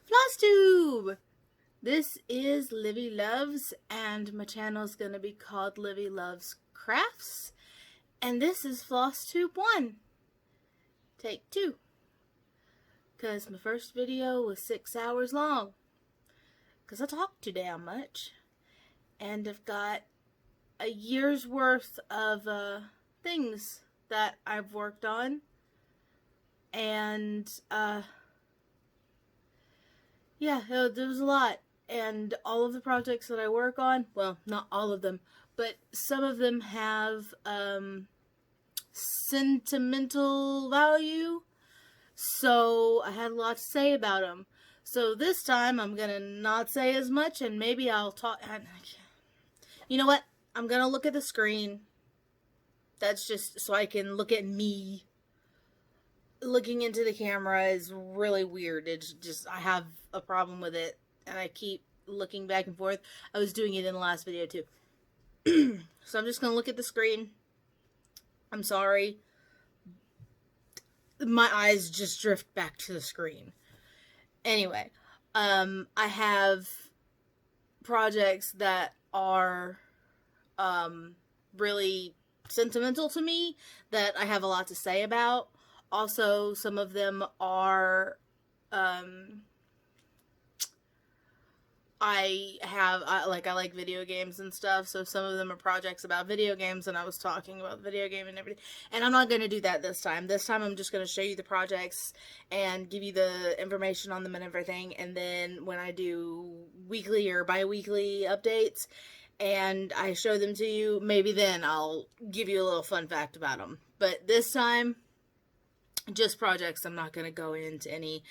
Flosstube! This is Livy Loves, and my channel is going to be called Livy Loves Crafts. And this is Flosstube 1. Take 2. Because my first video was 6 hours long. Because I talk too damn much. And I've got a year's worth of things that I've worked on. And, yeah, there was a lot. And all of the projects that I work on, well, not all of them, but some of them have sentimental value. So I had a lot to say about them. So this time I'm going to not say as much, and maybe I'll talk. You know what? I'm going to look at the screen. That's just so I can look at me. Looking into the camera is really weird. It's just, I have a problem with it. And I keep looking back and forth. I was doing it in the last video too. So I'm just going to look at the screen. I'm sorry. My eyes just drift back to the screen. Anyway, I have projects that are really sentimental to me that I have a lot to say about. Also, some of them are I like video games and stuff, so some of them are projects about video games, and I was talking about the video game and everything, and I'm not going to do that this time. This time I'm just going to show you the projects and give you the information on them and everything, and then when I do weekly or bi-weekly updates, and I show them to you, maybe then I'll give you a little fun fact about them. But this time, just projects. I'm not going to go into any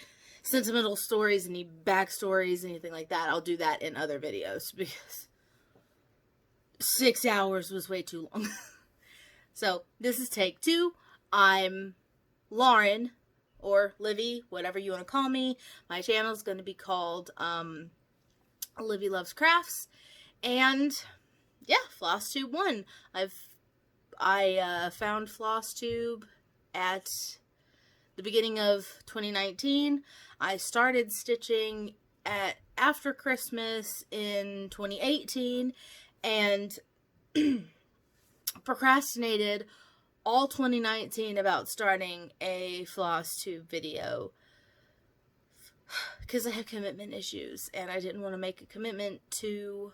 sentimental stories, any backstories, anything like that. I'll do that in other videos because 6 hours was way too long. So this is take 2. I'm Lauren, or Livy, whatever you want to call me. My channel is going to be called Livy Loves Crafts, and yeah, Flosstube 1. I found Flosstube at the beginning of 2019. I started stitching after Christmas in 2018 and procrastinated all 2019 about starting a Flosstube video because I have commitment issues and I didn't want to make a commitment to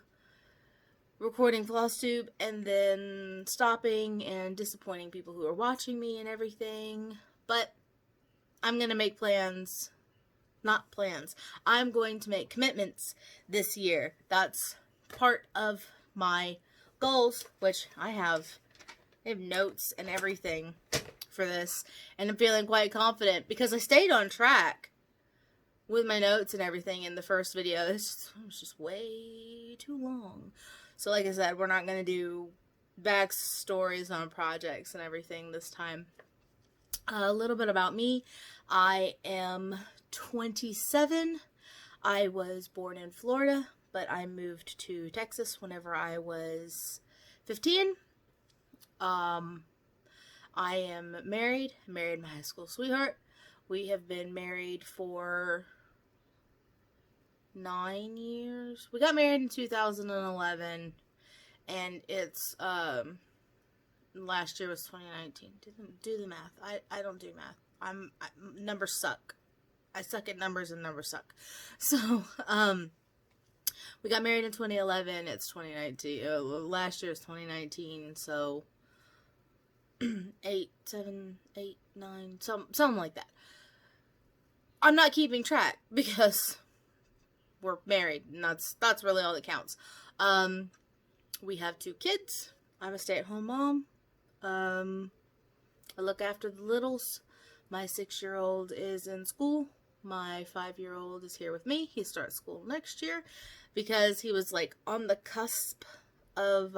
recording Flosstube and then stopping and disappointing people who are watching me and everything. But I'm going to make plans. Not plans. I'm going to make commitments this year. That's part of my goals, which I have notes and everything for this. And I'm feeling quite confident because I stayed on track with my notes and everything in the first video. It was just way too long. So like I said, we're not going to do backstories on projects and everything this time. A little bit about me. I am 27. I was born in Florida, but I moved to Texas whenever I was 15. I am married. I married my high school sweetheart. We have been married for 9 years. We got married in 2011, and it's last year was 2019. Do the math. I don't do math. Numbers suck. I suck at numbers and numbers suck. So, we got married in 2011. It's 2019. Last year was 2019. So, 8, 7, 8, 9, something like that. I'm not keeping track because we're married, and that's really all that counts. We have 2 kids. I'm a stay-at-home mom. I look after the littles. My 6-year-old is in school. My 5-year-old is here with me. He starts school next year because he was like on the cusp of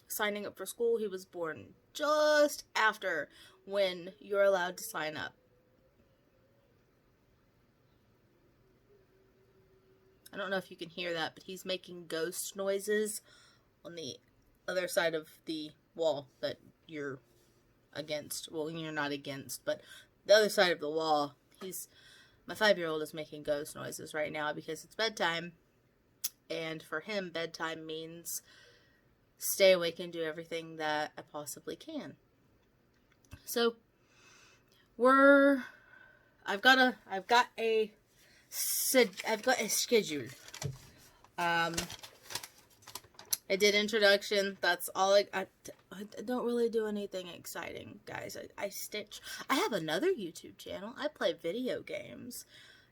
signing up for school. He was born just after when you're allowed to sign up. I don't know if you can hear that, but he's making ghost noises on the other side of the wall that you're against. Well, you're not against, but the other side of the wall. He's My 5-year-old is making ghost noises right now because it's bedtime. And for him, bedtime means stay awake and do everything that I possibly can. So I've got a schedule. I did introduction. That's all I don't really do anything exciting, guys. I stitch. I have another YouTube channel. I play video games.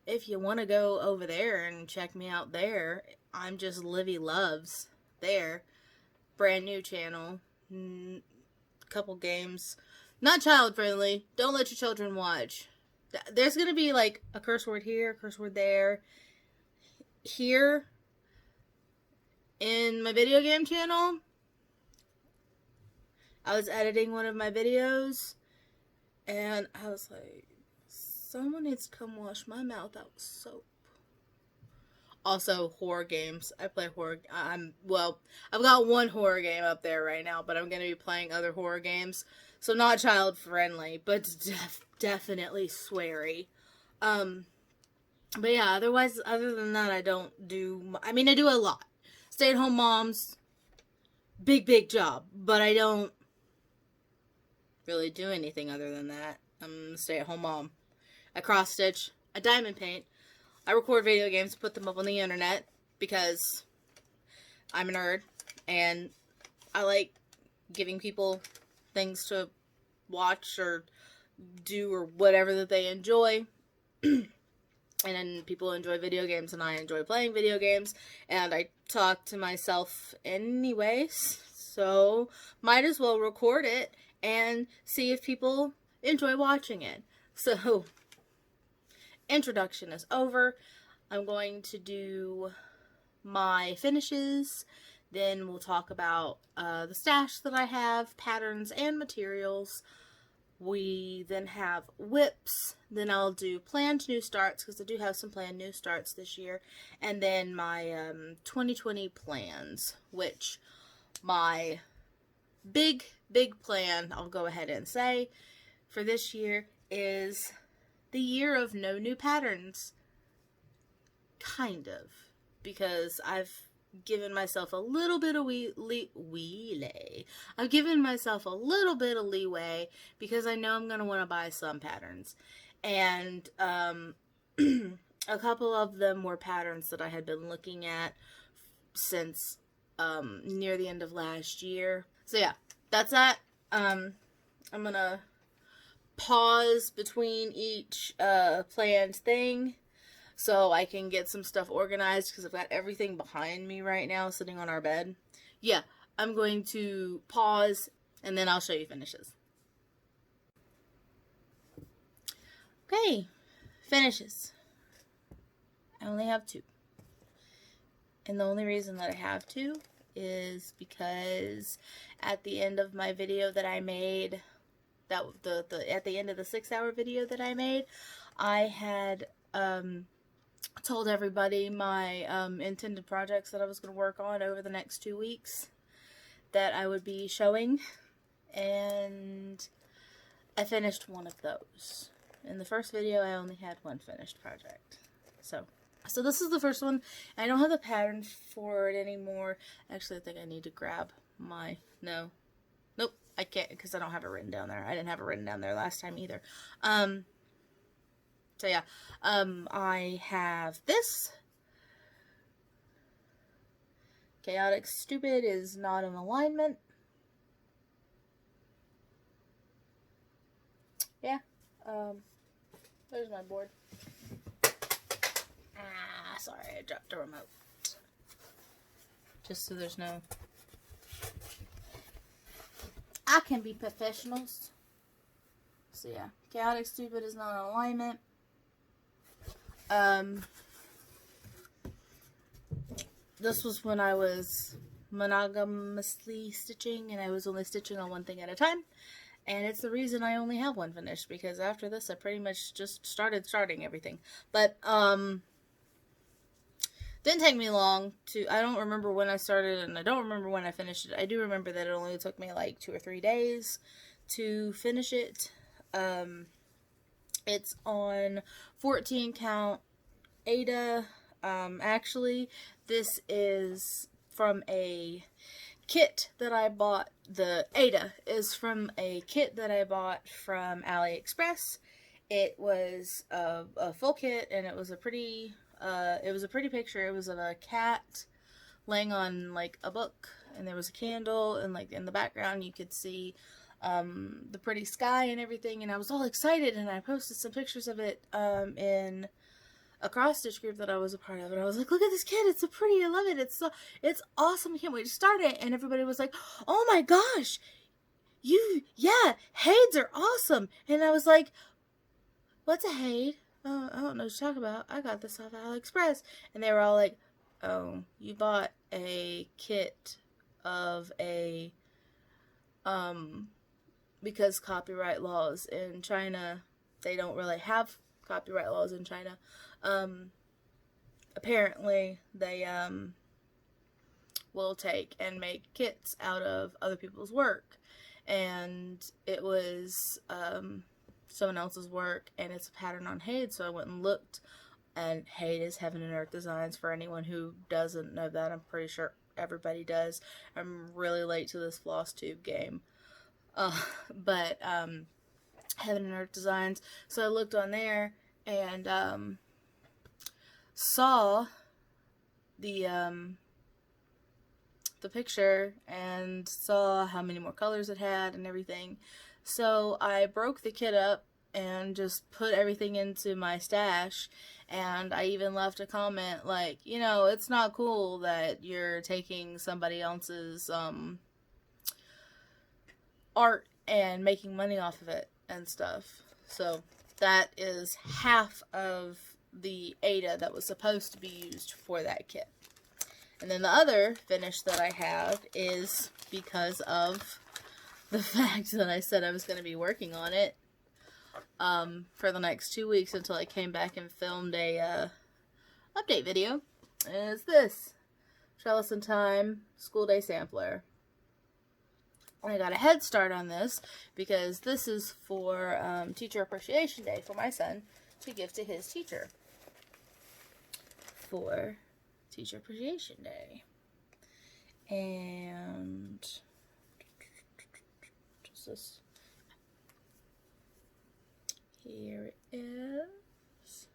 If you want to go over there and check me out there, I'm just Livy Loves there. Brand new channel. Couple games. Not child friendly. Don't let your children watch. There's going to be like a curse word here, a curse word there. Here in my video game channel, I was editing one of my videos and I was like, someone needs to come wash my mouth out with soap. Also, horror games. I play horror. I've got one horror game up there right now, but I'm going to be playing other horror games. So not child friendly, but definitely sweary. But yeah, otherwise, other than that, I don't do, I mean, I do a lot. Stay-at-home moms, big job, but I don't really do anything other than that. I'm a stay-at-home mom. I cross-stitch, I diamond paint, I record video games, put them up on the internet, because I'm a nerd, and I like giving people things to watch or do or whatever that they enjoy. And then people enjoy video games and I enjoy playing video games, and I talk to myself anyways, so might as well record it and see if people enjoy watching it. So introduction is over. I'm going to do my finishes, then we'll talk about the stash that I have, patterns and materials. We then have whips, then I'll do planned new starts, because I do have some planned new starts this year, and then my 2020 plans, which my big plan, I'll go ahead and say, for this year is the year of no new patterns. Kind of, because I've given myself a little bit of leeway. I've given myself a little bit of leeway because I know I'm going to want to buy some patterns. And a couple of them were patterns that I had been looking at since near the end of last year. So yeah, that's that. I'm going to pause between each planned thing so I can get some stuff organized, because I've got everything behind me right now sitting on our bed. Yeah, I'm going to pause and then I'll show you finishes. Okay, finishes. I only have 2. And the only reason that I have 2 is because at the end of my video that I made, at the end of the 6-hour video that I made, I had told everybody my intended projects that I was going to work on over the next 2 weeks that I would be showing, and I finished one of those. In the first video, I only had one finished project. So this is the first one. I don't have the pattern for it anymore. Actually, I think I need to grab my, nope, I can't, because I don't have it written down there. I didn't have it written down there last time either. So yeah, I have this. Chaotic Stupid is not in alignment. Yeah, there's my board. Sorry, I dropped the remote. Just so there's no... I can be professionals. So yeah, Chaotic Stupid is not in alignment. This was when I was monogamously stitching, and I was only stitching on one thing at a time, and it's the reason I only have one finished, because after this I pretty much just starting everything. But didn't take me long to, I don't remember when I started and I don't remember when I finished it. I do remember that it only took me like 2 or 3 days to finish it. It's on 14 count Ada. Actually, this is from a kit that I bought. The Ada is from a kit that I bought from AliExpress. It was a full kit, and it was a pretty picture. It was of a cat laying on like a book, and there was a candle, and like in the background you could see the pretty sky and everything, and I was all excited, and I posted some pictures of it in a cross stitch group that I was a part of, and I was like, look at this kit, it's so pretty, I love it, it's awesome, I can't wait to start it. And everybody was like, oh my gosh, yeah, Hades are awesome. And I was like, what's a Hade? Oh, I don't know what to talk about, I got this off AliExpress. And they were all like, oh, you bought a kit of a because copyright laws in China, they don't really have copyright laws in China. Apparently they will take and make kits out of other people's work, and it was someone else's work, and it's a pattern on Hade. So I went and looked, and Hade is Heaven and Earth Designs. For anyone who doesn't know that, I'm pretty sure everybody does. I'm really late to this Flosstube game. But Heaven and Earth Designs. So I looked on there and saw the picture and saw how many more colors it had and everything. So I broke the kit up and just put everything into my stash, and I even left a comment like, you know, it's not cool that you're taking somebody else's art and making money off of it and stuff. So that is half of the Ada that was supposed to be used for that kit. And then the other finish that I have is because of the fact that I said I was going to be working on it for the next 2 weeks until I came back and filmed a update video. And it's this Trellis and Time School Day Sampler. I got a head start on this because this is for Teacher Appreciation Day for my son to give to his teacher for Teacher Appreciation Day. And just this. Here it is.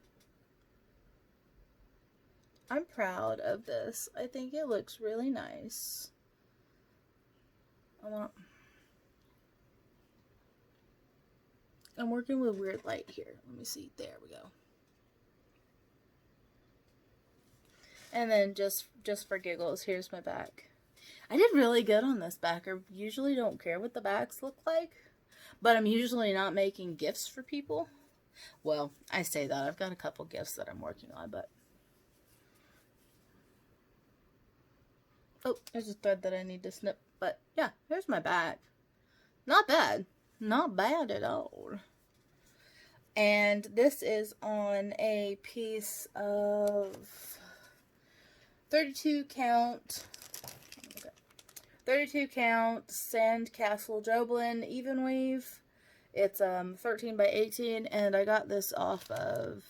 I'm proud of this. I think it looks really nice. I'm working with weird light here. Let me see. There we go. And then just for giggles, here's my back. I did really good on this back. I usually don't care what the backs look like, but I'm usually not making gifts for people. Well, I say that. I've got a couple gifts that I'm working on, but... Oh, there's a thread that I need to snip. But, yeah, here's my back. Not bad. Not bad at all. And this is on a piece of 32 count Sandcastle Joblin even weave. It's 13 by 18, and I got this off of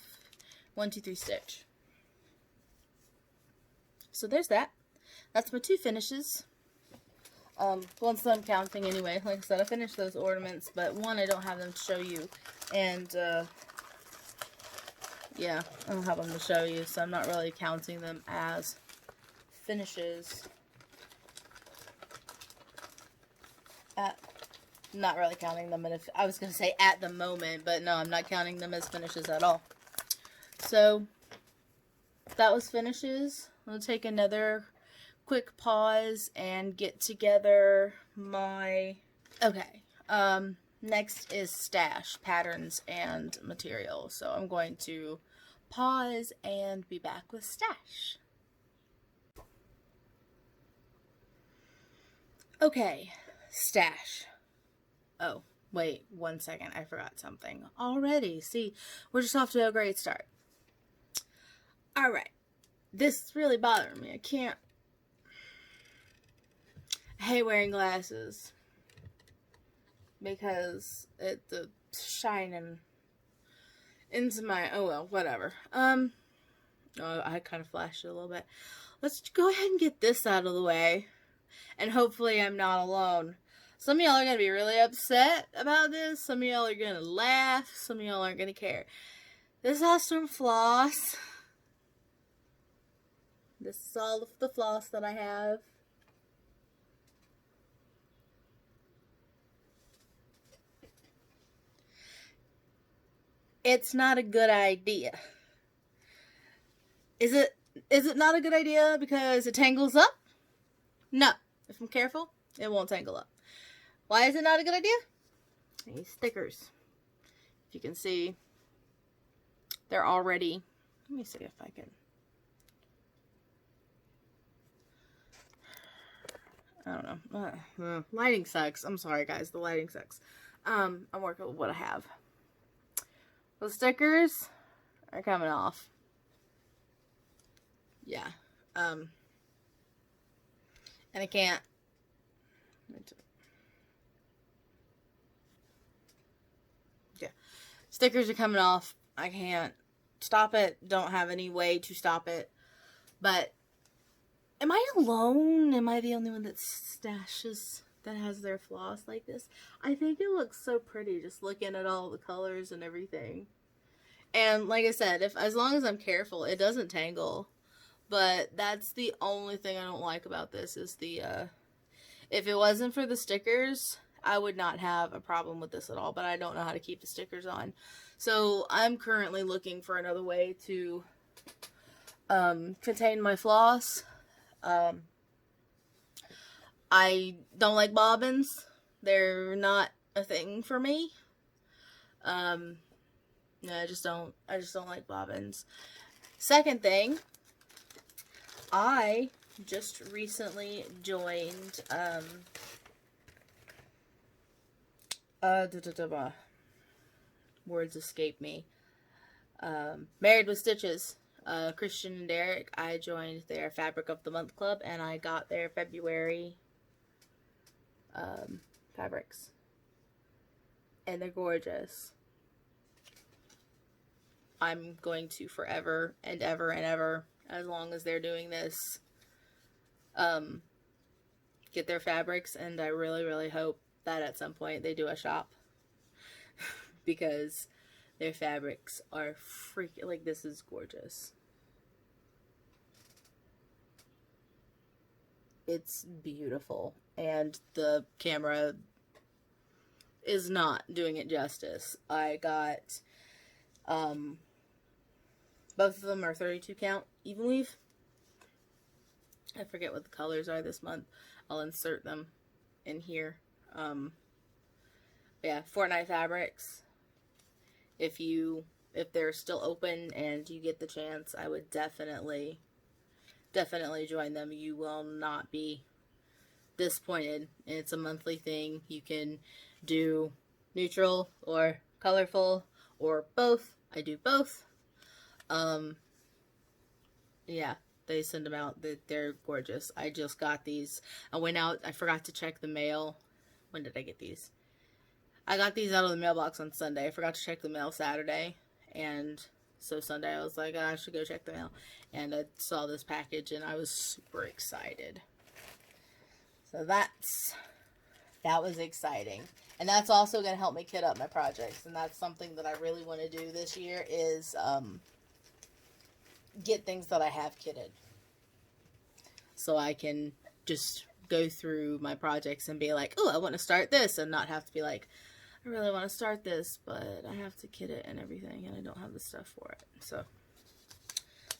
123 Stitch. So there's that. That's my two finishes. Once I'm counting anyway. Like I said, I finished those ornaments, but one, I don't have them to show you. And, yeah, I don't have them to show you, so I'm not really counting them as finishes. Not really counting them, and if I was going to say at the moment, but no, I'm not counting them as finishes at all. So, that was finishes. I'll take another quick pause and get together my... Okay, next is stash, patterns, and material. So I'm going to pause and be back with stash. Okay, stash. Oh, wait 1 second, I forgot something already. See, we're just off to a great start. Alright, this is really bothering me. I hate wearing glasses because it's shining. into my, oh well, whatever. Oh, I kind of flashed it a little bit. Let's go ahead and get this out of the way. And hopefully I'm not alone. Some of y'all are going to be really upset about this. Some of y'all are going to laugh. Some of y'all aren't going to care. This has some floss. This is all of the floss that I have. It's not a good idea. Is it not a good idea because it tangles up? No. If I'm careful, it won't tangle up. Why is it not a good idea? These stickers. If you can see, they're already, let me see if I can. I don't know. Lighting sucks. I'm sorry, guys. The lighting sucks. I'm working with what I have. The stickers are coming off. Yeah. And I can't. Yeah. Stickers are coming off. I can't stop it. Don't have any way to stop it. But am I alone? Am I the only one that has their floss like this? I think it looks so pretty just looking at all the colors and everything. And like I said, as long as I'm careful, it doesn't tangle. But that's the only thing I don't like about this is the, if it wasn't for the stickers, I would not have a problem with this at all. But I don't know how to keep the stickers on. So I'm currently looking for another way to contain my floss. I don't like bobbins. They're not a thing for me. No, I just don't like bobbins. Second thing, I just recently joined, words escape me. Married with Stitches. Christian and Derek, I joined their Fabric of the Month Club, and I got their February fabrics. And they're gorgeous. I'm going to forever and ever and ever, as long as they're doing this, get their fabrics, and I really, really hope that at some point they do a shop. Because their fabrics are freaking, like, this is gorgeous. It's beautiful. And the camera is not doing it justice. I got, both of them are 32 count even weave. I forget what the colors are this month. I'll insert them in here. Yeah, Fortnite fabrics. If they're still open and you get the chance, I would definitely join them. You will not be disappointed. And it's a monthly thing. You can do neutral or colorful or both. I do both. Yeah, they send them out. They're gorgeous. I just got these. I went out. I forgot to check the mail. When did I get these? I got these out of the mailbox on Sunday. I forgot to check the mail Saturday. And so Sunday I was like, I should go check the mail. And I saw this package and I was super excited. So that was exciting. And that's also going to help me kit up my projects. And that's something that I really want to do this year is get things that I have kitted. So I can just go through my projects and be like, oh, I want to start this. And not have to be like, I really want to start this, but I have to kit it and everything. And I don't have the stuff for it. So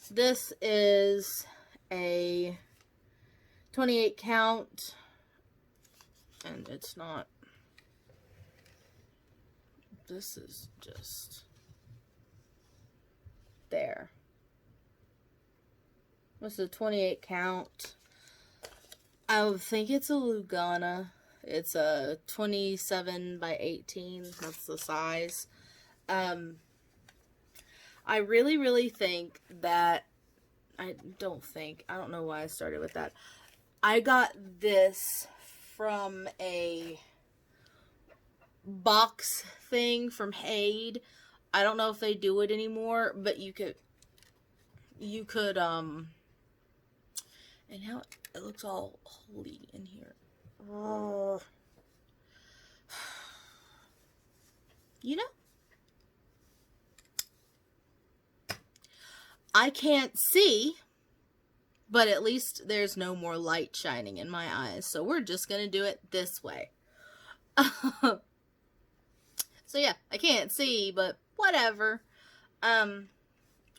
this is a 28 count. And it's not. This is just there. This is a 28 count. I think it's a Lugana. It's a 27 by 18. That's the size. I really, really think that, I don't know why I started with that. I got this from a box thing from Haid. I don't know if they do it anymore, but you could, and now it looks all holy in here. Oh. You know, I can't see, but at least there's no more light shining in my eyes. So we're just going to do it this way. So yeah, I can't see, but whatever.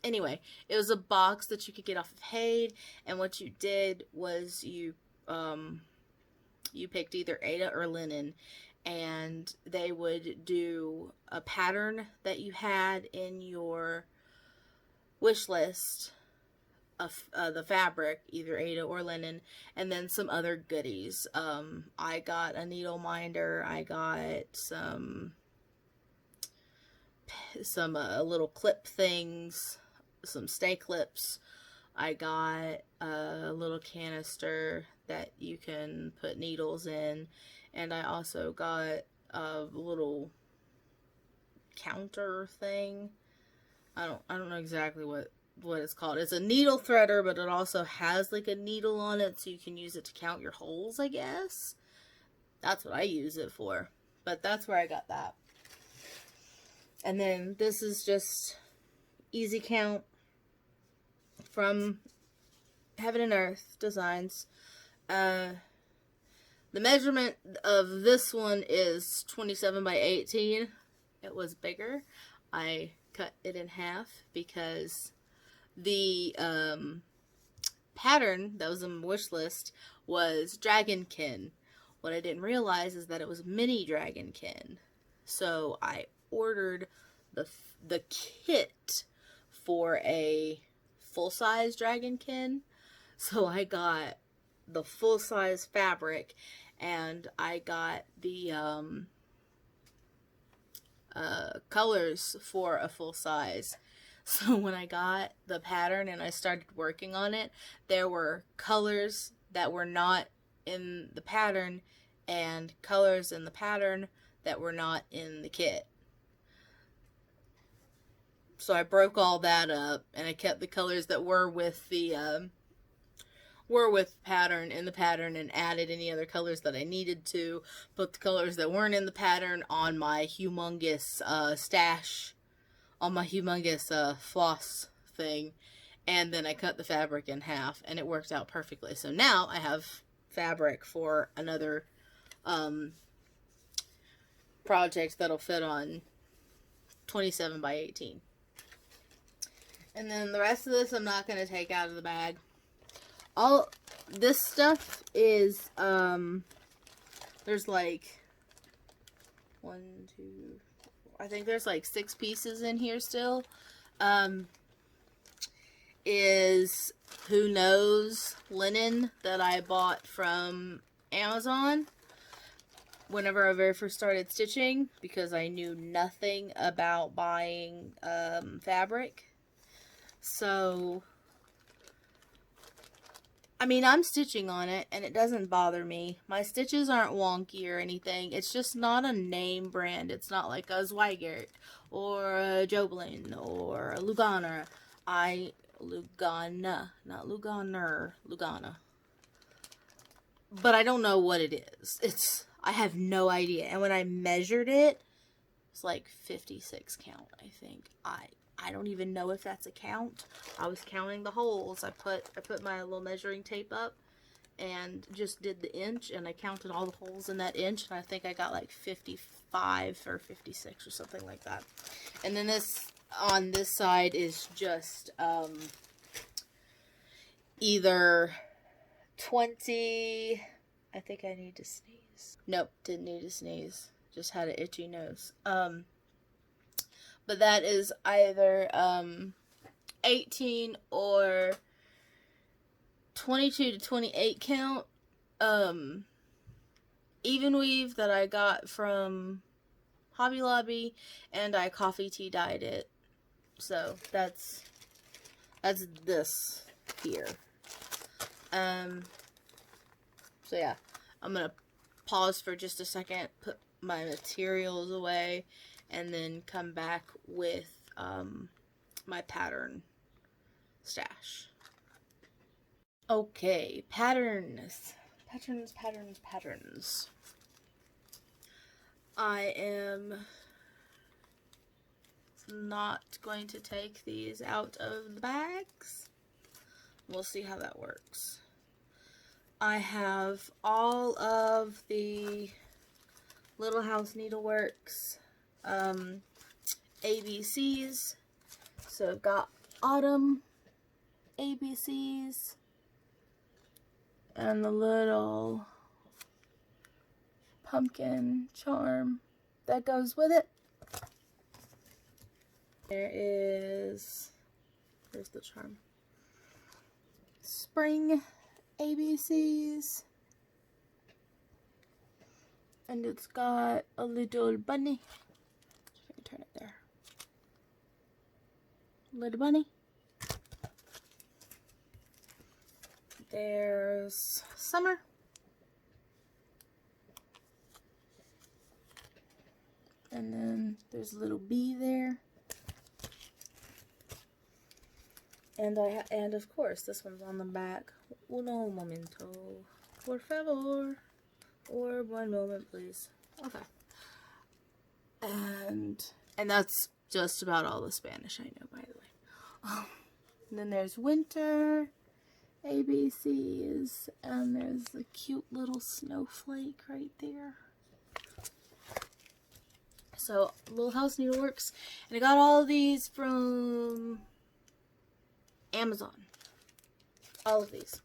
Anyway, it was a box that you could get off of Haid, and what you did was you picked either Ada or Linen, and they would do a pattern that you had in your wish list of the fabric, either Ada or Linen, and then some other goodies. I got a needle minder, I got some little clip things, some stay clips. I got a little canister that you can put needles in, and I also got a little counter thing. I don't know exactly what it's called. It's a needle threader, but it also has like a needle on it, so you can use it to count your holes, I guess. That's what I use it for. But that's where I got that. And then this is just Easy Count from Heaven and Earth Designs. The measurement of this one is 27 by 18. It was bigger. I cut it in half because the pattern that was on my wish list was Dragonkin. What I didn't realize is that it was mini Dragonkin. So I ordered the kit for a full-size Dragonkin. So I got the full-size fabric, and I got the colors for a full size. So when I got the pattern and I started working on it, there were colors that were not in the pattern and colors in the pattern that were not in the kit. So I broke all that up, and I kept the colors that were with the pattern in the pattern, and added any other colors that I needed to. Put the colors that weren't in the pattern on my humongous stash, on my humongous floss thing, and then I cut the fabric in half, and it worked out perfectly. So now I have fabric for another project that'll fit on 27 by 18. And then the rest of this I'm not going to take out of the bag. All this stuff is, there's like 1, 2, I think there's like 6 pieces in here still. Is Who Knows linen that I bought from Amazon whenever I very first started stitching, because I knew nothing about buying fabric. So, I mean, I'm stitching on it, and it doesn't bother me. My stitches aren't wonky or anything. It's just not a name brand. It's not like a Zweigert, or a Joblin, or a Lugana. Lugana, not Luganer, Lugana. But I don't know what it is. I have no idea. And when I measured it, it's like 56 count, I think. I don't even know if that's a count. I was counting the holes. I put my little measuring tape up and just did the inch, and I counted all the holes in that inch, and I think I got like 55 or 56 or something like that. And then this on this side is just either 20, I think I need to sneeze. Nope, didn't need to sneeze. Just had an itchy nose. But that is either 18 or 22 to 28 count even weave that I got from Hobby Lobby, and I coffee tea dyed it. So that's this here. So yeah, I'm gonna pause for just a second, put my materials away, and then come back with my pattern stash. Okay, patterns. I am not going to take these out of the bags. We'll see how that works. I have all of the Little House Needleworks ABCs. So I've got Autumn ABCs and the little pumpkin charm that goes with it. There's the charm. Spring ABCs. And it's got a little bunny. Let me turn it there. Little bunny. There's summer. And then there's a little bee there. And of course, this one's on the back. Uno momento, por favor. Or one moment, please. Okay. And that's just about all the Spanish I know, by the way. And then there's winter ABCs, and there's a cute little snowflake right there. So, Little House Needleworks, and I got all of these from Amazon. All of these.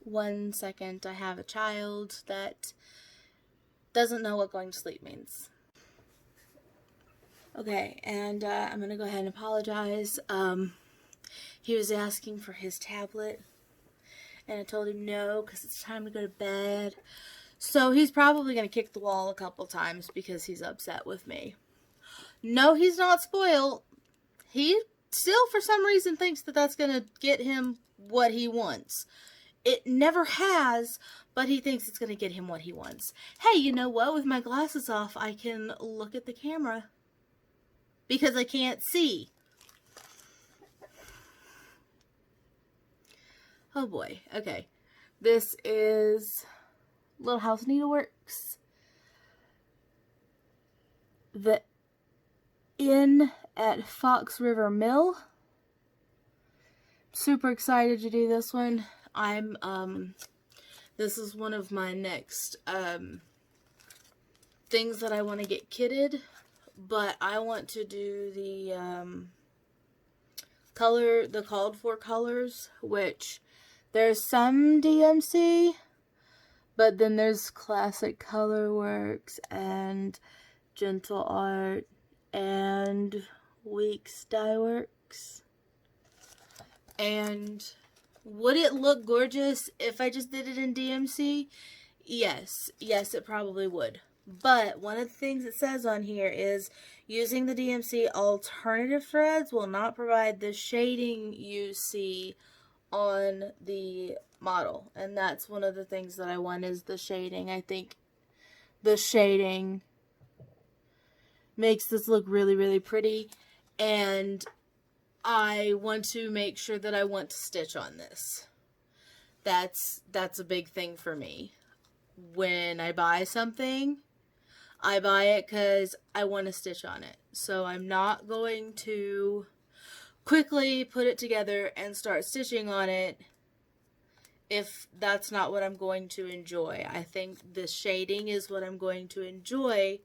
One second, I have a child that doesn't know what going to sleep means. Okay, and I'm going to go ahead and apologize. He was asking for his tablet, and I told him no, because it's time to go to bed. So he's probably going to kick the wall a couple times because he's upset with me. No, he's not spoiled. He still, for some reason, thinks that that's going to get him what he wants. It never has, but he thinks it's going to get him what he wants. Hey, you know what? With my glasses off, I can look at the camera because I can't see. Oh boy. Okay. This is Little House Needleworks. The Inn at Fox River Mill. Super excited to do this one. This is one of my next things that I want to get kitted, but I want to do the called for colors, which there's some DMC, but then there's Classic Colorworks and Gentle Art and Weeks Dye Works. And would it look gorgeous if I just did it in DMC? Yes. Yes, it probably would. But one of the things it says on here is using the DMC alternative threads will not provide the shading you see on the model. And that's one of the things that I want is the shading. I think the shading makes this look really, really pretty. And I want to make sure that I want to stitch on this. That's a big thing for me. When I buy something, I buy it because I want to stitch on it. So I'm not going to quickly put it together and start stitching on it if that's not what I'm going to enjoy. I think the shading is what I'm going to enjoy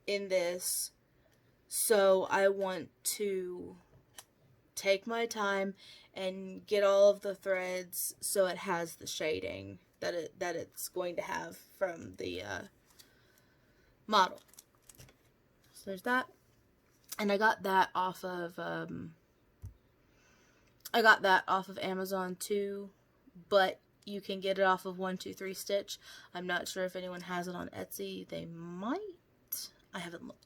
in this. So I want to take my time and get all of the threads so it has the shading that it's going to have from the model. So there's that. And I got that off of Amazon too, but you can get it off of 123 Stitch. I'm not sure if anyone has it on Etsy. They might. I haven't looked.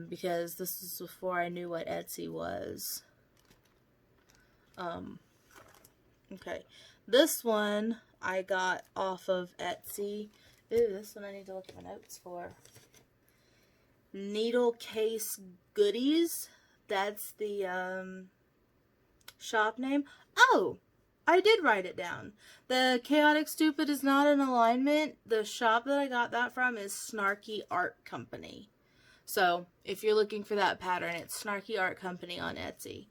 Because this is before I knew what Etsy was. Okay, this one I got off of Etsy. Ooh, this one I need to look at my notes for. Needle Case Goodies. That's the shop name. Oh, I did write it down. The Chaotic Stupid is not in alignment. The shop that I got that from is Snarky Art Company. So if you're looking for that pattern, it's Snarky Art Company on Etsy.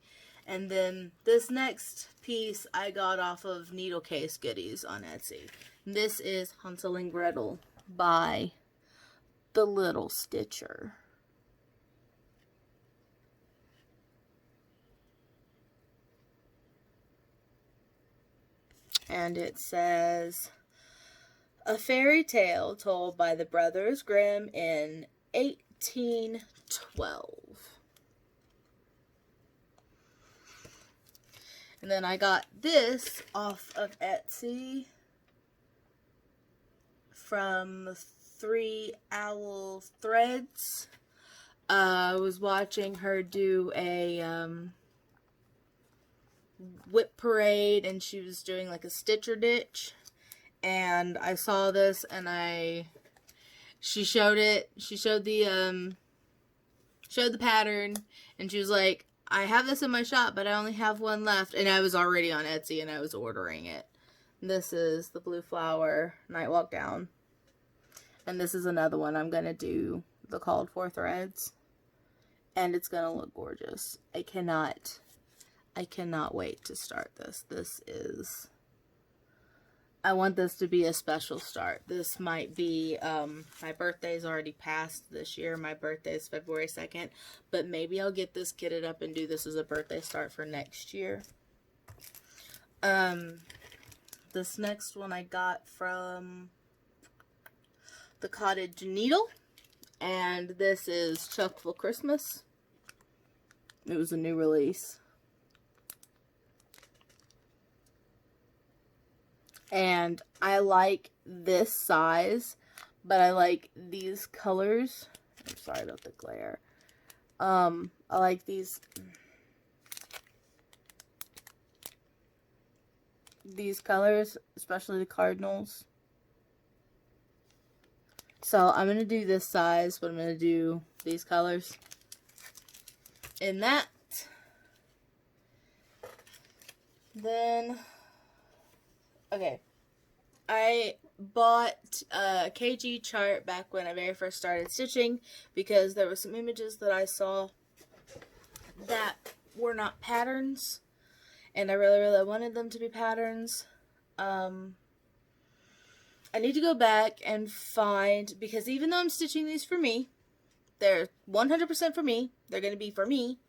And then this next piece I got off of Needle Case Goodies on Etsy. This is Hansel and Gretel by The Little Stitcher. And it says, a fairy tale told by the Brothers Grimm in 1812. And then I got this off of Etsy from 3 Owl Threads. I was watching her do a whip parade, and she was doing like a stitcher ditch, and I saw this, and she showed the pattern, and she was like, I have this in my shop, but I only have one left, and I was already on Etsy, and I was ordering it. This is the Blue Flower Nightwalk Gown, and this is another one I'm gonna do the called for threads, and it's gonna look gorgeous. I cannot wait to start this. I want this to be a special start. This might be, my birthday's already passed this year. My birthday is February 2nd. But maybe I'll get this kitted up and do this as a birthday start for next year. This next one I got from the Cottage Needle. And this is Chuckful Christmas. It was a new release. And I like this size, but I like these colors. I'm sorry about the glare. I like these colors, especially the cardinals. So I'm going to do this size, but I'm going to do these colors in that. Then, okay, I bought a KG chart back when I very first started stitching because there were some images that I saw that were not patterns, and I really wanted them to be patterns. I need to go back and find, because even though I'm stitching these for me, they're 100% for me. They're going to be for me.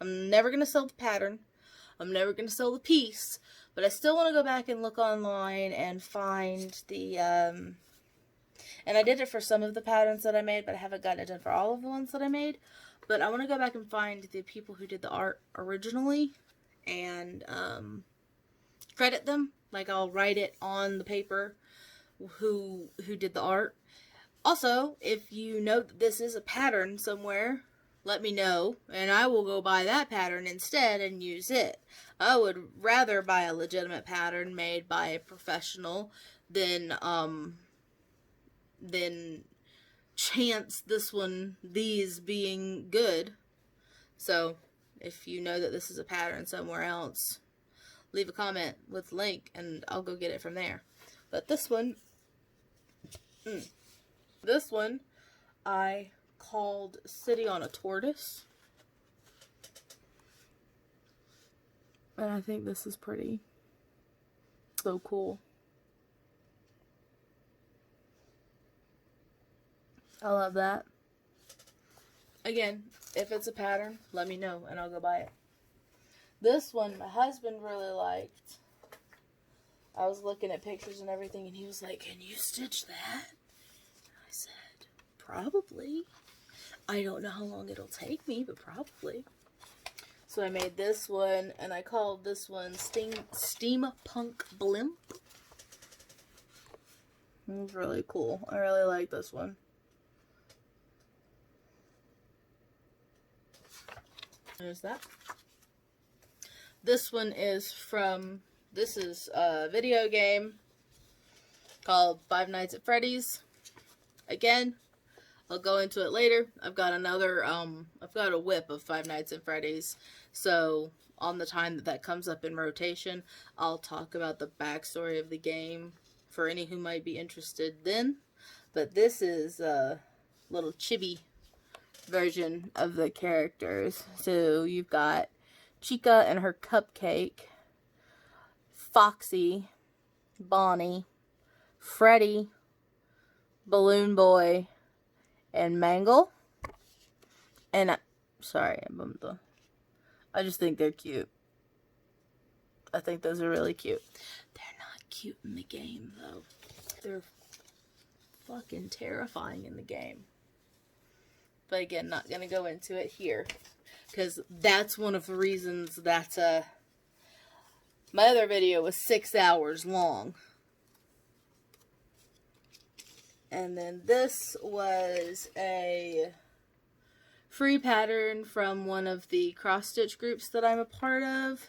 I'm never going to sell the pattern. I'm never going to sell the piece. But I still want to go back and look online and find the, and I did it for some of the patterns that I made, but I haven't gotten it done for all of the ones that I made. But I want to go back and find the people who did the art originally and credit them. Like, I'll write it on the paper who did the art. Also, if you know that this is a pattern somewhere, let me know, and I will go buy that pattern instead and use it. I would rather buy a legitimate pattern made by a professional than chance these being good. So, if you know that this is a pattern somewhere else, leave a comment with the link, and I'll go get it from there. But this one, I called City on a Tortoise. And I think this is pretty. So cool. I love that. Again, if it's a pattern, let me know and I'll go buy it. This one, my husband really liked. I was looking at pictures and everything, and he was like, "Can you stitch that?" I said, "Probably. I don't know how long it'll take me, but probably." So I made this one, and I called this one Steampunk Blimp. It was really cool. I really like this one. There's that. This one is from this is a video game called Five Nights at Freddy's. Again, I'll go into it later. I've got another, I've got a whip of Five Nights at Freddy's. So, on the time that comes up in rotation, I'll talk about the backstory of the game for any who might be interested then. But this is a little chibi version of the characters. So, you've got Chica and her cupcake, Foxy, Bonnie, Freddy, Balloon Boy, and Mangle. And sorry, I just think they're cute. I think those are really cute. They're not cute in the game, though. They're fucking terrifying in the game. But again, not gonna go into it here, because that's one of the reasons that my other video was 6 hours long. And then this was a free pattern from one of the cross-stitch groups that I'm a part of.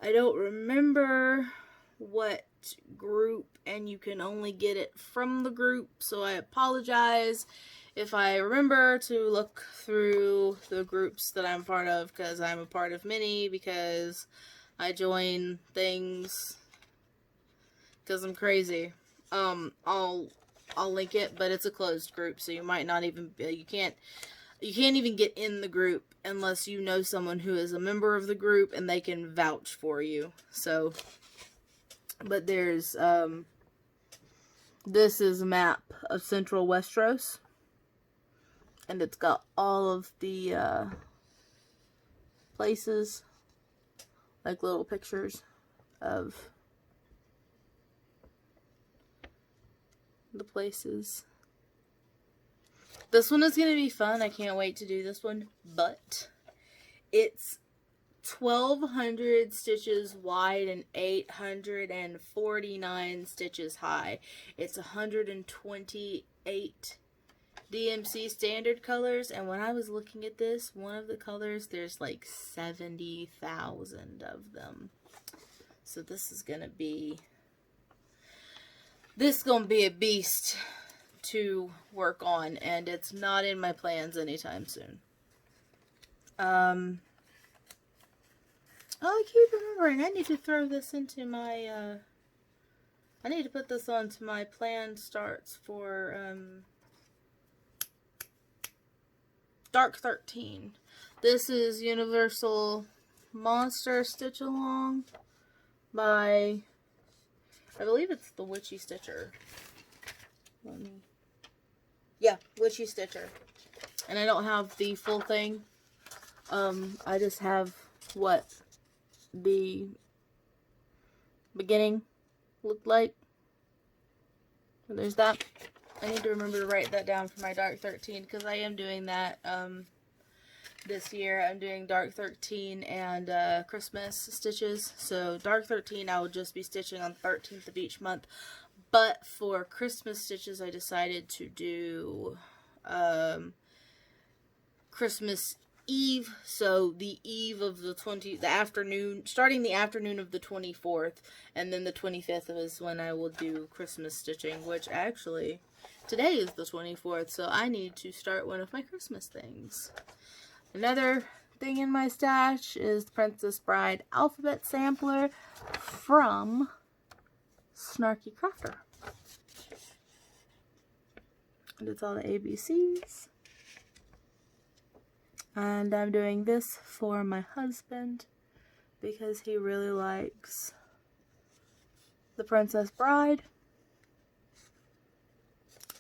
I don't remember what group, and you can only get it from the group, so I apologize if I remember to look through the groups that I'm part of, because I'm a part of many, because I join things because I'm crazy. I'll link it, but it's a closed group, so you might not even, you can't even get in the group unless you know someone who is a member of the group and they can vouch for you. So, but there's, this is a map of Central Westeros, and it's got all of the, places, like little pictures of the places. This one is going to be fun. I can't wait to do this one, but it's 1,200 stitches wide and 849 stitches high. It's 128 DMC standard colors, and when I was looking at this, one of the colors, there's like 70,000 of them. So this is going to be a beast to work on, and it's not in my plans anytime soon. I keep remembering, I need to throw this into my, I need to put this onto my planned starts for, Dark 13. This is Universal Monster Stitch Along by, I believe it's the Witchy Stitcher. Yeah, Witchy Stitcher. And I don't have the full thing. I just have what the beginning looked like. So there's that. I need to remember to write that down for my Dark 13, because I am doing that this year. I'm doing Dark 13 and Christmas stitches. So Dark 13 I will just be stitching on the 13th of each month. But for Christmas stitches, I decided to do Christmas Eve. So the eve of the afternoon, starting the afternoon of the 24th, and then the 25th is when I will do Christmas stitching, which actually, today is the 24th, so I need to start one of my Christmas things. Another thing in my stash is the Princess Bride alphabet sampler from Snarky Crafter. And it's all the ABCs. And I'm doing this for my husband because he really likes the Princess Bride.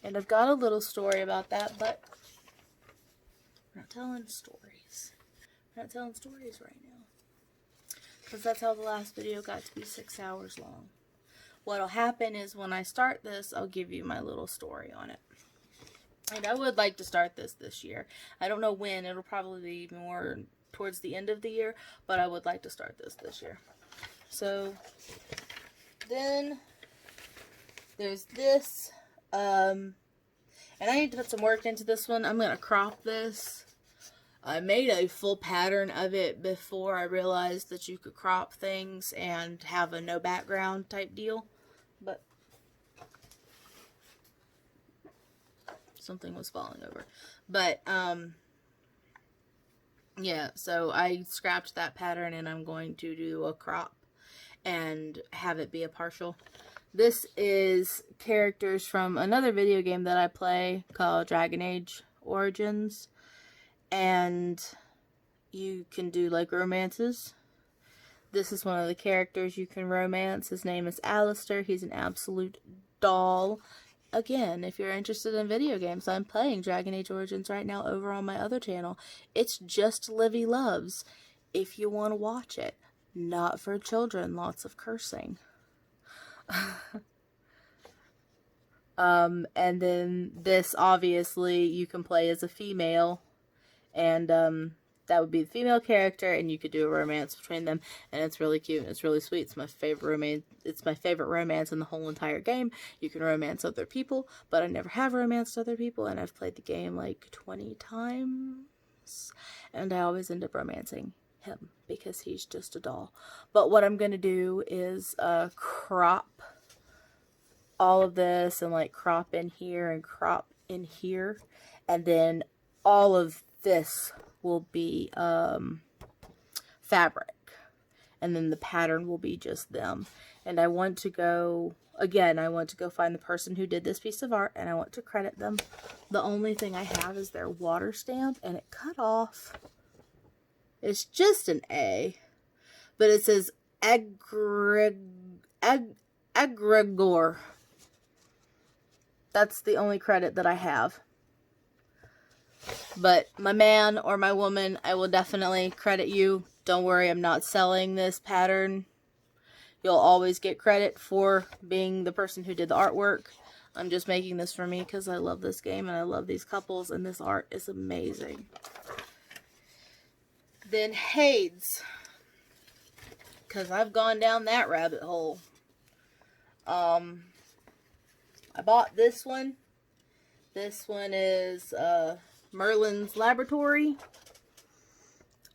And I've got a little story about that, but we're not telling stories. We're not telling stories right now, because that's how the last video got to be 6 hours long. What'll happen is when I start this, I'll give you my little story on it. And I would like to start this year. I don't know when. It'll probably be more towards the end of the year, but I would like to start this year. So then there's this, and I need to put some work into this one. I'm going to crop this I made a full pattern of it before I realized that you could crop things and have a no background type deal. But something was falling over. But, yeah, so I scrapped that pattern and I'm going to do a crop and have it be a partial. This is characters from another video game that I play called Dragon Age Origins. And you can do like romances. This is one of the characters you can romance. His name is Alistair. He's an absolute doll. Again, if you're interested in video games, I'm playing Dragon Age Origins right now over on my other channel. It's just Livy Loves if you want to watch it. Not for children, lots of cursing. And then this, obviously, you can play as a female. And that would be the female character, and you could do a romance between them, and it's really cute and it's really sweet. It's my favorite romance. It's my favorite romance in the whole entire game. You can romance other people, but I never have romanced other people, and I've played the game like 20 times, and I always end up romancing him because he's just a doll. But what I'm gonna do is crop all of this and like crop in here and crop in here, and then all of this will be fabric, and then the pattern will be just them. And I want to go, again, I want to go find the person who did this piece of art, and I want to credit them. The only thing I have is their water stamp, and it cut off. It's just an A, but it says Egregor. That's the only credit that I have. But my man or my woman, I will definitely credit you. Don't worry, I'm not selling this pattern. You'll always get credit for being the person who did the artwork. I'm just making this for me because I love this game and I love these couples, and this art is amazing. Then Hades, because I've gone down that rabbit hole. I bought this one. This one is Merlin's Laboratory.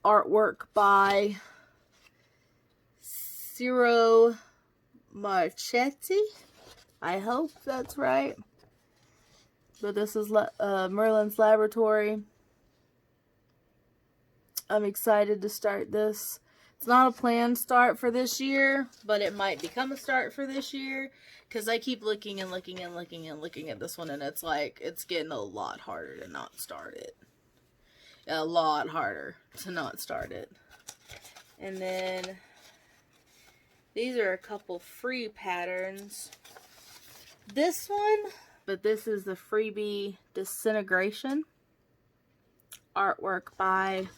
Artwork by Ciro Marchetti. I hope that's right. But this is Merlin's Laboratory. I'm excited to start this. It's not a planned start for this year, but it might become a start for this year. Because I keep looking and looking and looking and looking at this one, and it's like, it's getting a lot harder to not start it. A lot harder to not start it. And then, these are a couple free patterns. This one, but this is the freebie Disintegration. Artwork by,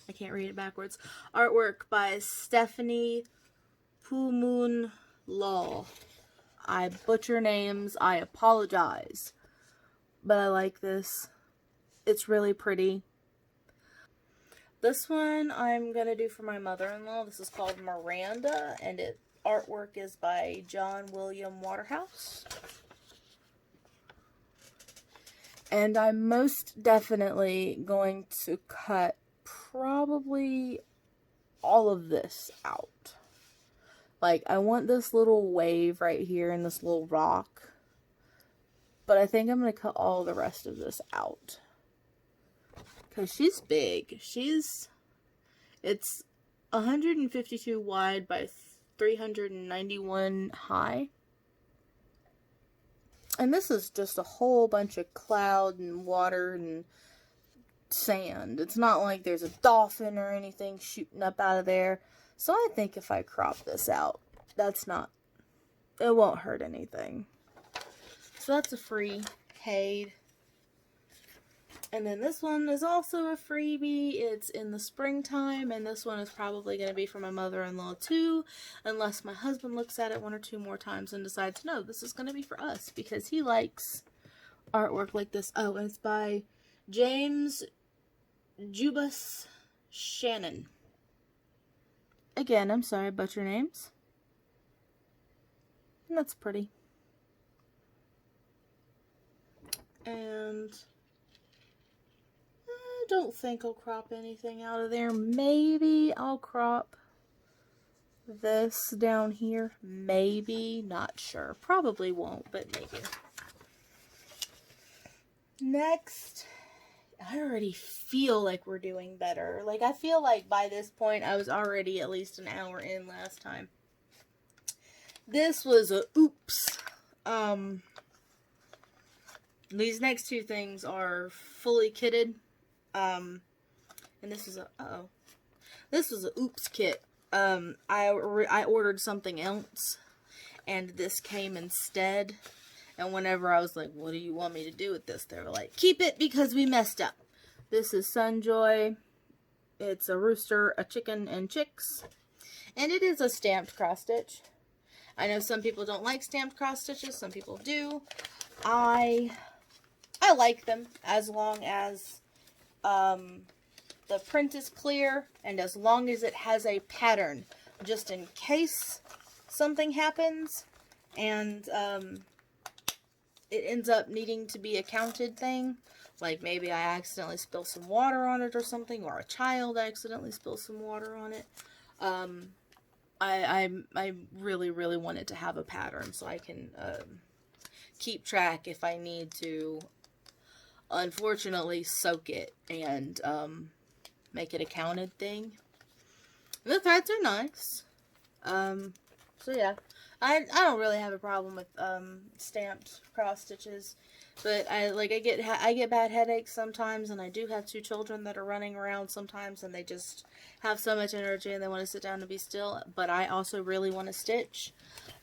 I can't read it backwards. Artwork by Stephanie Pumun Law. I butcher names, I apologize. But I like this. It's really pretty. This one I'm going to do for my mother-in-law. This is called Miranda, and artwork is by John William Waterhouse. And I'm most definitely going to cut probably all of this out. Like, I want this little wave right here and this little rock. But I think I'm going to cut all the rest of this out. Because she's big. It's 152 wide by 391 high. And this is just a whole bunch of cloud and water and sand. It's not like there's a dolphin or anything shooting up out of there. So I think if I crop this out, it won't hurt anything. So that's a free Cade. And then this one is also a freebie. It's in the springtime, and this one is probably going to be for my mother-in-law too, unless my husband looks at it one or two more times and decides, no, this is going to be for us, because he likes artwork like this. Oh, and it's by James Jubas Shannon. Again, I'm sorry about your names. And that's pretty. And don't think I'll crop anything out of there. Maybe I'll crop this down here. Maybe. Not sure. Probably won't, but maybe. Next, I already feel like we're doing better. Like, I feel like by this point, I was already at least an hour in last time. This was a oops. These next two things are fully kitted. And this is a, this was a oops kit. I ordered something else, and this came instead. And whenever I was like, what do you want me to do with this? They were like, keep it because we messed up. This is Sunjoy. It's a rooster, a chicken, and chicks. And it is a stamped cross stitch. I know some people don't like stamped cross stitches. Some people do. I like them as long as the print is clear and as long as it has a pattern, just in case something happens and it ends up needing to be a counted thing. Like maybe I accidentally spill some water on it or something, or a child accidentally spills some water on it. I really, really want it to have a pattern so I can keep track if I need to, unfortunately, soak it and make it a counted thing. The threads are nice. So yeah, I don't really have a problem with stamped cross stitches, but I get bad headaches sometimes, and I do have two children that are running around sometimes, and they just have so much energy and they want to sit down and be still. But I also really want to stitch,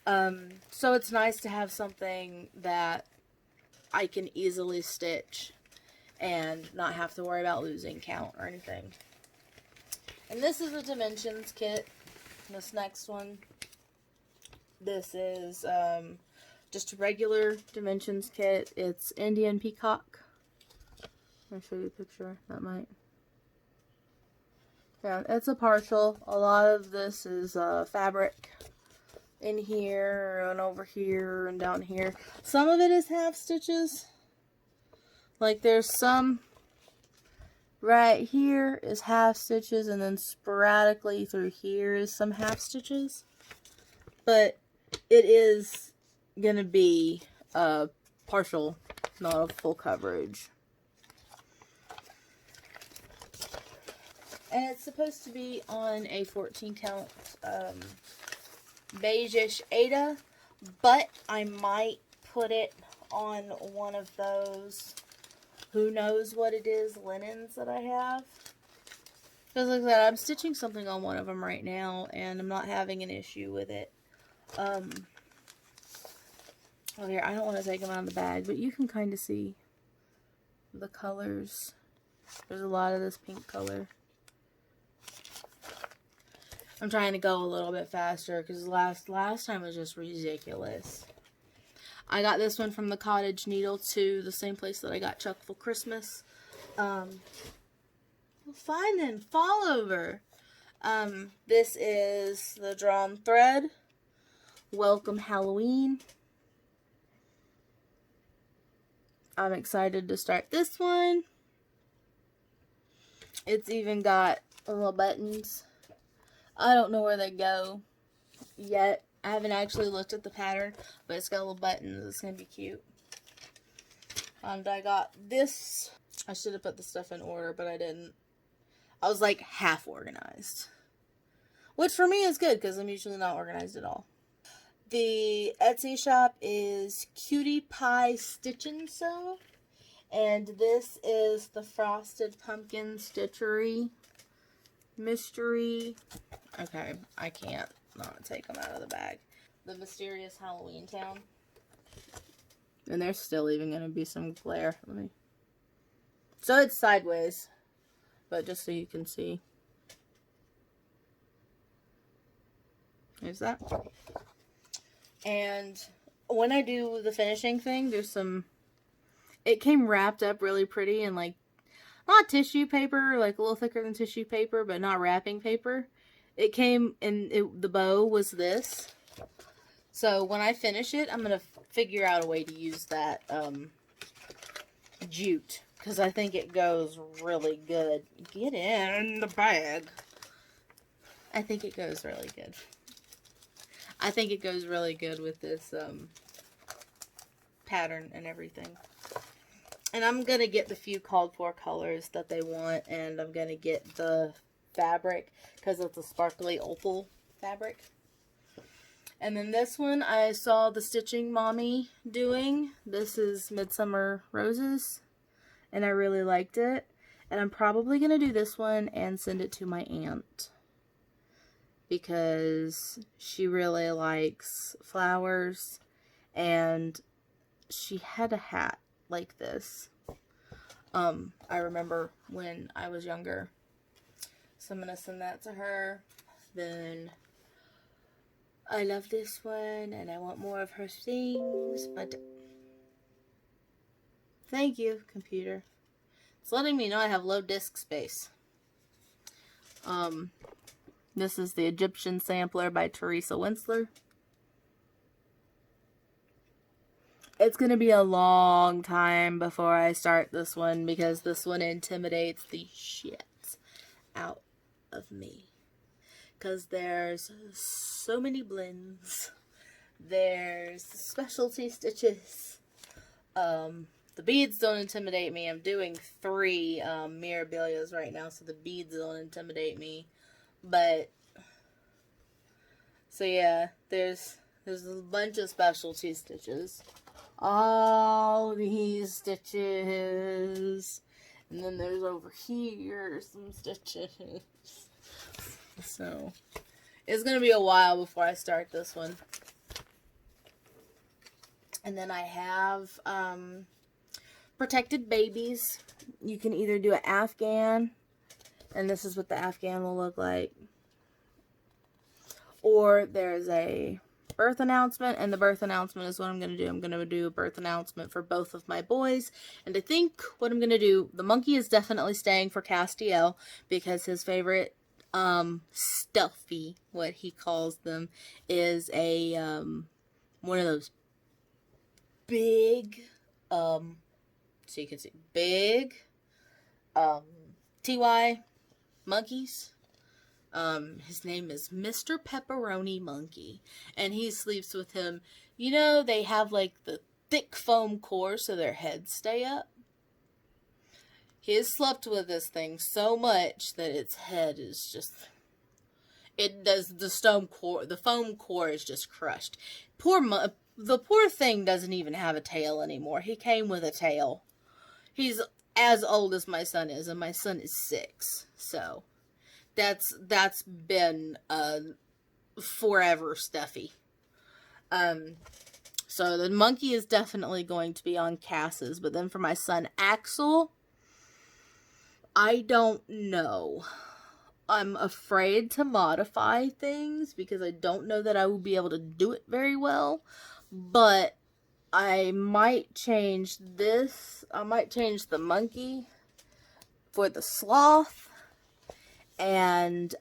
so it's nice to have something that I can easily stitch and not have to worry about losing count or anything. And this is a dimensions kit. This next one, this is just a regular dimensions kit. It's Indian peacock. Let me show you a picture. That might. Yeah, it's a partial. A lot of this is fabric in here and over here and down here. Some of it is half stitches. Like there's some right here is half stitches, and then sporadically through here is some half stitches. But it is gonna be partial, not a full coverage. And it's supposed to be on a 14 count beige-ish Aida, but I might put it on one of those, who knows what it is, linens that I have. Because like that, I'm stitching something on one of them right now, and I'm not having an issue with it. Oh here, I don't want to take them out of the bag, but you can kind of see the colors. There's a lot of this pink color. I'm trying to go a little bit faster because last time was just ridiculous. I got this one from the Cottage Needle too, the same place that I got Chuck for Christmas. Well, fine then, fall over. This is the drawn thread. Welcome Halloween. I'm excited to start this one. It's even got little buttons. I don't know where they go yet. I haven't actually looked at the pattern, but it's got little buttons. It's going to be cute. And I got this. I should have put the stuff in order, but I didn't. I was like half organized. Which for me is good because I'm usually not organized at all. The Etsy shop is Cutie Pie Stitch and Sew. And this is the Frosted Pumpkin Stitchery Mystery. Okay, I can't not take them out of the bag. The Mysterious Halloween Town. And there's still even going to be some glare. So it's sideways, but just so you can see. There's that. And when I do the finishing thing, there's some, it came wrapped up really pretty in like, not tissue paper, like a little thicker than tissue paper, but not wrapping paper. It came, and the bow was this. So when I finish it, I'm going to figure out a way to use that jute. because I think it goes really good. Get in the bag. I think it goes really good. I think it goes really good with this pattern and everything. And I'm going to get the few called for colors that they want, and I'm going to get the fabric because it's a sparkly opal fabric. And then this one I saw the Stitching Mommy doing. This is Midsummer Roses, and I really liked it. And I'm probably going to do this one and send it to my aunt because she really likes flowers, and she had a hat like this. I remember when I was younger. So I'm going to send that to her. Then I love this one, and I want more of her things, but thank you, computer. It's letting me know I have low disk space. This is the Egyptian Sampler by Teresa Winsler. It's going to be a long time before I start this one because this one intimidates the shit out of me. Because there's so many blends. There's specialty stitches. The beads don't intimidate me. I'm doing 3 Mirabilias right now, so the beads don't intimidate me. But, so yeah, there's a bunch of specialty stitches. All these stitches. And then there's over here some stitches. So, it's going to be a while before I start this one. And then I have Protected Babies. You can either do an Afghan, and this is what the Afghan will look like. Or there's a birth announcement, and the birth announcement is what I'm going to do. I'm going to do a birth announcement for both of my boys. And I think what I'm going to do, the monkey is definitely staying for Castiel because his favorite stuffy, what he calls them, is a one of those big so you can see big TY monkeys. His name is Mr. Pepperoni Monkey, and he sleeps with him. You know, they have like the thick foam core so their heads stay up. He has slept with this thing so much that its head is just, it does, the foam core is just crushed. The poor thing doesn't even have a tail anymore. He came with a tail. He's as old as my son is, and my son is 6. So that's been forever stuffy. So the monkey is definitely going to be on Cass's, but then for my son Axel, I don't know. I'm afraid to modify things because I don't know that I will be able to do it very well. But I might change this. I might change the monkey for the sloth. And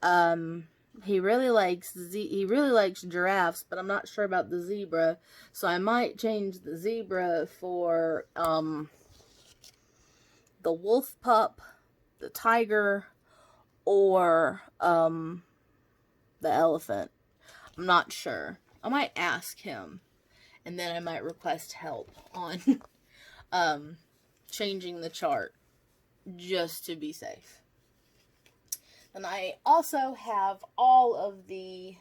he really likes giraffes, but I'm not sure about the zebra. So I might change the zebra for the wolf pup, the tiger, or the elephant. I'm not sure. I might ask him, and then I might request help on changing the chart just to be safe. And I also have all of the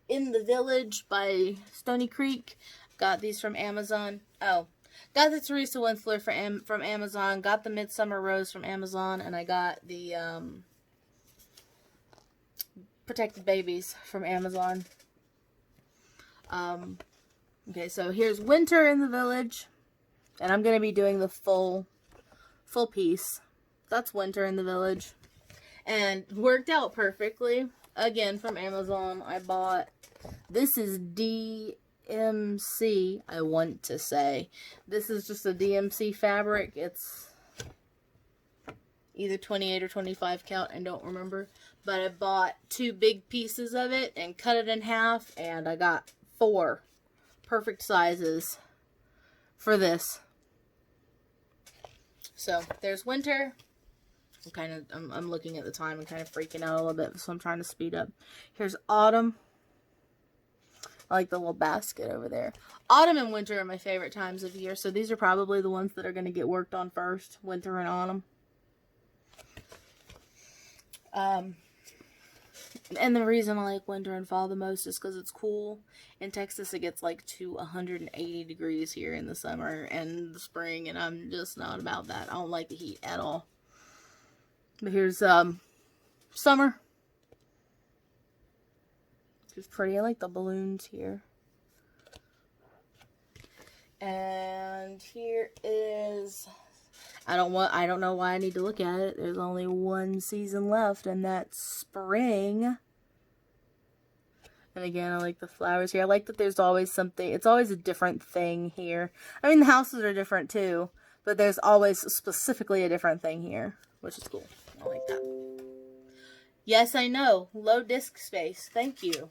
In the Village by Stony Creek. Got these from Amazon. Oh, got the Teresa Winsler from Amazon. Got the Midsummer Rose from Amazon. And I got the Protected Babies from Amazon. Okay, so here's Winter in the Village. And I'm going to be doing the full piece. That's Winter in the Village. And worked out perfectly. Again, from Amazon, I bought, this is DMC, I want to say. This is just a DMC fabric. It's either 28 or 25 count, I don't remember. But I bought 2 big pieces of it and cut it in half, and I got 4 perfect sizes for this. So there's winter. I'm looking at the time and kind of freaking out a little bit, so I'm trying to speed up. Here's autumn. I like the little basket over there. Autumn and winter are my favorite times of year, so these are probably the ones that are going to get worked on first, winter and autumn. And the reason I like winter and fall the most is because it's cool. In Texas, it gets like to 180 degrees here in the summer and the spring, and I'm just not about that. I don't like the heat at all. But here's summer. It's pretty. I like the balloons here. And here is, I don't know why I need to look at it. There's only one season left, and that's spring. And again, I like the flowers here. I like that there's always something. It's always a different thing here. I mean, the houses are different too, but there's always specifically a different thing here, which is cool. I like that. Yes, I know. Low disk space. Thank you.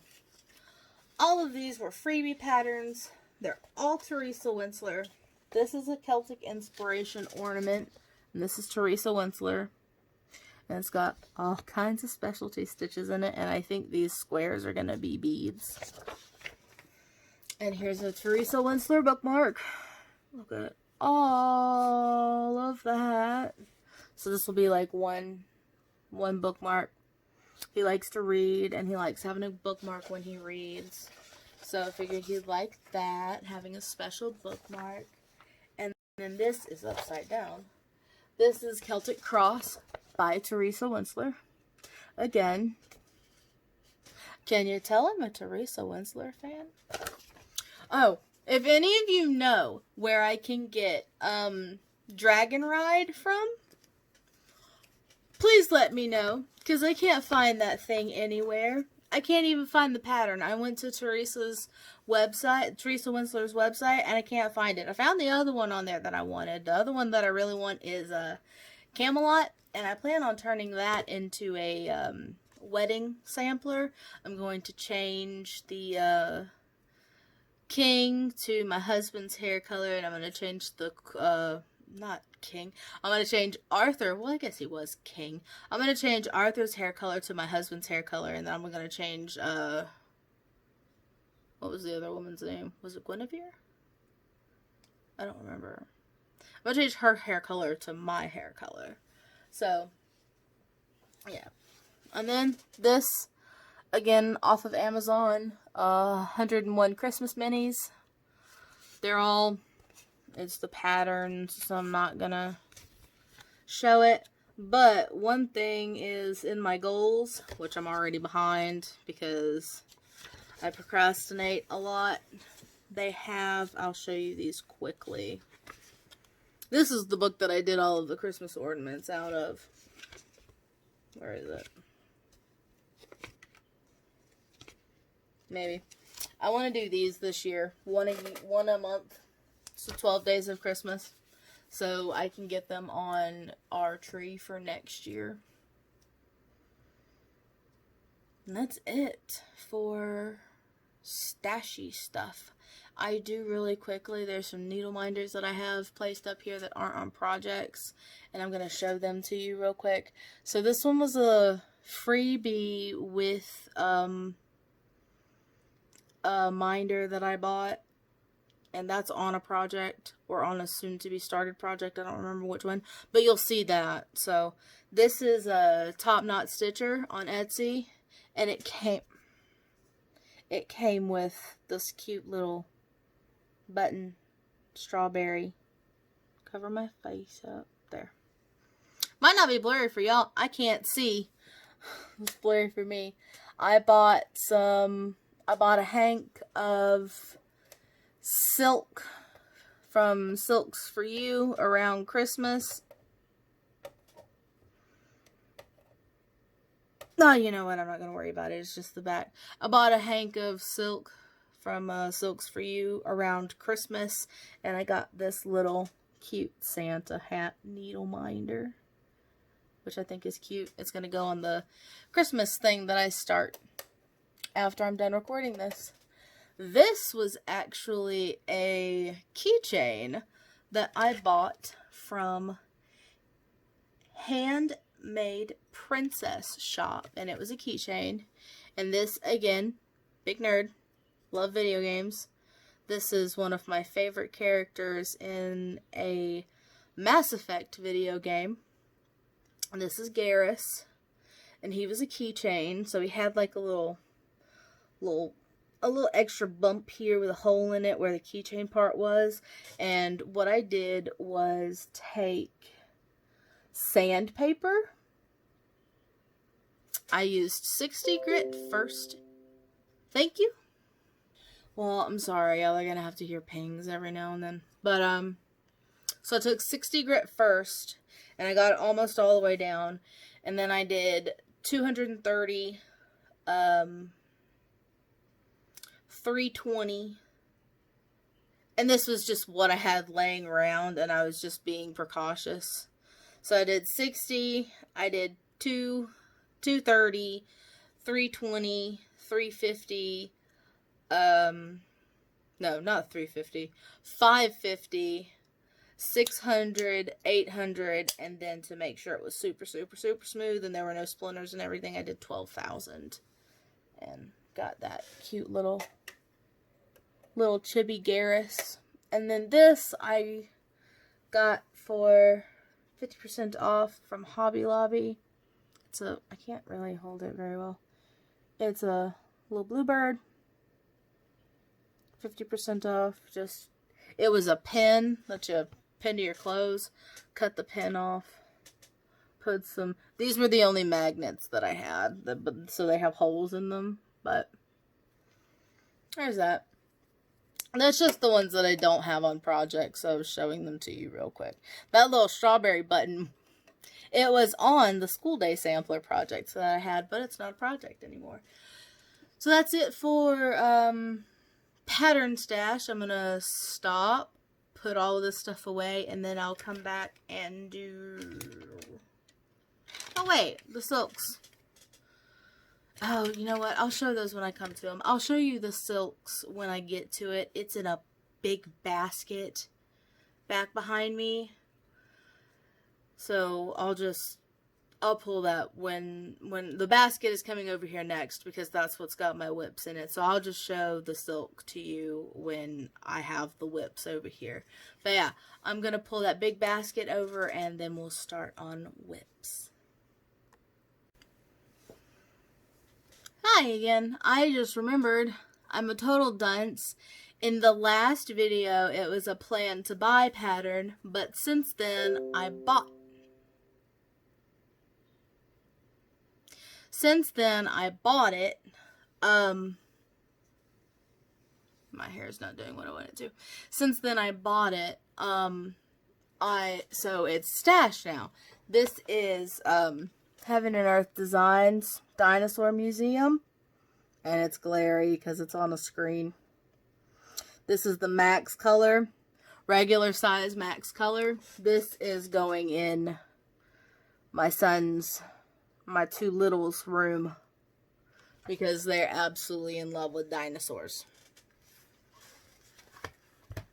All of these were freebie patterns. They're all Teresa Winsler. This is a Celtic Inspiration ornament. And this is Teresa Winsler. And it's got all kinds of specialty stitches in it. And I think these squares are going to be beads. And here's a Teresa Winsler bookmark. Look at all of that. So this will be like one bookmark. He likes to read, and he likes having a bookmark when he reads. So I figured he'd like that, having a special bookmark. And then this is upside down. This is Celtic Cross by Teresa Winsler. Again, can you tell I'm a Teresa Winsler fan? Oh, if any of you know where I can get Dragon Ride from, please let me know, because I can't find that thing anywhere. I can't even find the pattern. I went to Teresa's website, Teresa Winsler's website, and I can't find it. I found the other one on there that I wanted. The other one that I really want is Camelot, and I plan on turning that into a wedding sampler. I'm going to change the king to my husband's hair color, and I'm going to change the not king. I'm going to change Arthur. Well, I guess he was king. I'm going to change Arthur's hair color to my husband's hair color, and then I'm going to change, what was the other woman's name? Was it Guinevere? I don't remember. I'm going to change her hair color to my hair color. So, yeah. And then this, again, off of Amazon, 101 Christmas minis. They're all, it's the pattern, so I'm not gonna show it. But one thing is in my goals, which I'm already behind because I procrastinate a lot. They have, I'll show you these quickly. This is the book that I did all of the Christmas ornaments out of. Where is it? Maybe. I want to do these this year. One a month. So 12 days of Christmas. So I can get them on our tree for next year. And that's it for stashy stuff. I do really quickly, there's some needle minders that I have placed up here that aren't on projects, and I'm going to show them to you real quick. So this one was a freebie with a minder that I bought, and that's on a project, or on a soon-to-be started project, I don't remember which one, but you'll see that. So this is a Top Knot Stitcher on Etsy, and it came with this cute little button strawberry. Cover my face up there. Might not be blurry for y'all. I can't see. It's blurry for me. I bought a hank of silk from Silks for You around Christmas. No, you know what? I'm not going to worry about it. It's just the back. I bought a hank of silk from Silks for You around Christmas. And I got this little cute Santa hat needle minder, which I think is cute. It's going to go on the Christmas thing that I start after I'm done recording this. This was actually a keychain that I bought from handmade princess shop, and it was a keychain. And this, again, big nerd, love video games. This is one of my favorite characters in a Mass Effect video game. And this is Garrus, and he was a keychain, so he had like a little extra bump here with a hole in it where the keychain part was. And what I did was take sandpaper. I used 60 grit first. Thank you. Well, I'm sorry, y'all are gonna have to hear pings every now and then. But, so I took 60 grit first, and I got it almost all the way down. And then I did 230, 320. And this was just what I had laying around, and I was just being precautious. So I did 60, I did 230, 320, 350, no, not 350, 550, 600, 800, and then to make sure it was super, super, super smooth and there were no splinters and everything, I did 12,000 and got that cute little chibi Garrus. And then this I got for 50% off from Hobby Lobby. It's a, I can't really hold it very well. It's a little bluebird. 50% off. Just, it was a pin that you pin to your clothes. Cut the pin off. Put some, these were the only magnets that I had, so they have holes in them, but there's that. That's just the ones that I don't have on project, so I was showing them to you real quick. That little strawberry button, it was on the school day sampler project that I had, but it's not a project anymore. So that's it for pattern stash. I'm going to stop, put all of this stuff away, and then I'll come back and do... Oh, wait, the silks. Oh, you know what? I'll show those when I come to them. I'll show you the silks when I get to it. It's in a big basket back behind me. So I'll pull that when the basket is coming over here next, because that's what's got my whips in it. So I'll just show the silk to you when I have the whips over here. But yeah, I'm going to pull that big basket over and then we'll start on whips. Hi again. I just remembered I'm a total dunce. In the last video, it was a plan to buy pattern, but since then, I bought. Since then, I bought it. My hair's not doing what I want it to. Since then, I bought it. So it's stashed now. This is, Heaven and Earth Designs Dinosaur Museum, and it's glary because it's on a screen. This is the max color, regular size max color. This is going in my two littles' room because they're absolutely in love with dinosaurs.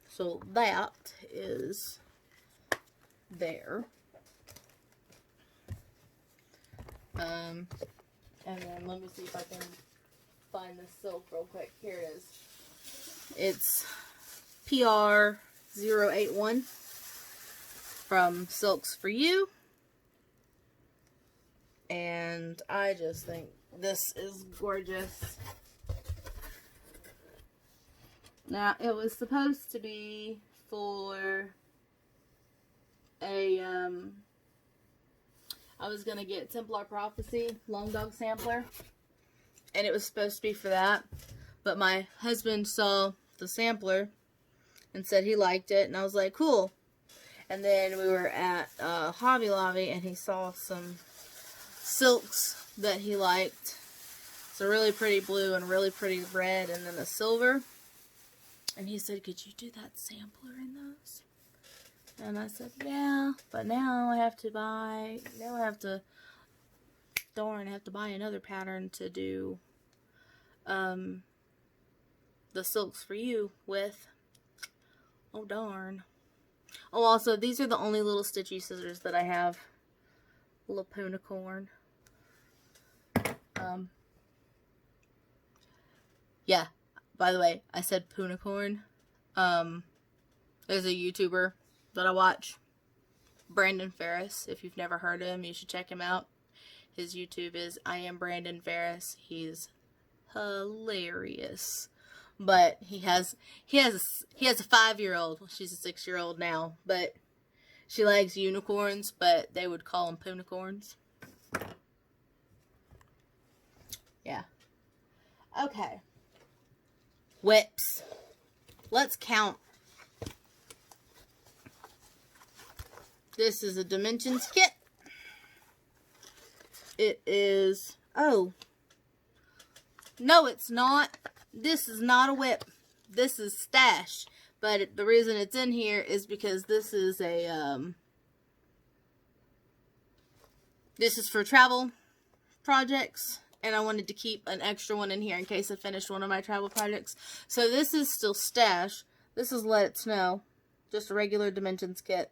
So that is there. And then let me see if I can find the silk real quick. Here it is. It's PR081 from Silks for You. And I just think this is gorgeous. Now, it was supposed to be for a, I was going to get Templar Prophecy Long Dog Sampler, and it was supposed to be for that, but my husband saw the sampler and said he liked it, and I was like, cool. And then we were at Hobby Lobby, and he saw some silks that he liked. It's a really pretty blue and really pretty red, and then a silver, and he said, could you do that sampler in those? And I said, yeah, but now I have to buy, I have to buy another pattern to do the Silks for You with. Oh, darn. Oh, also, these are the only little stitchy scissors that I have Little punicorn. Yeah, by the way, I said punicorn. There's a YouTuber that I watch, Brandon Ferris. If you've never heard of him, you should check him out. His YouTube is I Am Brandon Ferris. He's hilarious. But he has a 5-year-old. Well, she's a 6-year-old now, but she likes unicorns, but they would call them punicorns. Yeah. Okay. Whips. Let's count. This is a Dimensions kit. It is... Oh. No, it's not. This is not a whip. This is stash. But the reason it's in here is because this is a... this is for travel projects. And I wanted to keep an extra one in here in case I finished one of my travel projects. So this is still stash. This is Let It Snow. Just a regular Dimensions kit.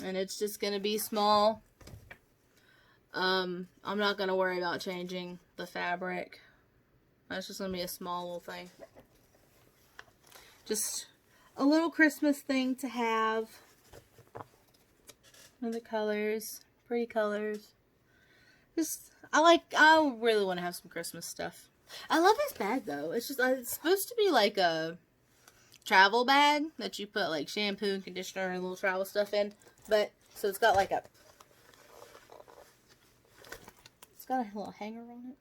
And it's just going to be small. I'm not going to worry about changing the fabric. That's just going to be a small little thing. Just a little Christmas thing to have. And the colors. Pretty colors. I really want to have some Christmas stuff. I love this bag though. It's just, it's supposed to be like a travel bag that you put like shampoo and conditioner and little travel stuff in. But, so it's got like it's got a little hanger on it.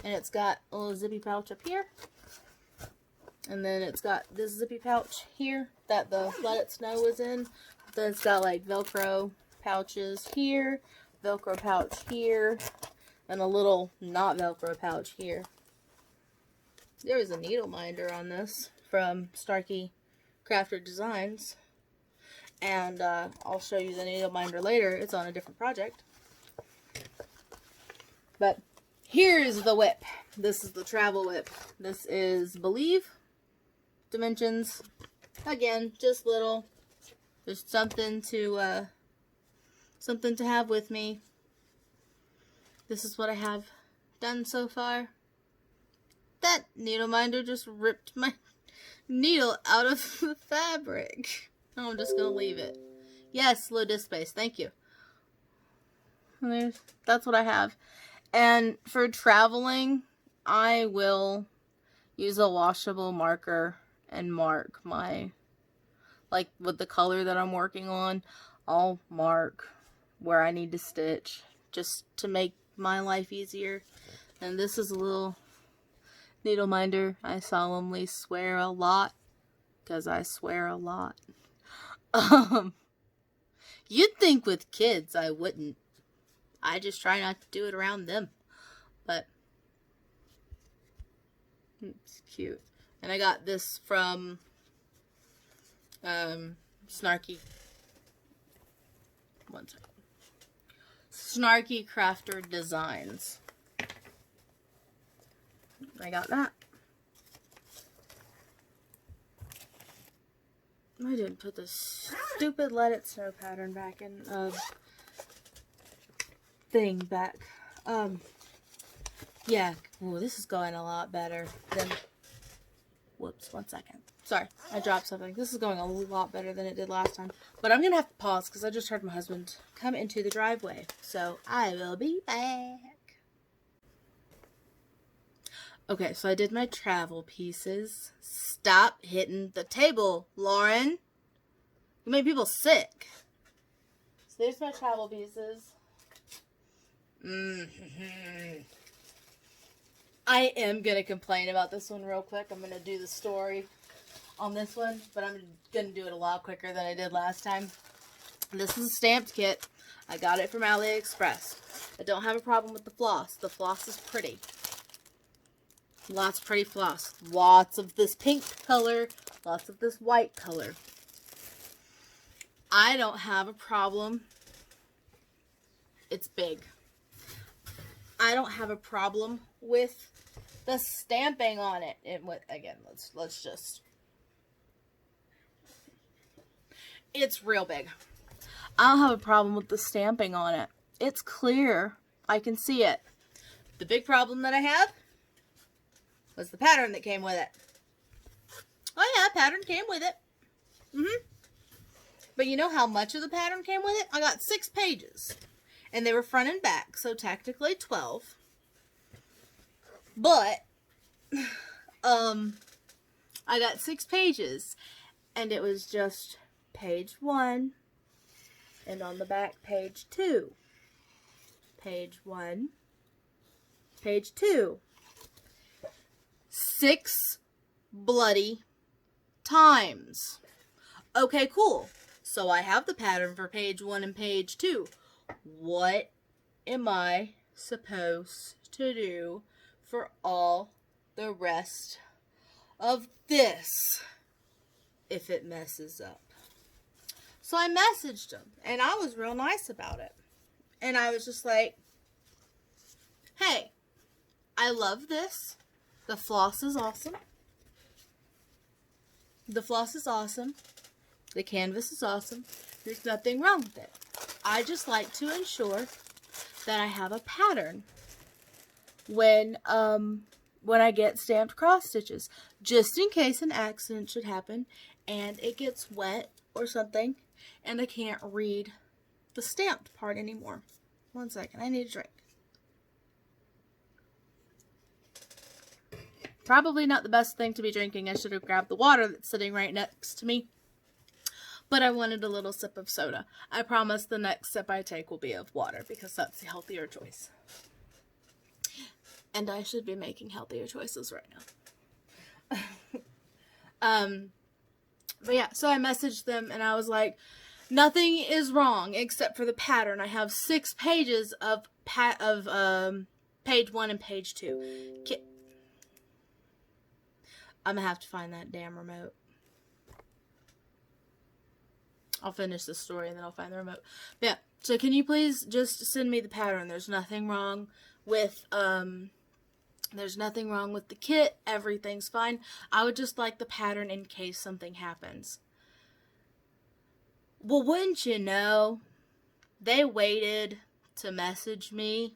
And it's got a little zippy pouch up here. And then it's got this zippy pouch here that the Let It Snow was in. Then it's got like Velcro pouches here. Velcro pouch here, and a little not Velcro pouch here. There was a needle minder on this from Starkey Crafter Designs, and I'll show you the needle minder later. It's on a different project. But here's the whip. This is the travel whip. This is Believe Dimensions. Again, just little. Just something to have with me. This is what I have done so far. That needle minder just ripped my needle out of the fabric. I'm just going to leave it. Yes, low disk space. Thank you. That's what I have. And for traveling, I will use a washable marker and mark my, like with the color that I'm working on, I'll mark where I need to stitch just to make my life easier. And this is a little needle minder. I solemnly swear a lot, because I swear a lot. You'd think with kids I wouldn't. I just try not to do it around them. But it's cute. And I got this from Snarky. One second. Snarky Crafter Designs. I got that. I didn't put this stupid Let It Snow pattern back in thing back. Yeah. Ooh, this is going a lot better than. Whoops, 1 second. Sorry, I dropped something. This is going a lot better than it did last time. But I'm going to have to pause because I just heard my husband come into the driveway. So I will be back. Okay, so I did my travel pieces. Stop hitting the table, Lauren. You made people sick. So there's my travel pieces. I am going to complain about this one real quick. I'm going to do the story on this one, but I'm going to do it a lot quicker than I did last time. This is a stamped kit. I got it from AliExpress. I don't have a problem with the floss. The floss is pretty. Lots of pretty floss. Lots of this pink color. Lots of this white color. I don't have a problem. It's big. I don't have a problem with the stamping on it. Again, let's just. It's real big. I don't have a problem with the stamping on it. It's clear. I can see it. The big problem that I have was the pattern that came with it. Oh yeah, pattern came with it. But you know how much of the pattern came with it? I got 6 pages. And they were front and back, so technically 12. But, I got 6 pages. And it was just page 1. And on the back, page 2. Page 1. Page 2. 6 bloody times. Okay, cool. So I have the pattern for page 1 and page 2. What am I supposed to do for all the rest of this if it messes up? So I messaged him, and I was real nice about it. And I was just like, hey, I love this. The floss is awesome. The floss is awesome. The canvas is awesome. There's nothing wrong with it. I just like to ensure that I have a pattern when I get stamped cross stitches, just in case an accident should happen and it gets wet or something and I can't read the stamped part anymore. One second, I need a drink. Probably not the best thing to be drinking. I should have grabbed the water that's sitting right next to me. But I wanted a little sip of soda. I promise the next sip I take will be of water because that's the healthier choice. And I should be making healthier choices right now. But yeah, so I messaged them and I was like, nothing is wrong except for the pattern. I have 6 pages of page 1 and page 2. I'm gonna have to find that damn remote. I'll finish this story and then I'll find the remote. But yeah, so can you please just send me the pattern? There's nothing wrong with the kit. Everything's fine. I would just like the pattern in case something happens. Well, wouldn't you know, they waited to message me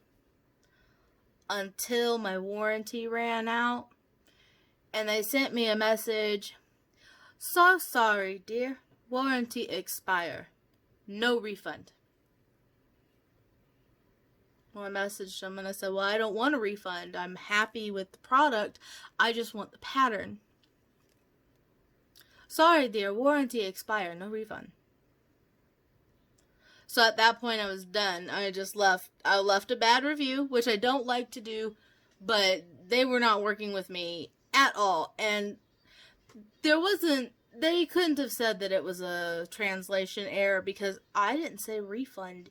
until my warranty ran out. And they sent me a message. So sorry, dear. Warranty expire. No refund. Well, I messaged them and I said, well, I don't want a refund. I'm happy with the product. I just want the pattern. Sorry, dear. Warranty expire. No refund. So at that point, I was done. I just left. I left a bad review, which I don't like to do, but they were not working with me at all. And they couldn't have said that it was a translation error because I didn't say refund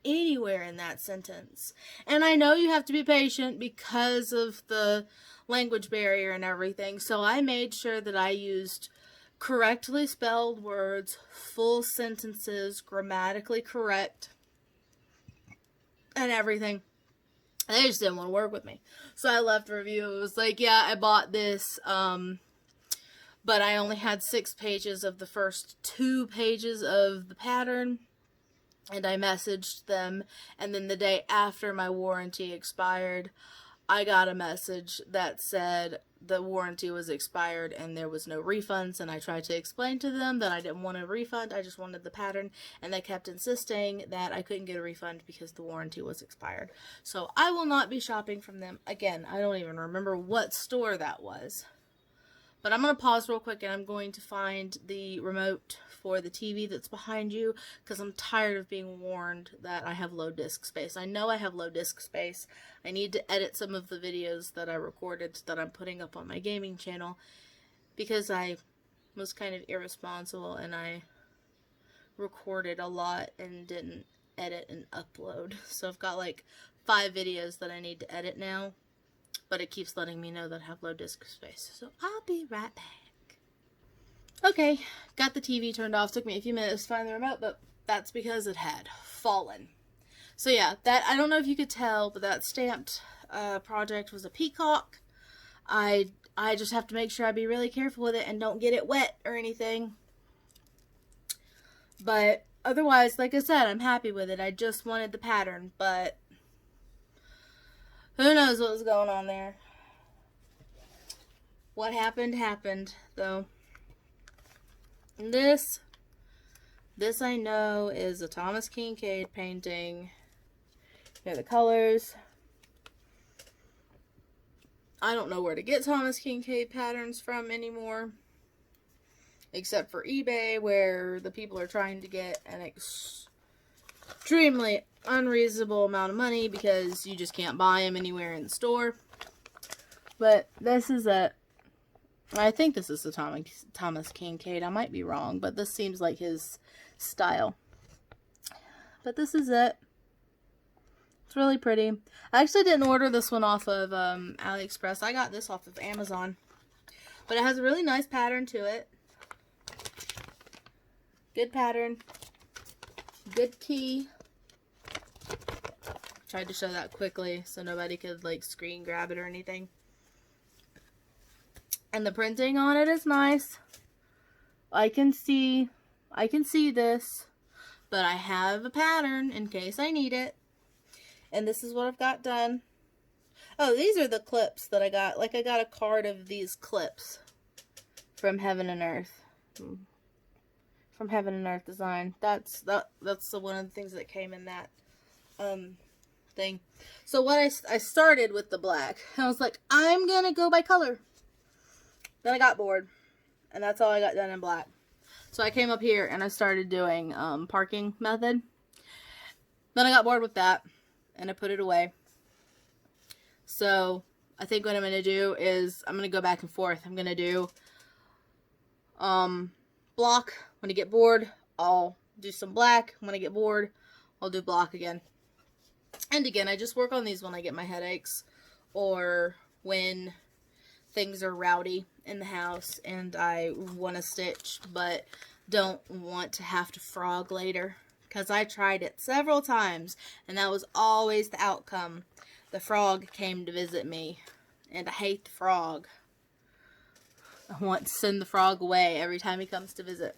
anywhere in that sentence. And I know you have to be patient because of the language barrier and everything. So I made sure that I used correctly spelled words, full sentences, grammatically correct, and everything. They just didn't want to work with me. So I left a review. It was like, yeah, I bought this, but I only had 6 pages of the first 2 pages of the pattern. And I messaged them. And then the day after my warranty expired, I got a message that said the warranty was expired and there was no refunds. And I tried to explain to them that I didn't want a refund. I just wanted the pattern. And they kept insisting that I couldn't get a refund because the warranty was expired. So I will not be shopping from them again. I don't even remember what store that was. But I'm going to pause real quick and I'm going to find the remote for the TV that's behind you because I'm tired of being warned that I have low disk space. I know I have low disk space. I need to edit some of the videos that I recorded that I'm putting up on my gaming channel because I was kind of irresponsible and I recorded a lot and didn't edit and upload. So I've got like 5 videos that I need to edit now. But it keeps letting me know that I have low disk space. So I'll be right back. Okay, got the TV turned off. Took me a few minutes to find the remote, but that's because it had fallen. So yeah, that I don't know if you could tell, but that stamped project was a peacock. I just have to make sure I be really careful with it and don't get it wet or anything. But Otherwise, like I said, I'm happy with it. I just wanted the pattern, but who knows what was going on there. What happened, happened, though. This I know is a Thomas Kincaid painting. Here are the colors. I don't know where to get Thomas Kincaid patterns from anymore, except for eBay, where the people are trying to get an extremely unreasonable amount of money because you just can't buy them anywhere in the store. But this is I think this is the Thomas Kincaid. I might be wrong, but this seems like his style. But this is it. It's really pretty. I actually didn't order this one off of AliExpress. I got this off of Amazon. But it has a really nice pattern to it. Good pattern. Good key. Tried to show that quickly so nobody could like screen grab it or anything. And the printing on it is nice. I can see this, but I have a pattern in case I need it. And this is what I've got done. Oh, these are the clips that I got. Like, I got a card of these clips from Heaven and Earth. From Heaven and Earth Design. That's one of the things that came in that thing. So what I started with the black. I was like, I'm gonna go by color. Then I got bored. And that's all I got done in black. So I came up here and I started doing parking method. Then I got bored with that. And I put it away. So I think what I'm going to do is I'm going to go back and forth. I'm going to do block. When I get bored, I'll do some black. When I get bored, I'll do block again. And again, I just work on these when I get my headaches or when things are rowdy in the house and I want to stitch but don't want to have to frog later. Because I tried it several times, and that was always the outcome. The frog came to visit me, and I hate the frog. I want to send the frog away every time he comes to visit.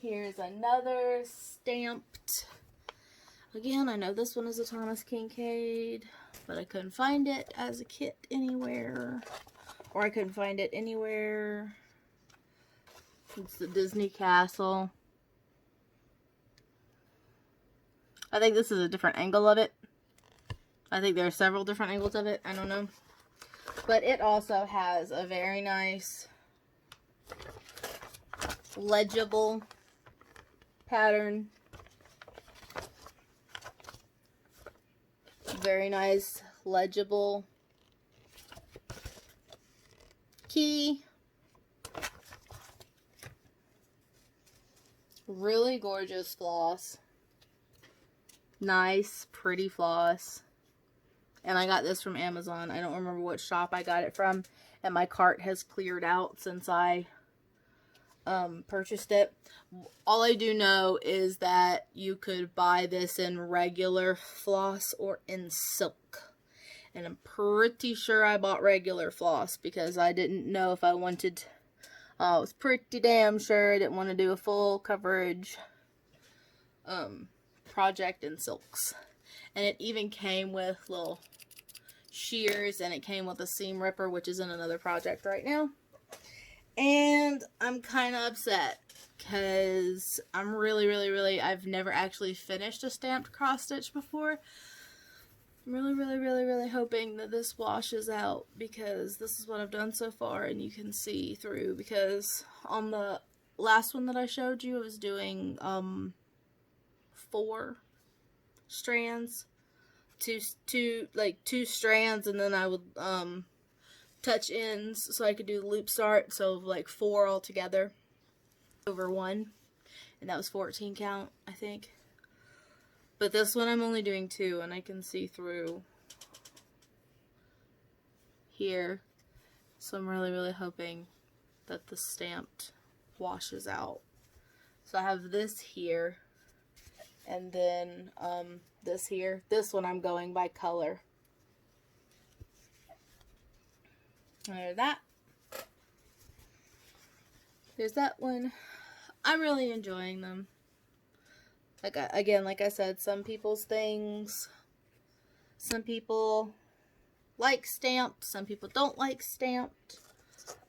Here's another stamped. Again, I know this one is a Thomas Kincaid, but I couldn't find it as a kit anywhere. Or I couldn't find it anywhere. It's the Disney Castle. I think this is a different angle of it. I think there are several different angles of it. I don't know. But it also has a very nice legible pattern. Very nice legible key. Really gorgeous floss. Nice, pretty floss. And I got this from Amazon. I don't remember what shop I got it from. And my cart has cleared out since I purchased it. All I do know is that you could buy this in regular floss or in silk. And I'm pretty sure I bought regular floss because I didn't know if I wanted... I was pretty damn sure I didn't want to do a full coverage project in silks. And it even came with little shears, and it came with a seam ripper, which is in another project right now. And I'm kind of upset because I'm really, I've never actually finished a stamped cross stitch before. I'm really hoping that this washes out because this is what I've done so far and you can see through, because on the last one that I showed you I was doing 4 strands, two strands, and then I would touch ends so I could do the loop start, so like 4 altogether over 1, and that was 14 count, I think. But this one I'm only doing 2, and I can see through here. So I'm really hoping that the stamped washes out. So I have this here, and then this here. This one I'm going by color. There's that. There's that one. I'm really enjoying them. Like I said, some people's things, some people like stamped, some people don't like stamped.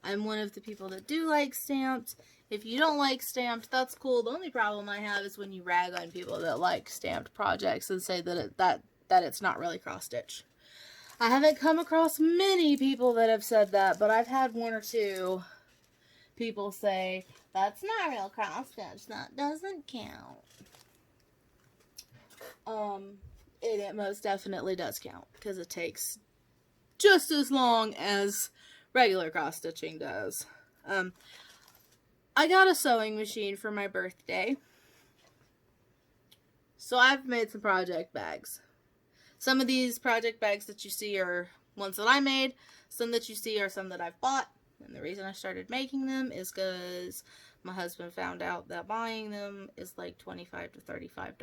I'm one of the people that do like stamped. If you don't like stamped, that's cool. The only problem I have is when you rag on people that like stamped projects and say that it's not really cross-stitch. I haven't come across many people that have said that, but I've had one or two people say, that's not real cross-stitch, that doesn't count. It most definitely does count, because it takes just as long as regular cross-stitching does. I got a sewing machine for my birthday, so I've made some project bags. Some of these project bags that you see are ones that I made. Some that you see are some that I've bought. And the reason I started making them is because my husband found out that buying them is like $25 to $35.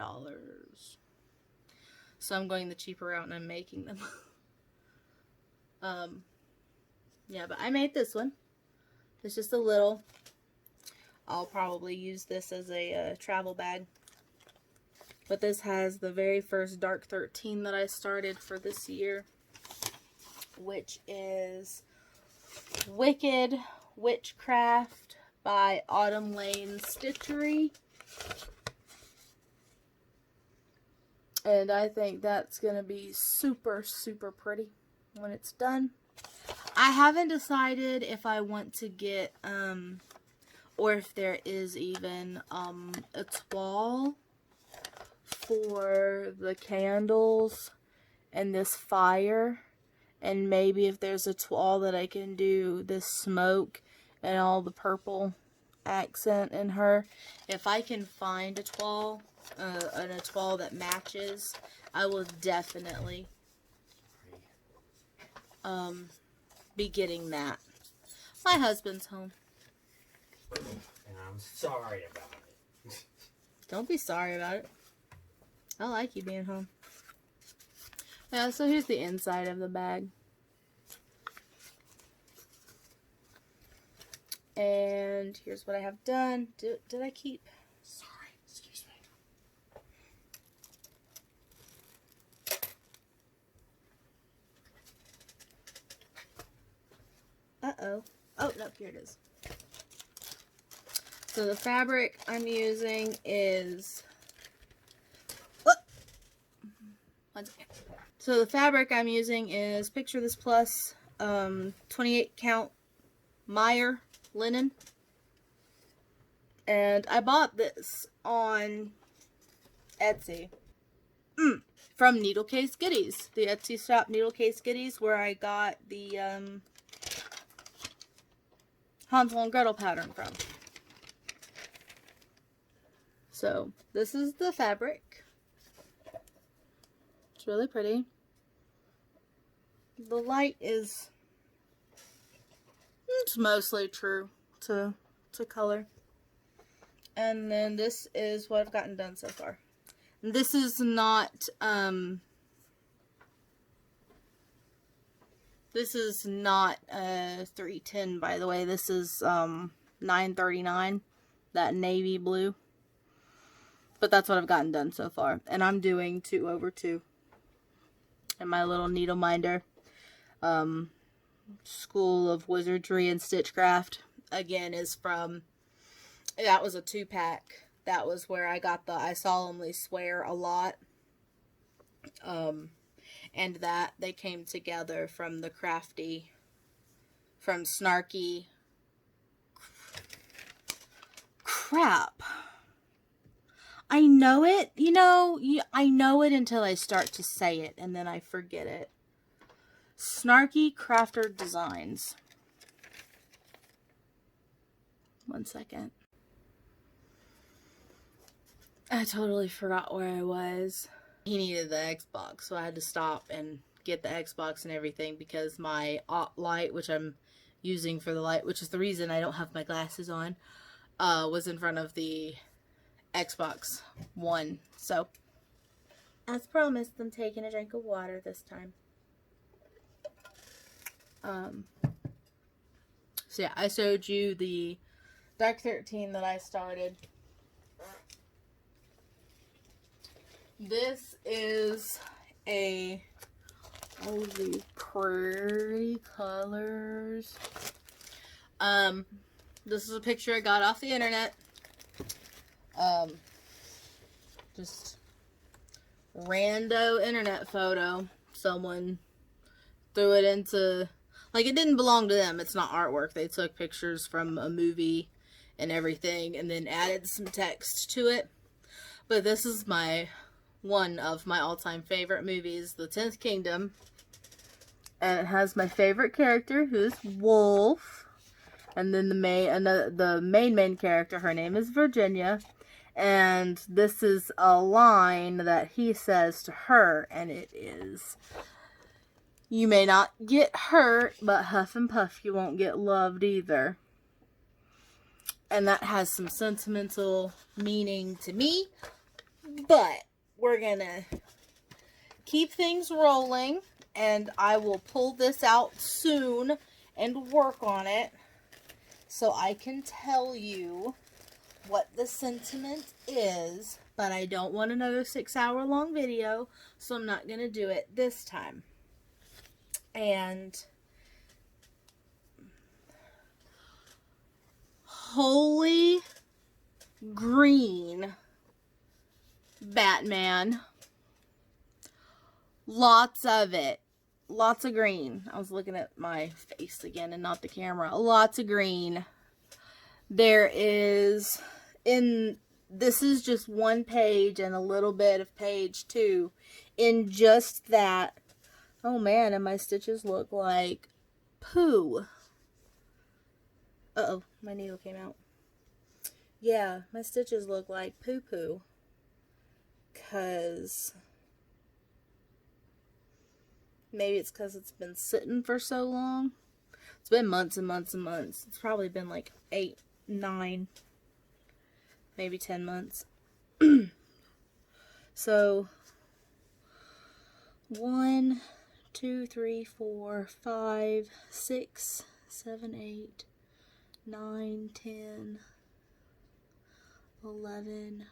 So I'm going the cheaper route and I'm making them. Yeah, but I made this one. It's just a little. I'll probably use this as a travel bag. But this has the very first Dark 13 that I started for this year, which is Wicked Witchcraft by Autumn Lane Stitchery. And I think that's going to be super, super pretty when it's done. I haven't decided if I want to get, or if there is even a toile for the candles and this fire. And maybe if there's a toile that I can do this smoke and all the purple accent in her. If I can find a toile, a toile that matches, I will definitely be getting that. My husband's home. And I'm sorry about it. Don't be sorry about it. I like you being home. Yeah, so here's the inside of the bag. And here's what I have done. Did I keep? Sorry, excuse me. Uh-oh. Oh, no, here it is. So the fabric I'm using is... One second. So the fabric I'm using is Picture This Plus 28 count Meyer linen. And I bought this on Etsy. From Needle Case Goodies. The Etsy shop Needle Case Goodies, where I got the Hansel and Gretel pattern from. So this is the fabric. It's really pretty. The light is, it's mostly true to color. And then this is what I've gotten done so far. This is not, this is not 310, by the way. This is 939, that navy blue. But that's what I've gotten done so far. And I'm doing 2/2 in my little needle minder. School of Wizardry and Stitchcraft. Again, is from, that was a 2-pack. That was where I got the I Solemnly Swear a lot. And that they came together from the Crafty, from Snarky. Crap. I know it, you know, I know it until I start to say it, and then I forget it. Snarky Crafter Designs. One second. I totally forgot where I was. He needed the Xbox, so I had to stop and get the Xbox and everything because my light, which I'm using for the light, which is the reason I don't have my glasses on, was in front of the Xbox One. So, as promised, I'm taking a drink of water this time. So yeah, I showed you the Dark 13 that I started. This is all of these pretty colors. This is a picture I got off the internet. Just rando internet photo. Someone threw it into, like, it didn't belong to them. It's not artwork. They took pictures from a movie and everything and then added some text to it. But this is one of my all-time favorite movies, The 10th Kingdom. And it has my favorite character, who's Wolf. And then the main character, her name is Virginia. And this is a line that he says to her, and it is, "You may not get hurt, but huff and puff, you won't get loved either." And that has some sentimental meaning to me. But we're gonna keep things rolling, and I will pull this out soon and work on it so I can tell you what the sentiment is. But I don't want another 6-hour long video, so I'm not gonna do it this time. And holy green Batman. Lots of it. Lots of green. I was looking at my face again and not the camera. Lots of green. There is, this is just one page and a little bit of page 2. In just that, oh man, and my stitches look like poo. Uh-oh, my needle came out. Yeah, my stitches look like poo-poo. Because maybe it's because it's been sitting for so long. It's been months and months and months. It's probably been like 8, 9, maybe 10 months. So 1, 2, 3, 4, 5, 6, 7, 8, 9, 10, 11,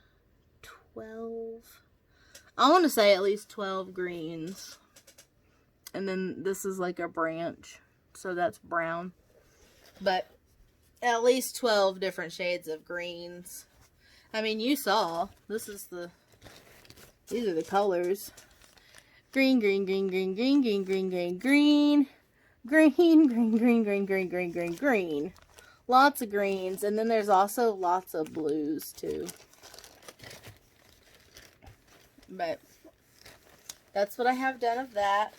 12. I want to say at least 12 greens. And then this is like a branch, so that's brown. But at least 12 different shades of greens. I mean, you saw. These are the colors. Green, green, green, green, green, green, green, green, green. Green, green, green, green, green, green, green, green. Lots of greens. And then there's also lots of blues too. But that's what I have done of that.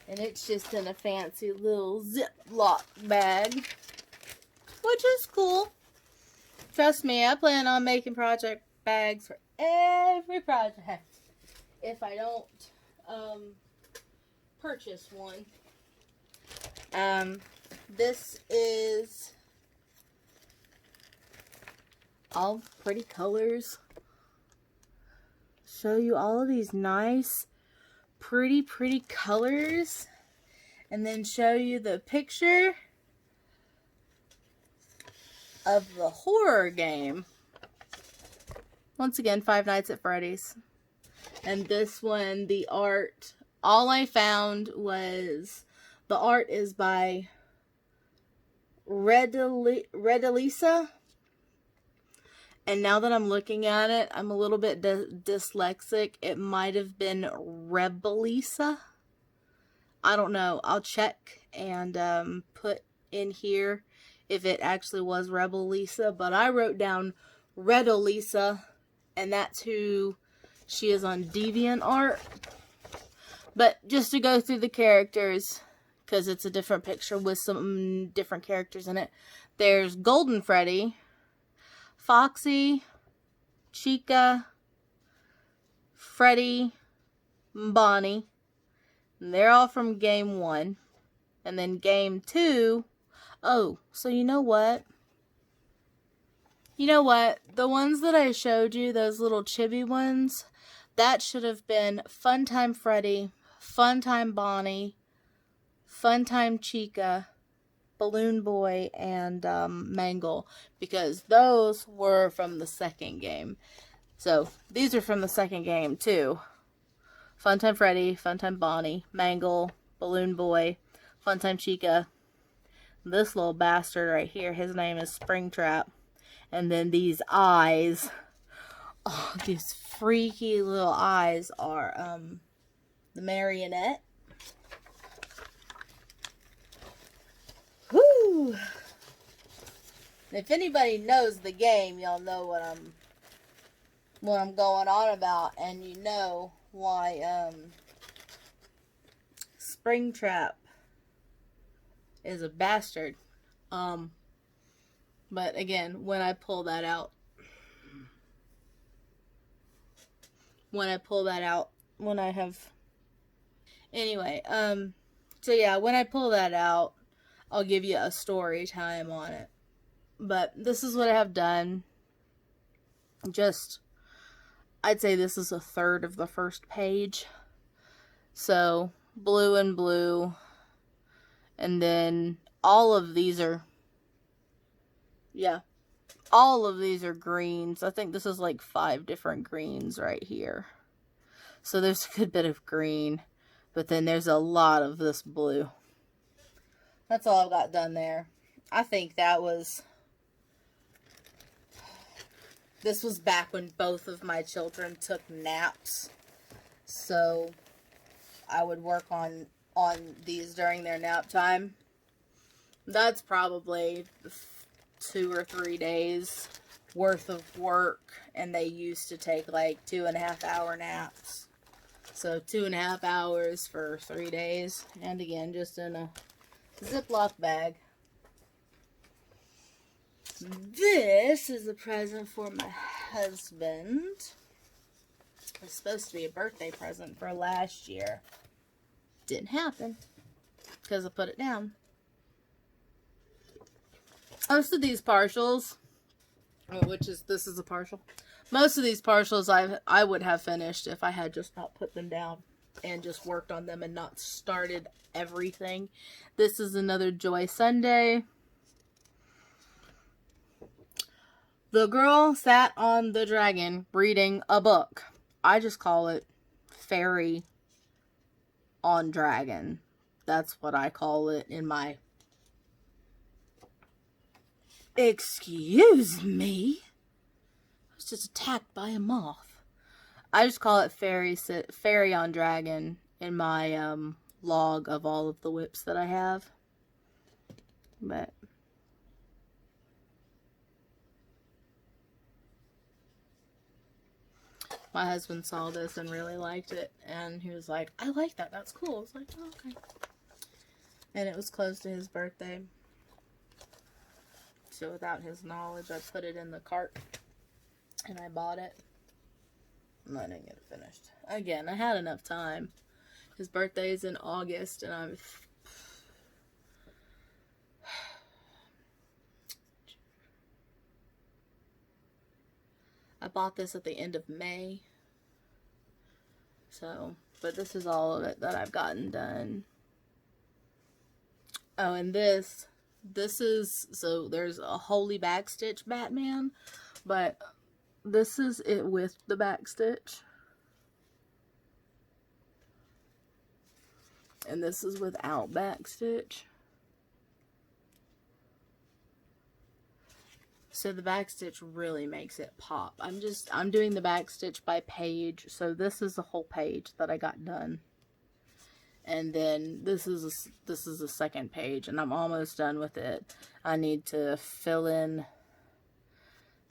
And it's just in a fancy little Ziploc bag, which is cool. Trust me, I plan on making project bags for every project if I don't purchase one. This is all pretty colors. Show you all of these nice pretty colors, and then show you the picture of the horror game. Once again, Five Nights at Freddy's. And this one, the art, all I found was the art is by Redalisa. And now that I'm looking at it, I'm a little bit dyslexic. It might have been Rebelisa. I don't know. I'll check and put in here if it actually was Rebelisa. But I wrote down Redalisa, and that's who she is on DeviantArt. But just to go through the characters, because it's a different picture with some different characters in it. There's Golden Freddy, Foxy, Chica, Freddy, Bonnie. And they're all from game 1. And then game 2. Oh, so you know what? You know what? The ones that I showed you, those little chibi ones, that should have been Funtime Freddy, Funtime Bonnie, Funtime Chica, Balloon Boy, and Mangle, because those were from the second game. So these are from the second game too. Funtime Freddy, Funtime Bonnie, Mangle, Balloon Boy, Funtime Chica. This little bastard right here, his name is Springtrap. And then these eyes, oh, these freaky little eyes are the Marionette. Whoo! If anybody knows the game, y'all know what I'm going on about, and you know why Springtrap is a bastard. But again, when I pull that out, anyway, so yeah, when I pull that out, I'll give you a story time on it. But this is what I have done. I'd say this is a third of the first page. So, blue and blue. And then all of these are greens. I think this is like 5 different greens right here. So there's a good bit of green. But then there's a lot of this blue. That's all I've got done there. I think this was back when both of my children took naps. So I would work on these during their nap time. That's probably 2 or 3 days worth of work. And they used to take like 2.5 hour naps. So 2.5 hours for 3 days. And again, just in a Ziploc bag. This is a present for my husband. It's supposed to be a birthday present for last year. Didn't happen because I put it down. Most of these partials, this is a partial. Most of these partials I would have finished if I had just not put them down and just worked on them and not started everything. This is another Joy Sunday. The girl sat on the dragon reading a book. I just call it Fairy on Dragon. That's what I call it in my... Excuse me? I was just attacked by a moth. I just call it Fairy on Dragon in my log of all of the whips that I have. But... my husband saw this and really liked it. And he was like, I like that. That's cool. I was like, oh, okay. And it was close to his birthday. So without his knowledge, I put it in the cart. And I bought it. And I didn't get it finished. Again, I had enough time. His birthday is in August. And I bought this at the end of May. So, but this is all of it that I've gotten done. Oh, and this is, so there's a Holy Backstitch Batman, but this is it with the backstitch. And this is without backstitch. So the backstitch really makes it pop. I'm doing the backstitch by page. So this is the whole page that I got done. And then this is a second page, and I'm almost done with it. I need to fill in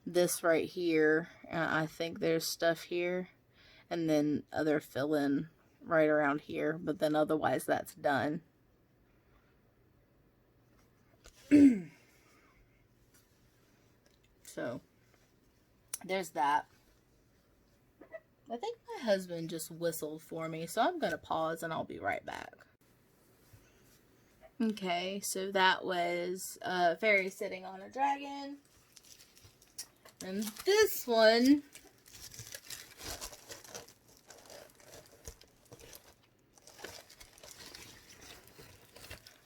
this right here. I think there's stuff here, and then other fill in right around here. But then otherwise that's done. So, there's that. I think my husband just whistled for me, so I'm going to pause and I'll be right back. Okay, so that was Fairy Sitting on a Dragon. And this one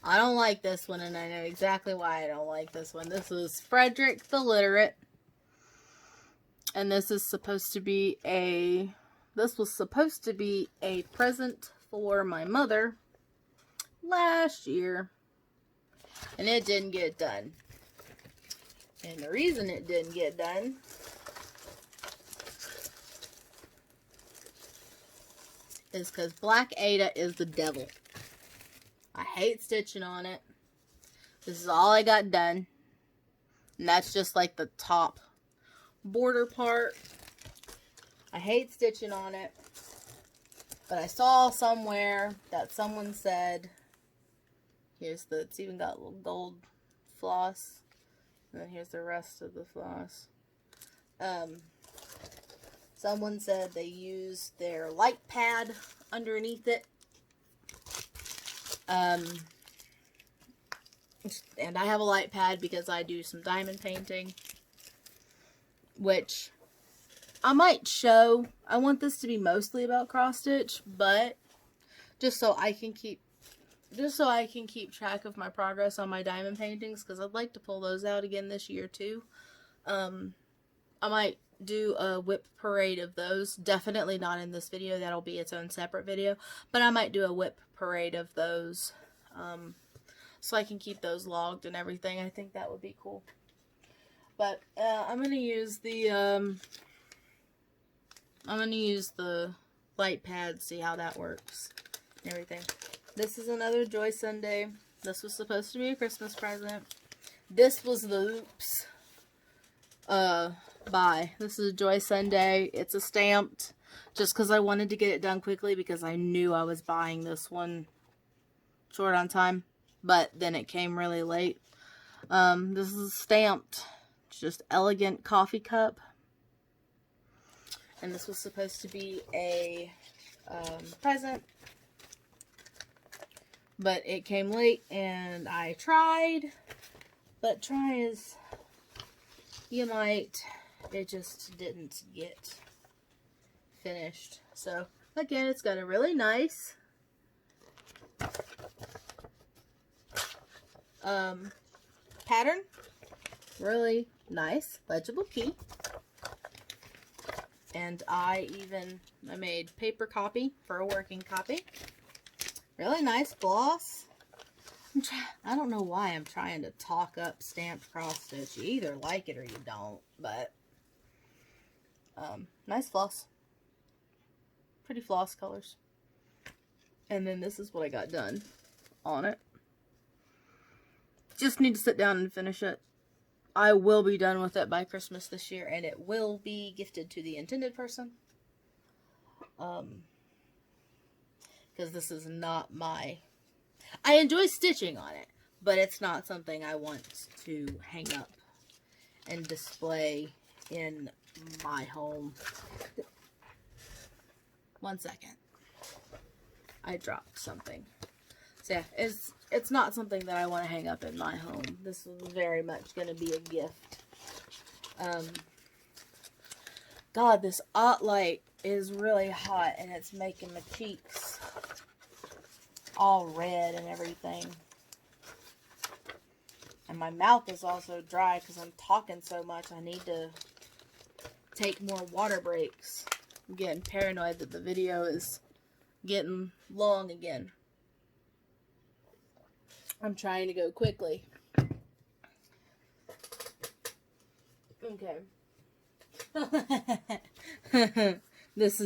I don't like this one, and I know exactly why I don't like this one. This is Frederick the Literate. And this is supposed to be this was supposed to be a present for my mother last year. And it didn't get done. And the reason it didn't get done is because Black Ada is the devil. I hate stitching on it. This is all I got done. And that's just like the top border part. I hate stitching on it. But I saw somewhere that someone said, it's even got little gold floss. And then here's the rest of the floss. Someone said they used their light pad underneath it. And I have a light pad because I do some diamond painting, which I might show. I want this to be mostly about cross stitch, but just so I can keep track of my progress on my diamond paintings, because I'd like to pull those out again this year too. I might do a whip parade of those. Definitely not in this video. That'll be its own separate video. But I might do a whip parade of those. So I can keep those logged and everything. I think that would be cool. But I'm going to use the light pad, see how that works and everything. This is another Joy Sunday. This was supposed to be a Christmas present. This was the oops. Buy. This is a Joy Sunday. It's a stamped, just because I wanted to get it done quickly because I knew I was buying this one short on time, but then it came really late. This is stamped. It's just elegant coffee cup, and this was supposed to be a present, but it came late, and I tried, but try as you might, it just didn't get finished. So again, it's got a really nice pattern, really nice legible key, and I made paper copy for a working copy. Really nice gloss. I don't know why I'm trying to talk up stamped cross stitch. You either like it or you don't, but nice floss. Pretty floss colors. And then this is what I got done on it. Just need to sit down and finish it. I will be done with it by Christmas this year, and it will be gifted to the intended person. Because this is not my... I enjoy stitching on it, but it's not something I want to hang up and display in my home. One second. I dropped something. So yeah, it's not something that I want to hang up in my home. This is very much going to be a gift. God, this light is really hot, and it's making my cheeks all red and everything. And my mouth is also dry because I'm talking so much. I need to take more water breaks. I'm getting paranoid that the video is getting long again. I'm trying to go quickly. Okay. This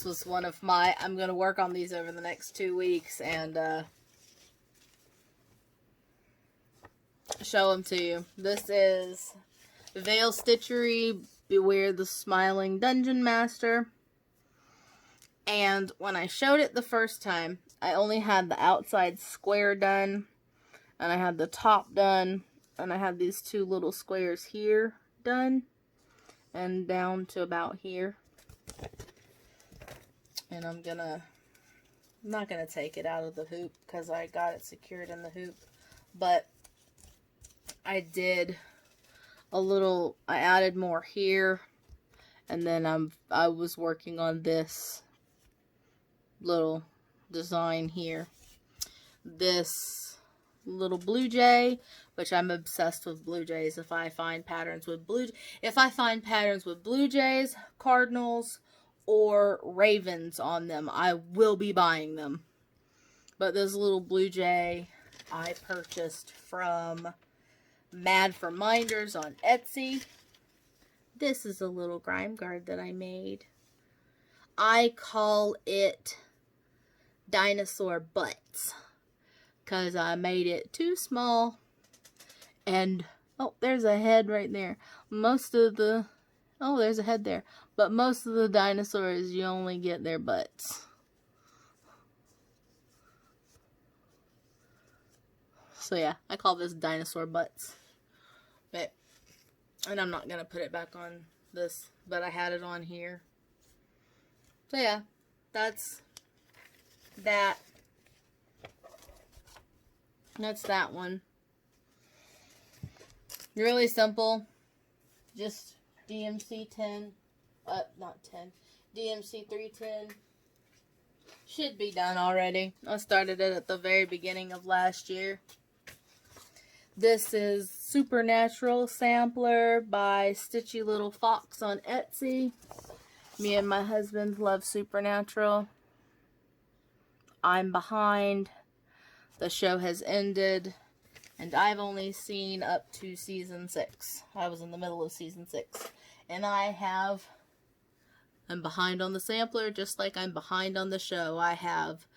was one of my... I'm going to work on these over the next 2 weeks and show them to you. This is Veil Stitchery, Beware the Smiling Dungeon Master. And when I showed it the first time, I only had the outside square done, and I had the top done, and I had these two little squares here done, and down to about here. And I'm not gonna take it out of the hoop because I got it secured in the hoop, but I did I added more here, and then I was working on this little design here. This little blue jay, which I'm obsessed with blue jays. If I find patterns with blue jays, cardinals, or ravens on them, I will be buying them. But this little blue jay I purchased from Mad for Minders on Etsy. This is a little grime guard that I made. I call it Dinosaur Butts because I made it too small. And, oh, there's a head right there. Oh, there's a head there. But most of the dinosaurs, you only get their butts. So yeah, I call this Dinosaur Butts. And I'm not going to put it back on this, but I had it on here. So yeah, that's that. That's that one. Really simple. Just DMC 10. Not 10. DMC 310. Should be done already. I started it at the very beginning of last year. This is Supernatural Sampler by Stitchy Little Fox on Etsy. Me and my husband love Supernatural. I'm behind. The show has ended. And I've only seen up to season 6. I was in the middle of season 6. And I'm behind on the sampler just like I'm behind on the show. I have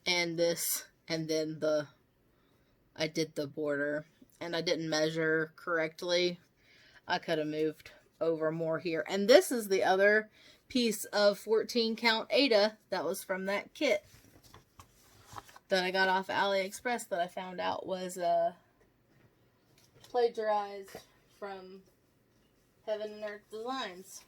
and this. And then I did the border. And I didn't measure correctly. I could have moved over more here. And this is the other piece of 14 count Ada that was from that kit that I got off AliExpress that I found out was plagiarized from Heaven and Earth Designs.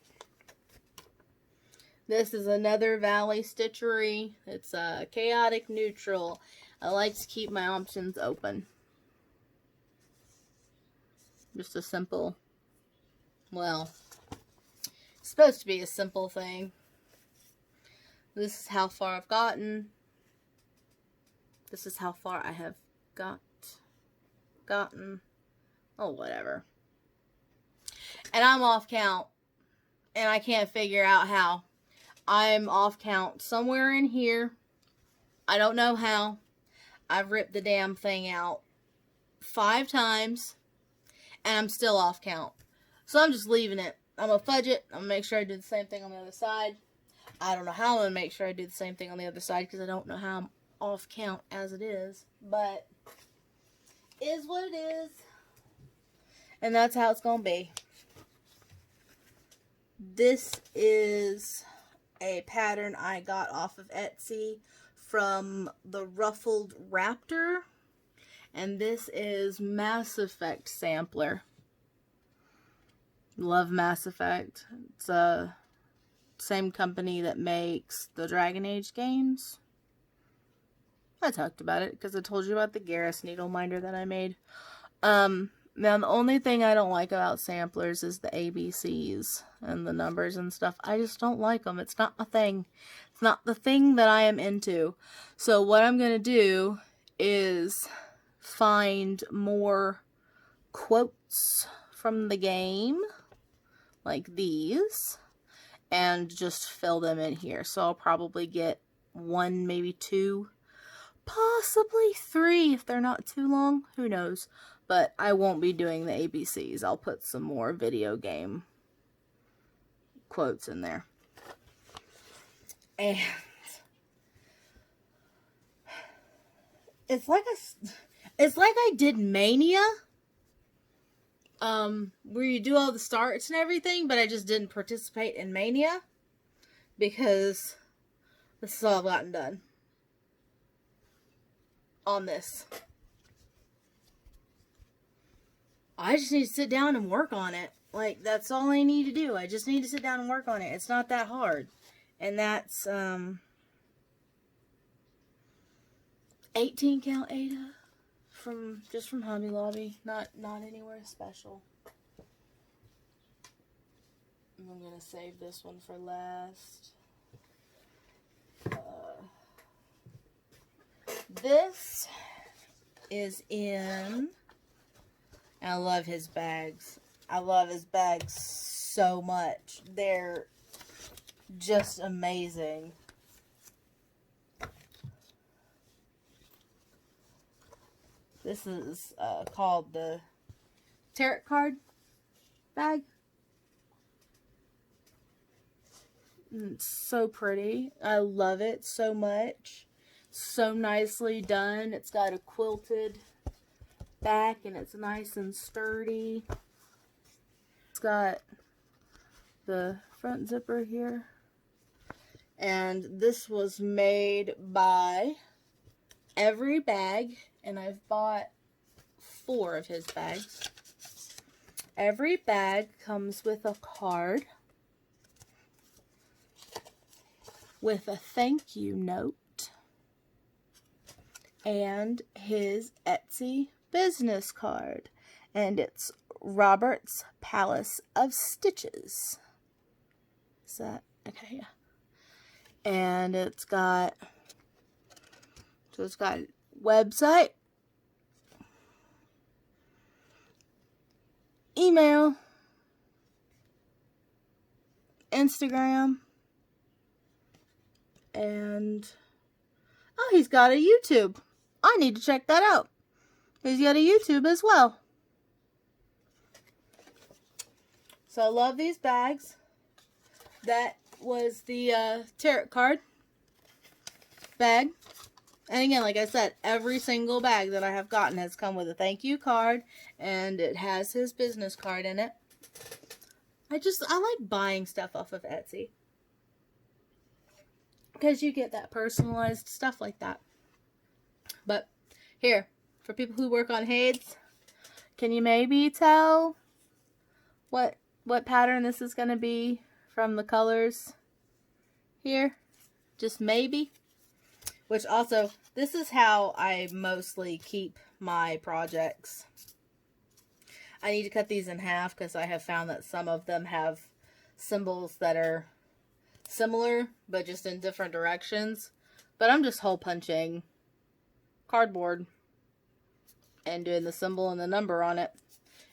This is another Valley Stitchery. It's a chaotic neutral. I like to keep my options open. Just a simple, well, it's supposed to be a simple thing. This is how far I've gotten. This is how far I have gotten. Oh, whatever. And I'm off count. And I can't figure out how. I'm off count somewhere in here. I don't know how. I've ripped the damn thing out 5 times. And I'm still off count. So I'm just leaving it. I'm going to fudge it. I'm going to make sure I do the same thing on the other side. I don't know how I'm going to make sure I do the same thing on the other side. Because I don't know how I'm off count as it is. But is what it is. And that's how it's going to be. This is a pattern I got off of Etsy from the Ruffled Raptor. And this is Mass Effect Sampler. Love Mass Effect. It's a same company that makes the Dragon Age games. I talked about it because I told you about the Garrus needle minder that I made. Now, the only thing I don't like about samplers is the ABCs and the numbers and stuff. I just don't like them. It's not a thing. It's not the thing that I am into. So what I'm going to do is find more quotes from the game, like these, and just fill them in here. So I'll probably get 1, maybe 2, possibly 3 if they're not too long. Who knows? But I won't be doing the ABCs. I'll put some more video game quotes in there. And it's like I did Mania. Where you do all the starts and everything, but I just didn't participate in Mania. Because this is all I've gotten done on this. I just need to sit down and work on it. Like, that's all I need to do. I just need to sit down and work on it. It's not that hard. And that's, 18 count Ada just from Hobby Lobby. Not anywhere special. I'm gonna save this one for last. This is in... I love his bags. I love his bags so much. They're just amazing. This is called the tarot card bag. And it's so pretty. I love it so much. So nicely done. It's got a quilted back and it's nice and sturdy. It's got the front zipper here. And this was made by Every Bag, and I've bought 4 of his bags. Every bag comes with a card with a thank you note and his Etsy business card, and it's Robert's Palace of Stitches. Is that okay? Yeah. And it's got website, email, Instagram, and oh, he's got a YouTube. I need to check that out. He's got a YouTube as well. So I love these bags. That was the tarot card bag. And again, like I said, every single bag that I have gotten has come with a thank you card, and it has his business card in it. I like buying stuff off of Etsy, because you get that personalized stuff like that. But here, for people who work on Hades, can you maybe tell what pattern this is going to be from the colors here? Just maybe. Which also, this is how I mostly keep my projects. I need to cut these in half because I have found that some of them have symbols that are similar, but just in different directions. But I'm just hole punching cardboard and doing the symbol and the number on it.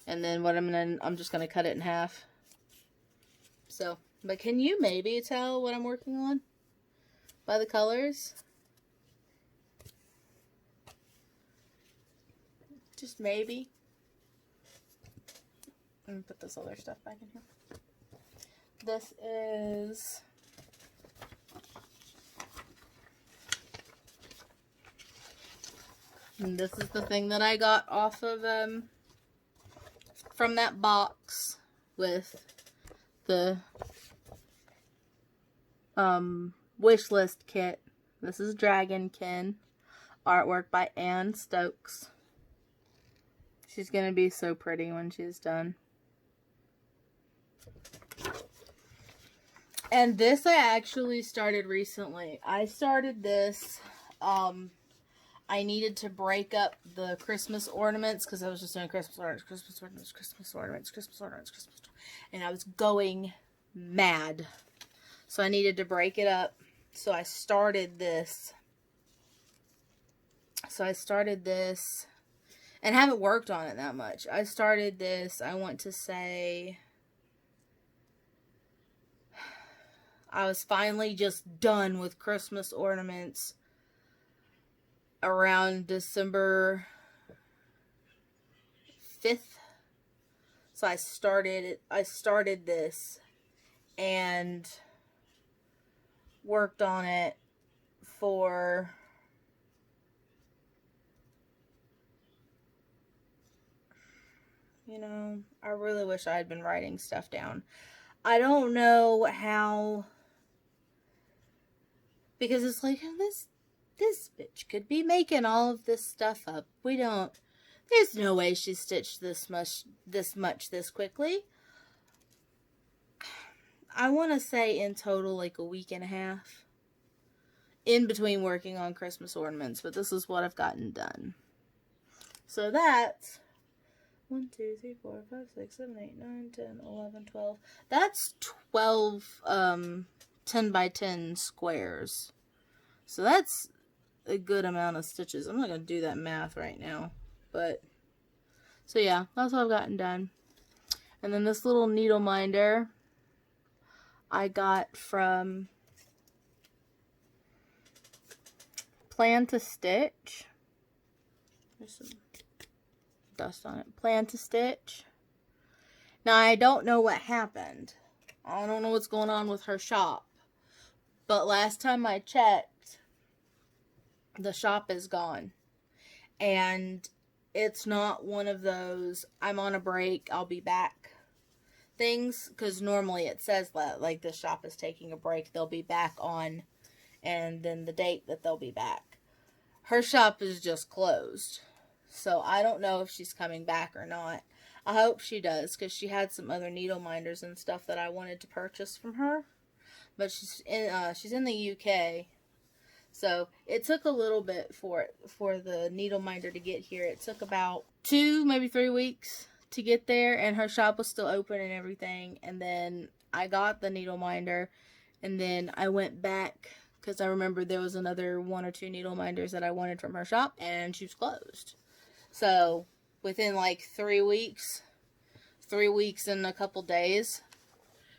And then I'm just going to cut it in half. So, but can you maybe tell what I'm working on by the colors? Just maybe. Let me put this other stuff back in here. This is the thing that I got off of from that box with the wish list kit. This is Dragonkin, artwork by Anne Stokes. She's going to be so pretty when she's done. And this I actually started recently. I started this, I needed to break up the Christmas ornaments because I was just doing Christmas ornaments, and I was going mad. So I needed to break it up. So I started this. And haven't worked on it that much. I started this, I want to say, I was finally just done with Christmas ornaments around December 5th. So I started this and worked on it for I really wish I had been writing stuff down. I don't know how, because it's like, this bitch could be making all of this stuff up. There's no way she stitched this much this quickly. I want to say in total like a week and a half in between working on Christmas ornaments, but this is what I've gotten done. So that's 1, 2, 3, 4, 5, 6, 7, 8, 9, 10, 11, 12. That's 12 10 by 10 squares So that's a good amount of stitches. I'm not going to do that math right now. But, so yeah, that's what I've gotten done. And then this little needle minder I got from Plan to Stitch. There's some dust on it. Plan to Stitch. Now, I don't know what happened. I don't know what's going on with her shop. But last time I checked, the shop is gone. And it's not one of those, I'm on a break, I'll be back things. Because normally it says that, like, the shop is taking a break, they'll be back on, and then the date that they'll be back. Her shop is just closed. So I don't know if she's coming back or not. I hope she does, because she had some other needle minders and stuff that I wanted to purchase from her. But she's in the UK. So it took a little bit for the needle minder to get here. It took about 2, maybe 3 weeks to get there, and her shop was still open and everything. And then I got the needle minder, and then I went back because I remember there was another 1 or 2 needle minders that I wanted from her shop, and she was closed. So within like 3 weeks and a couple days,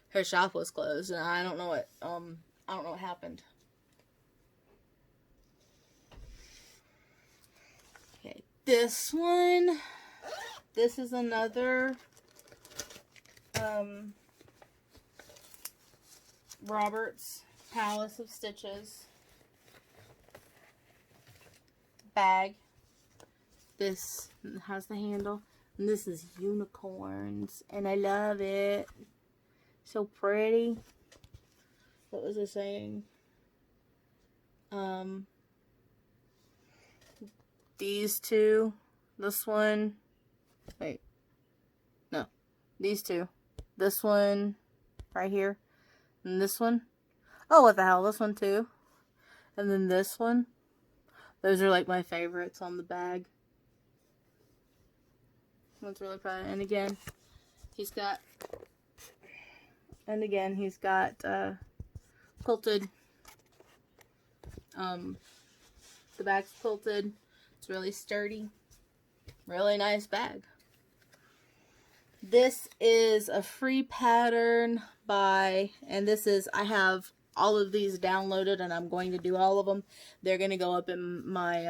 her shop was closed, and I don't know what happened. Okay, this one, this is another Robert's Palace of Stitches bag. This has the handle, and this is unicorns, and I love it. So pretty. What was I saying? These two. This one. Wait. No. These two. This one. Right here. And this one. Oh, what the hell. This one too. And then this one. Those are like my favorites on the bag. That's really fun. And again, he's got quilted. The bag's quilted. It's really sturdy. Really nice bag. This is a free pattern by, and this is, I have all of these downloaded, and I'm going to do all of them. They're going to go up in my,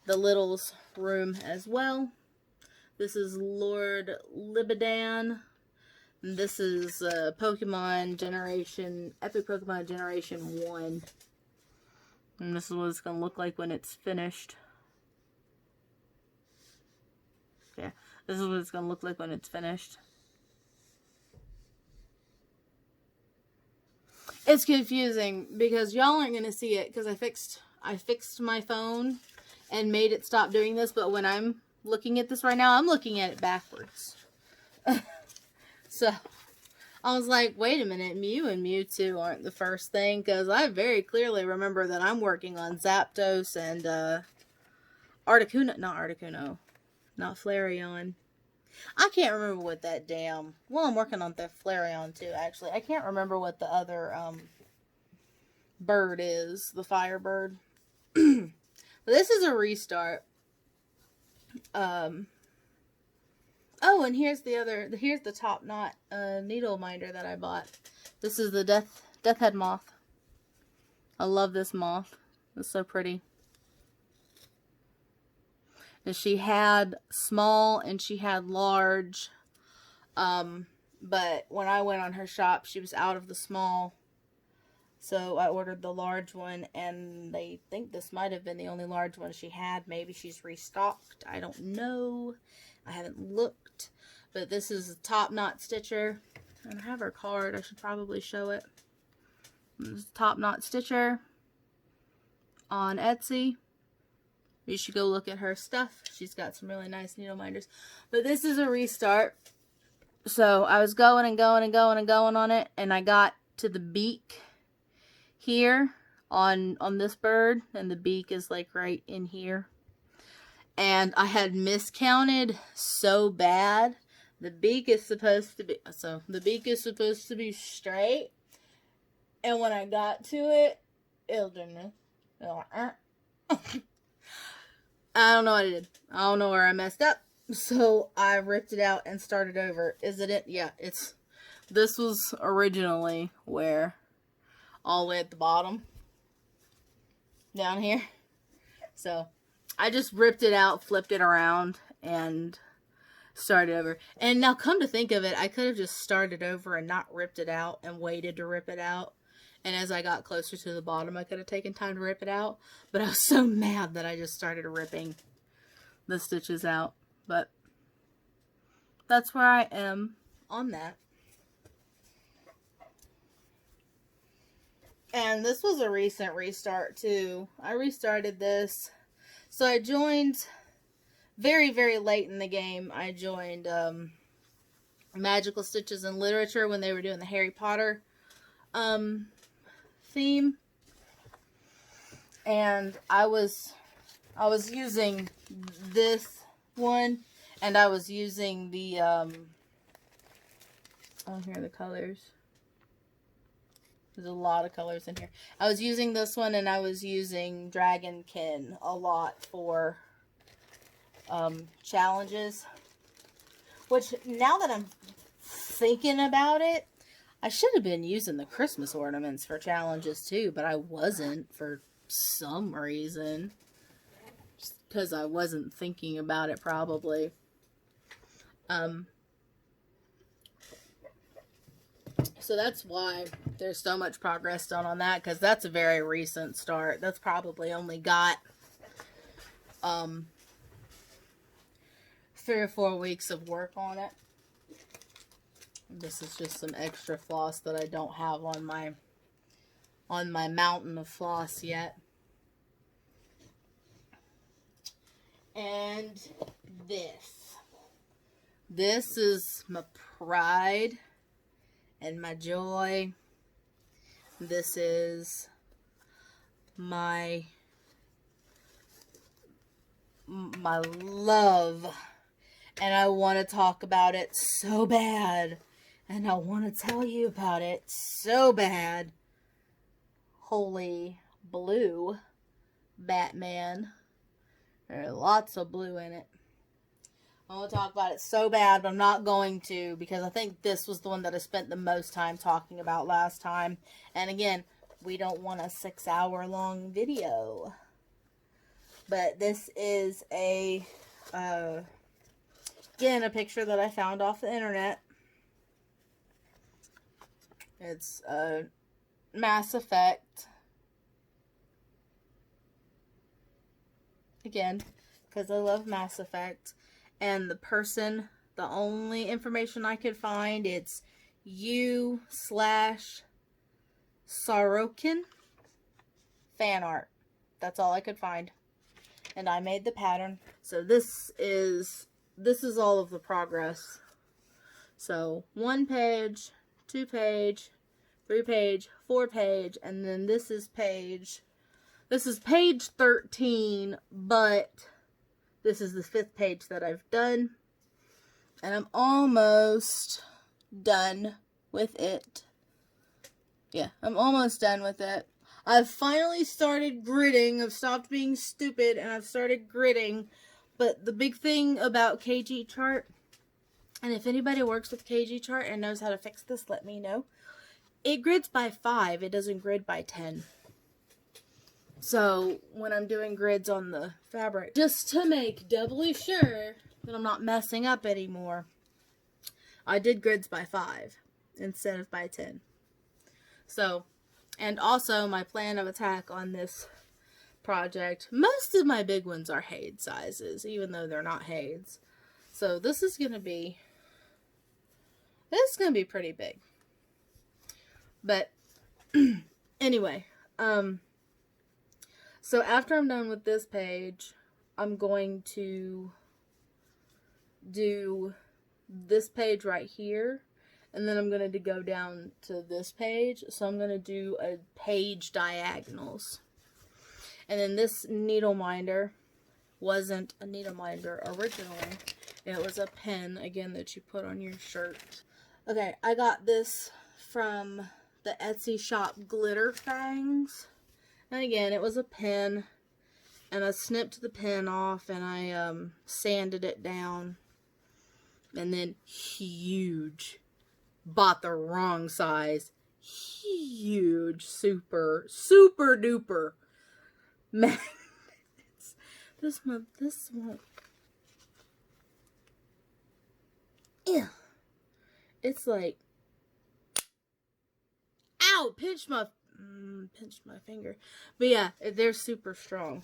the Littles room as well. This is Lord Libidan. This is Pokemon Generation, Epic Pokemon Generation 1. And this is what it's going to look like when it's finished. Yeah, this is what it's going to look like when it's finished. It's confusing because y'all aren't going to see it because I fixed my phone and made it stop doing this, but when I'm looking at this right now, I'm looking at it backwards. So, I was like, wait a minute, Mew and Mewtwo aren't the first thing, because I very clearly remember that I'm working on Zapdos and, Articuno, not Flareon. I can't remember what that well, I'm working on the Flareon too, actually. I can't remember what the other, bird is, the Firebird. This is a restart. Oh, and here's the top knot needle minder that I bought. This is the Death Head Moth. I love this moth. It's so pretty. And she had small and she had large. But when I went on her shop, she was out of the small. So I ordered the large one, and they think this might have been the only large one she had. Maybe she's restocked. I don't know. I haven't looked. But this is a top knot stitcher. And I have her card. I should probably show it. This is top knot stitcher on Etsy. You should go look at her stuff. She's got some really nice needle minders. But this is a restart. So I was going and going and going and going on it, and I got to the beak here on this bird, and the beak is like right in here. And I had miscounted so bad. The beak is supposed to be straight. And when I got to it, Elderness. I don't know what I did. I don't know where I messed up. So I ripped it out and started over. Is it? Yeah, it's... This was originally where... all the way at the bottom. Down here. So I just ripped it out, flipped it around, and started over. And now come to think of it, I could have just started over and not ripped it out and waited to rip it out. And as I got closer to the bottom, I could have taken time to rip it out. But I was so mad that I just started ripping the stitches out. But that's where I am on that. And this was a recent restart too. I restarted this. So I joined very, very late in the game. I joined Magical Stitches and Literature when they were doing the Harry Potter theme. And I was using this one, and I was using the oh, here are the colors. There's a lot of colors in here. I was using this one, and I was using Dragonkin a lot for challenges. Which, now that I'm thinking about it, I should have been using the Christmas ornaments for challenges too, but I wasn't for some reason. Just because I wasn't thinking about it, probably. So that's why there's so much progress done on that, because that's a very recent start. That's probably only got 3 or 4 weeks of work on it. This is just some extra floss that I don't have on my mountain of floss yet. And this is my pride and my joy. This is my love. And I want to talk about it so bad. And I want to tell you about it so bad. Holy blue Batman. There's lots of blue in it. I want to talk about it so bad, but I'm not going to, because I think this was the one that I spent the most time talking about last time. And again, we don't want a 6-hour-long video. But this is again, a picture that I found off the internet. It's Mass Effect. Again, because I love Mass Effect. And the only information I could find, it's u/Sorokin fan art. That's all I could find. And I made the pattern. So this is all of the progress. So 1 page, 2 page, 3 page, 4 page, and then this is page 13, but this is the 5th page that I've done. And I'm almost done with it. Yeah, I'm almost done with it. I've finally started gridding. I've stopped being stupid and I've started gridding. But the big thing about KG Chart, and if anybody works with KG Chart and knows how to fix this, let me know. It grids by 5. It doesn't grid by 10. So when I'm doing grids on the fabric, just to make doubly sure that I'm not messing up anymore, I did grids by 5 instead of by 10. So, and also my plan of attack on this project, most of my big ones are Haid sizes, even though they're not Haids. So this is going to be pretty big. But anyway, so after I'm done with this page, I'm going to do this page right here, and then I'm going to go down to this page. So I'm going to do a page diagonals. And then this needle minder wasn't a needle minder originally. It was a pen, again, that you put on your shirt. Okay, I got this from the Etsy shop Glitter Fangs. And again, it was a pen, and I snipped the pen off, and I sanded it down. And then huge. Bought the wrong size. Huge, super duper magnets. This one. Yeah. It's like, ow, pinched my finger. But yeah, they're super strong.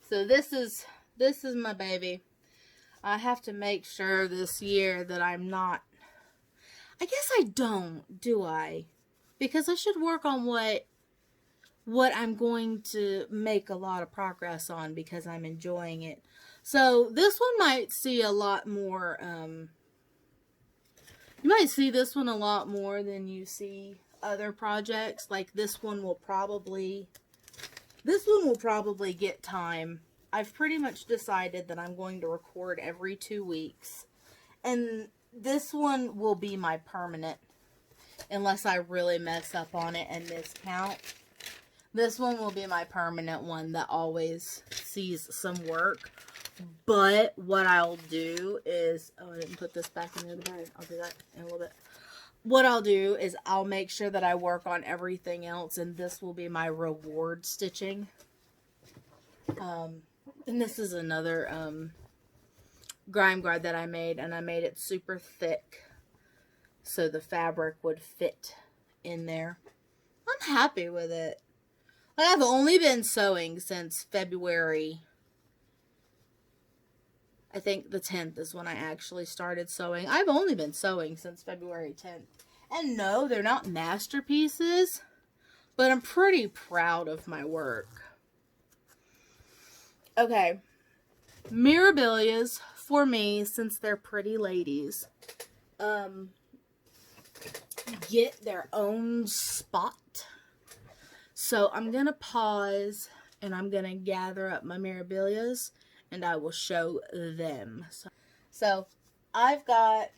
So this is my baby. I have to make sure this year that I'm not, I guess I don't, do I? Because I should work on what I'm going to make a lot of progress on, because I'm enjoying it. So this one might see a lot more, you might see this one a lot more than you see other projects. Like this one will probably get time. I've pretty much decided that I'm going to record every 2 weeks. And this one will be my permanent, unless I really mess up on it and miscount. This one will be my permanent one that always sees some work. But what I'll do is, oh, I didn't put this back in the other bag. I'll do that in a little bit. What I'll do is I'll make sure that I work on everything else, and this will be my reward stitching. And this is another grime guard that I made, and I made it super thick so the fabric would fit in there. I'm happy with it. Like, I've only been sewing since February. I think the 10th is when I actually started sewing. I've only been sewing since February 10th. And no, they're not masterpieces, but I'm pretty proud of my work. Okay, Mirabilias for me, since they're pretty ladies, get their own spot. So I'm going to pause, and I'm going to gather up my Mirabilias, and I will show them. So I've got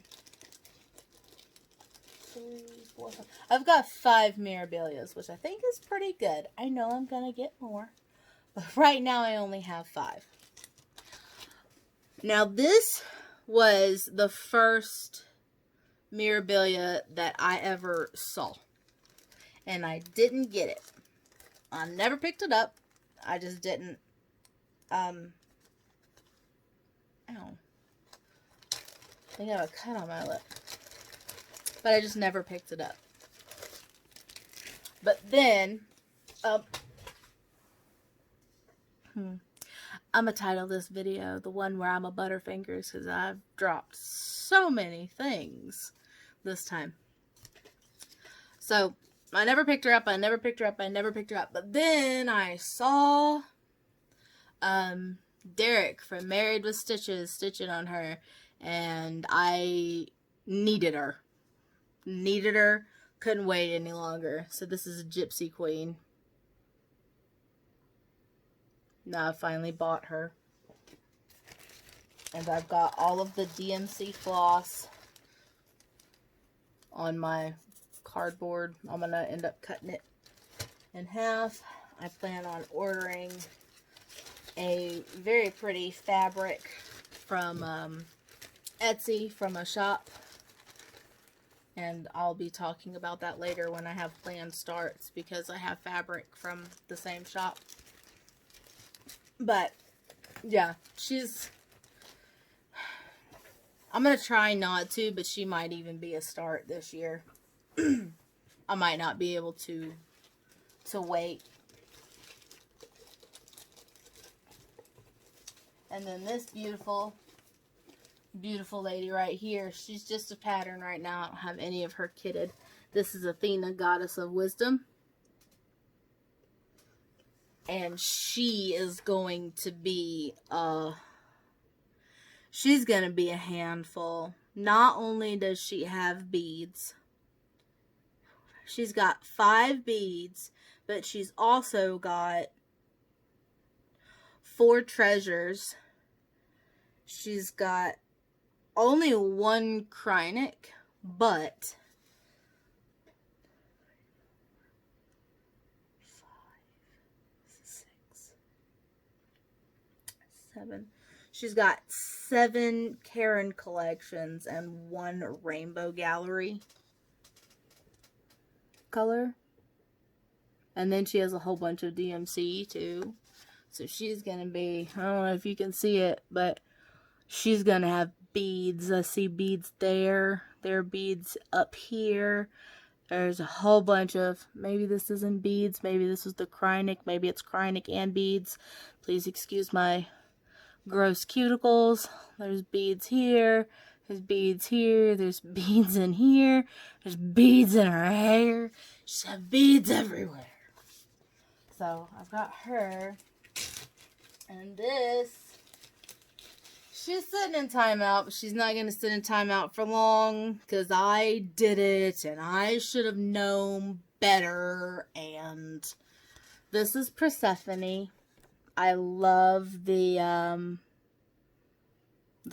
5 Mirabilias, which I think is pretty good. I know I'm going to get more. But right now I only have 5. Now this was the first Mirabilia that I ever saw. And I didn't get it. I never picked it up. I just didn't. Ow. I think I have a cut on my lip. But I just never picked it up. But then, I'm going to title this video the one where I'm a Butterfingers, because I've dropped so many things this time. So, I never picked her up, I never picked her up. But then I saw Derek from Married with Stitches stitching on her, and I needed her. Couldn't wait any longer. So this is a Gypsy Queen. Now I finally bought her. And I've got all of the DMC floss on my cardboard. I'm going to end up cutting it in half. I plan on ordering a very pretty fabric from Etsy, from a shop. And I'll be talking about that later when I have planned starts, because I have fabric from the same shop. But, yeah, I'm going to try not to, but she might even be a start this year. I might not be able to wait. And then this beautiful lady right here, she's just a pattern right now. I don't have any of her kitted. This is Athena, Goddess of Wisdom. And she is going to be, she's going to be a handful. Not only does she have beads, she's got 5 beads, but she's also got 4 treasures. She's got only 1 Krynic, but 7. She's got 7 Karen collections and 1 Rainbow Gallery color. And then she has a whole bunch of DMC too. So she's going to be, I don't know if you can see it, but she's going to have beads. I see beads there. There are beads up here. There's a whole bunch of, maybe this isn't beads. Maybe this is the Krynic. Maybe it's Krynic and beads. Please excuse my gross cuticles. There's beads here. There's beads here. There's beads in here. There's beads in her hair. She's got beads everywhere. So I've got her. And this, she's sitting in timeout, but she's not going to sit in timeout for long because I did it and I should have known better. And this is Persephone. I love the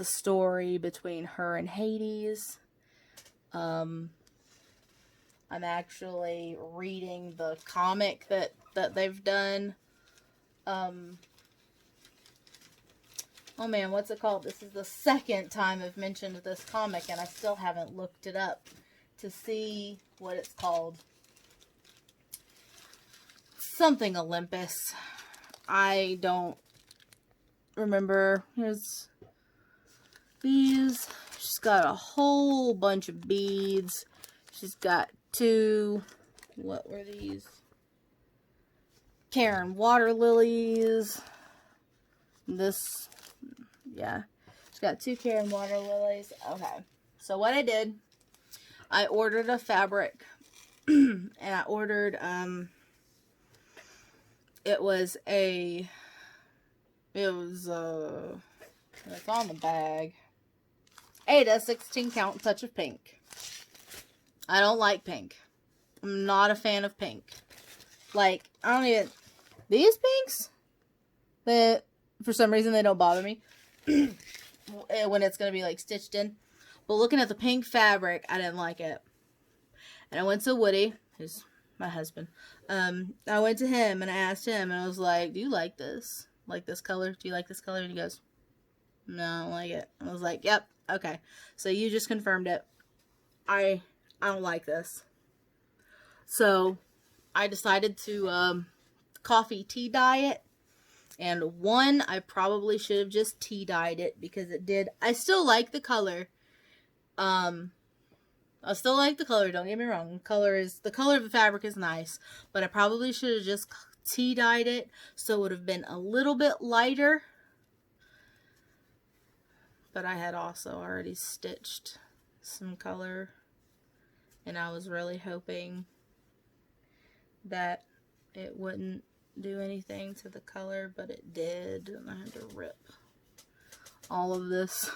story between her and Hades. I'm actually reading the comic that they've done. Oh man, what's it called? This is the second time I've mentioned this comic and I still haven't looked it up to see what it's called. Something Olympus. I don't remember. Here's these. She's got a whole bunch of beads. She's got 2, what were these? Karen water lilies. This, yeah. She's got 2 Karen water lilies. Okay. So what I did, I ordered a fabric. And I ordered, it's on the bag. Ada 16 count touch of pink. I don't like pink. I'm not a fan of pink. Like, I don't even, these pinks, that for some reason they don't bother me when it's going to be like stitched in. But looking at the pink fabric, I didn't like it. And I went to Woody, who's my husband. I went to him and I asked him and I was like, do you like this? Like this color? Do you like this color? And he goes, no, I don't like it. And I was like, yep, okay. So you just confirmed it. I don't like this. So I decided to coffee tea dye it. And one, I probably should have just tea dyed it because it did. I still like the color. I still like the color, don't get me wrong. The color of the fabric is nice, but I probably should have just tea dyed it so it would have been a little bit lighter. But I had also already stitched some color, and I was really hoping that it wouldn't do anything to the color, but it did, and I had to rip all of this.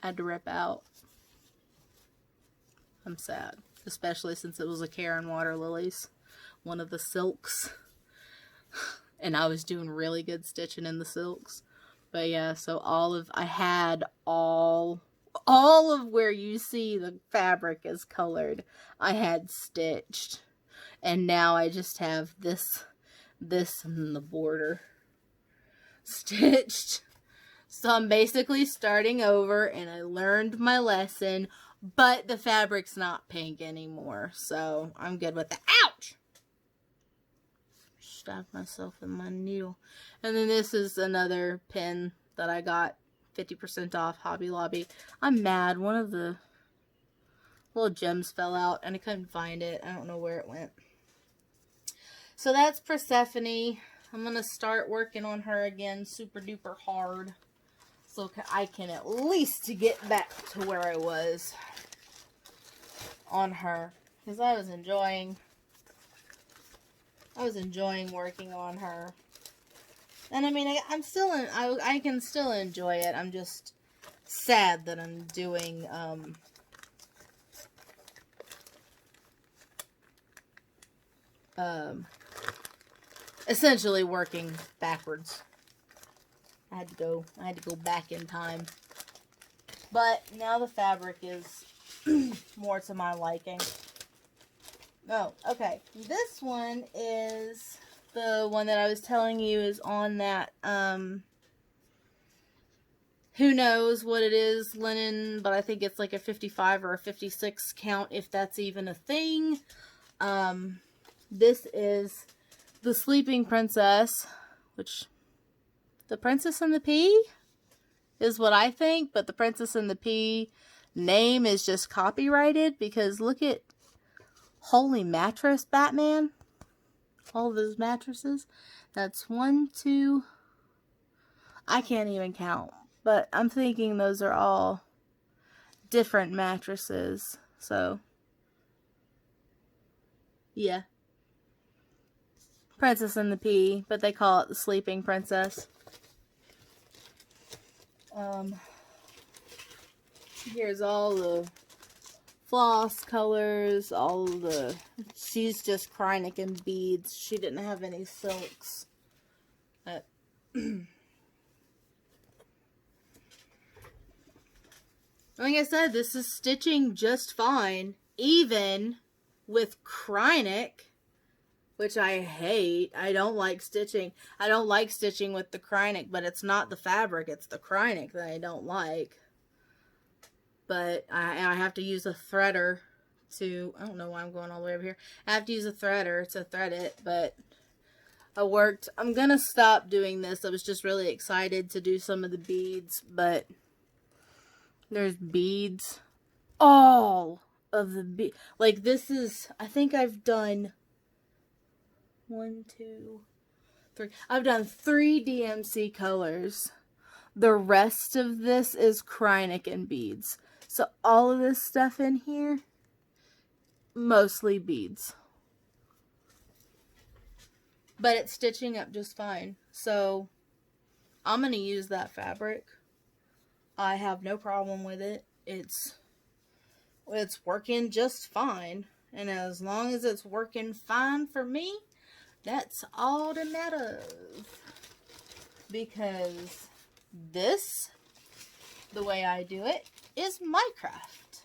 I had to rip out. I'm sad, especially since it was a Karen Water Lilies, one of the silks, and I was doing really good stitching in the silks. But yeah, so I had all of where you see the fabric is colored, I had stitched, and now I just have this and the border stitched. So I'm basically starting over, and I learned my lesson, but the fabric's not pink anymore, so I'm good with that. Ouch! Stabbed myself in my needle. And then this is another pin that I got 50% off Hobby Lobby. I'm mad. One of the little gems fell out, and I couldn't find it. I don't know where it went. So that's Persephone. I'm going to start working on her again super duper hard, so I can at least get back to where I was on her, because I was enjoying working on her. And I mean, I can still enjoy it. I'm just sad that I'm doing essentially working backwards. I had to go back in time. But now the fabric is more to my liking. Oh, okay. This one is The one that I was telling you is on that, who knows what it is, linen, but I think it's like a 55 or a 56 count, if that's even a thing. This is the Sleeping Princess, which, the Princess and the Pea is what I think, but the Princess and the Pea name is just copyrighted, because look at Holy Mattress Batman. All of those mattresses. That's 1, 2, I can't even count, but I'm thinking those are all different mattresses. So, yeah. Princess and the Pea, but they call it the Sleeping Princess. Here's all the floss colors, all the, she's just Kreinik and beads. She didn't have any silks. Like I said, this is stitching just fine, even with Kreinik, which I hate. I don't like stitching. I don't like stitching with the Kreinik, but it's not the fabric, it's the Kreinik that I don't like. But I have to use a threader to, I don't know why I'm going all the way over here. I have to use a threader to thread it, but I'm going to stop doing this. I was just really excited to do some of the beads, but there's beads. All of the beads. Like this is, I think I've done 1, 2, 3. I've done 3 DMC colors. The rest of this is Kreinik and beads. So all of this stuff in here, mostly beads. But it's stitching up just fine. So I'm going to use that fabric. I have no problem with it. It's working just fine. And as long as it's working fine for me, that's all that matters. Because this, the way I do it, is my craft.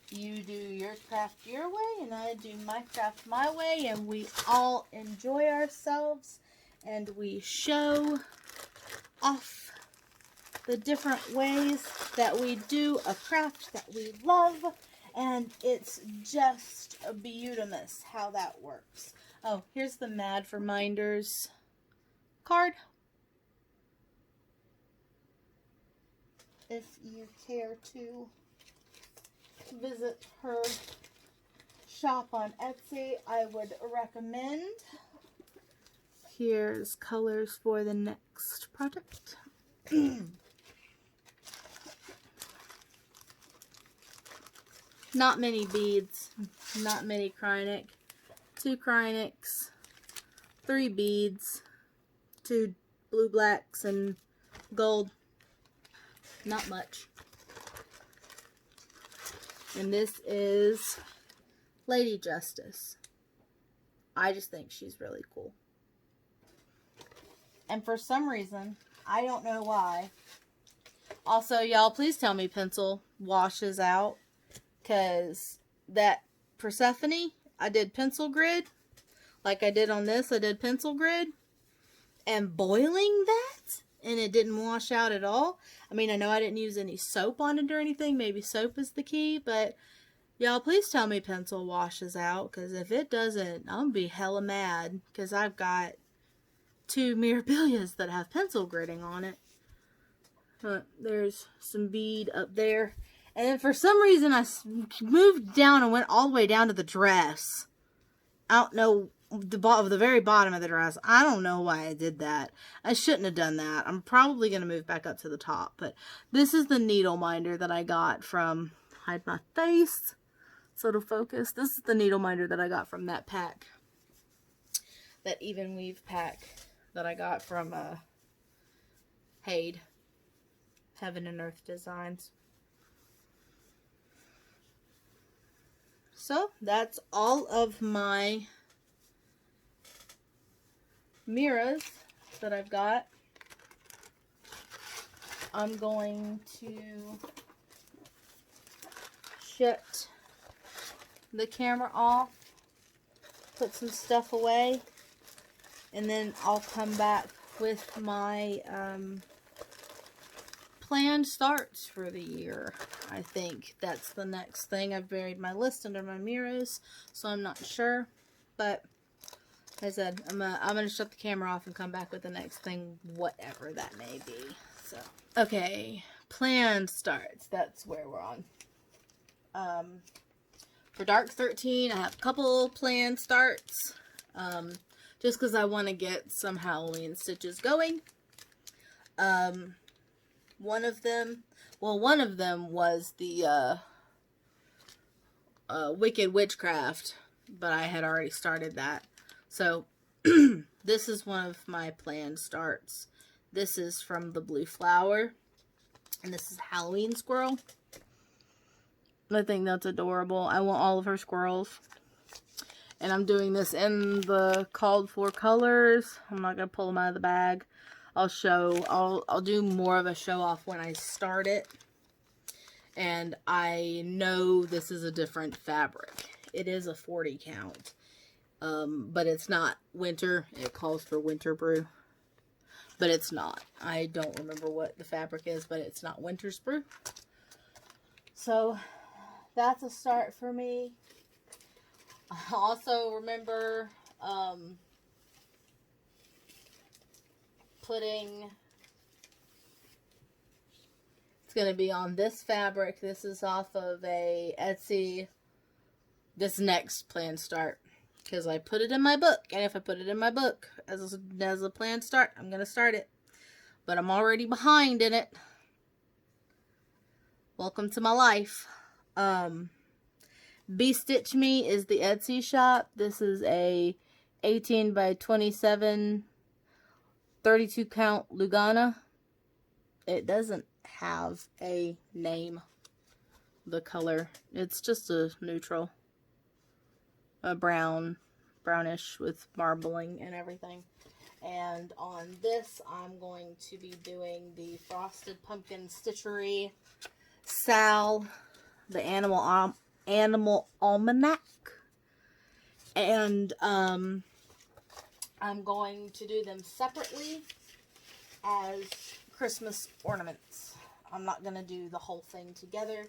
You do your craft your way, and I do my craft my way, and we all enjoy ourselves, and we show off the different ways that we do a craft that we love, and it's just a beautimous how that works. Oh, here's the Mad for Minders card. If you care to visit her shop on Etsy, I would recommend. Here's colors for the next project. Not many beads, not many Kreinik. 2 Kreiniks, 3 beads, 2 blue blacks and gold. Not much. And this is Lady Justice. I just think she's really cool. And for some reason, I don't know why. Also, y'all, please tell me pencil washes out. Because that Persephone, I did pencil grid. Like I did on this, I did pencil grid. And boiling that, and it didn't wash out at all. I mean, I know I didn't use any soap on it or anything. Maybe soap is the key, but y'all, please tell me pencil washes out, because if it doesn't, I'm going to be hella mad, because I've got 2 Mirabilias that have pencil gridding on it. There's some bead up there. And then for some reason, I moved down and went all the way down to the dress. I don't know, the very bottom of the dress. I don't know why I did that. I shouldn't have done that. I'm probably going to move back up to the top. But this is the needle minder that I got from, hide my face so it'll focus. This is the needle minder that I got from that pack. That even weave pack that I got from Hade. Heaven and Earth Designs. So that's all of my mirrors that I've got. I'm going to shut the camera off, put some stuff away, And then I'll come back with my planned starts for the year. I think that's the next thing. I've buried my list under my mirrors, so I'm not sure. But like I said, I'm gonna shut the camera off and come back with the next thing, whatever that may be. So okay, planned starts. That's where we're on. For Dark 13, I have a couple planned starts. Just because I want to get some Halloween stitches going. One of them was the Wicked Witchcraft, but I had already started that. So this is one of my planned starts. This is from the Blue Flower, and this is Halloween Squirrel. I think that's adorable. I want all of her squirrels. And I'm doing this in the called for colors. I'm not going to pull them out of the bag. I'll do more of a show off when I start it. And I know this is a different fabric. It is a 40 count. But it's not winter. It calls for winter brew. But it's not. I don't remember what the fabric is, but it's not winter brew. So that's a start for me. I also remember putting, it's going to be on this fabric. This is off of a Etsy, this next planned start, because I put it in my book. And if I put it in my book as a planned start, I'm going to start it. But I'm already behind in it. Welcome to my life. Be Stitch Me is the Etsy shop. This is a 18 by 27 32 count Lugana. It doesn't have a name, the color. It's just a neutral, a brownish with marbling and everything. And on this, I'm going to be doing the Frosted Pumpkin Stitchery Sal, the Animal Almanac. And I'm going to do them separately as Christmas ornaments. I'm not going to do the whole thing together,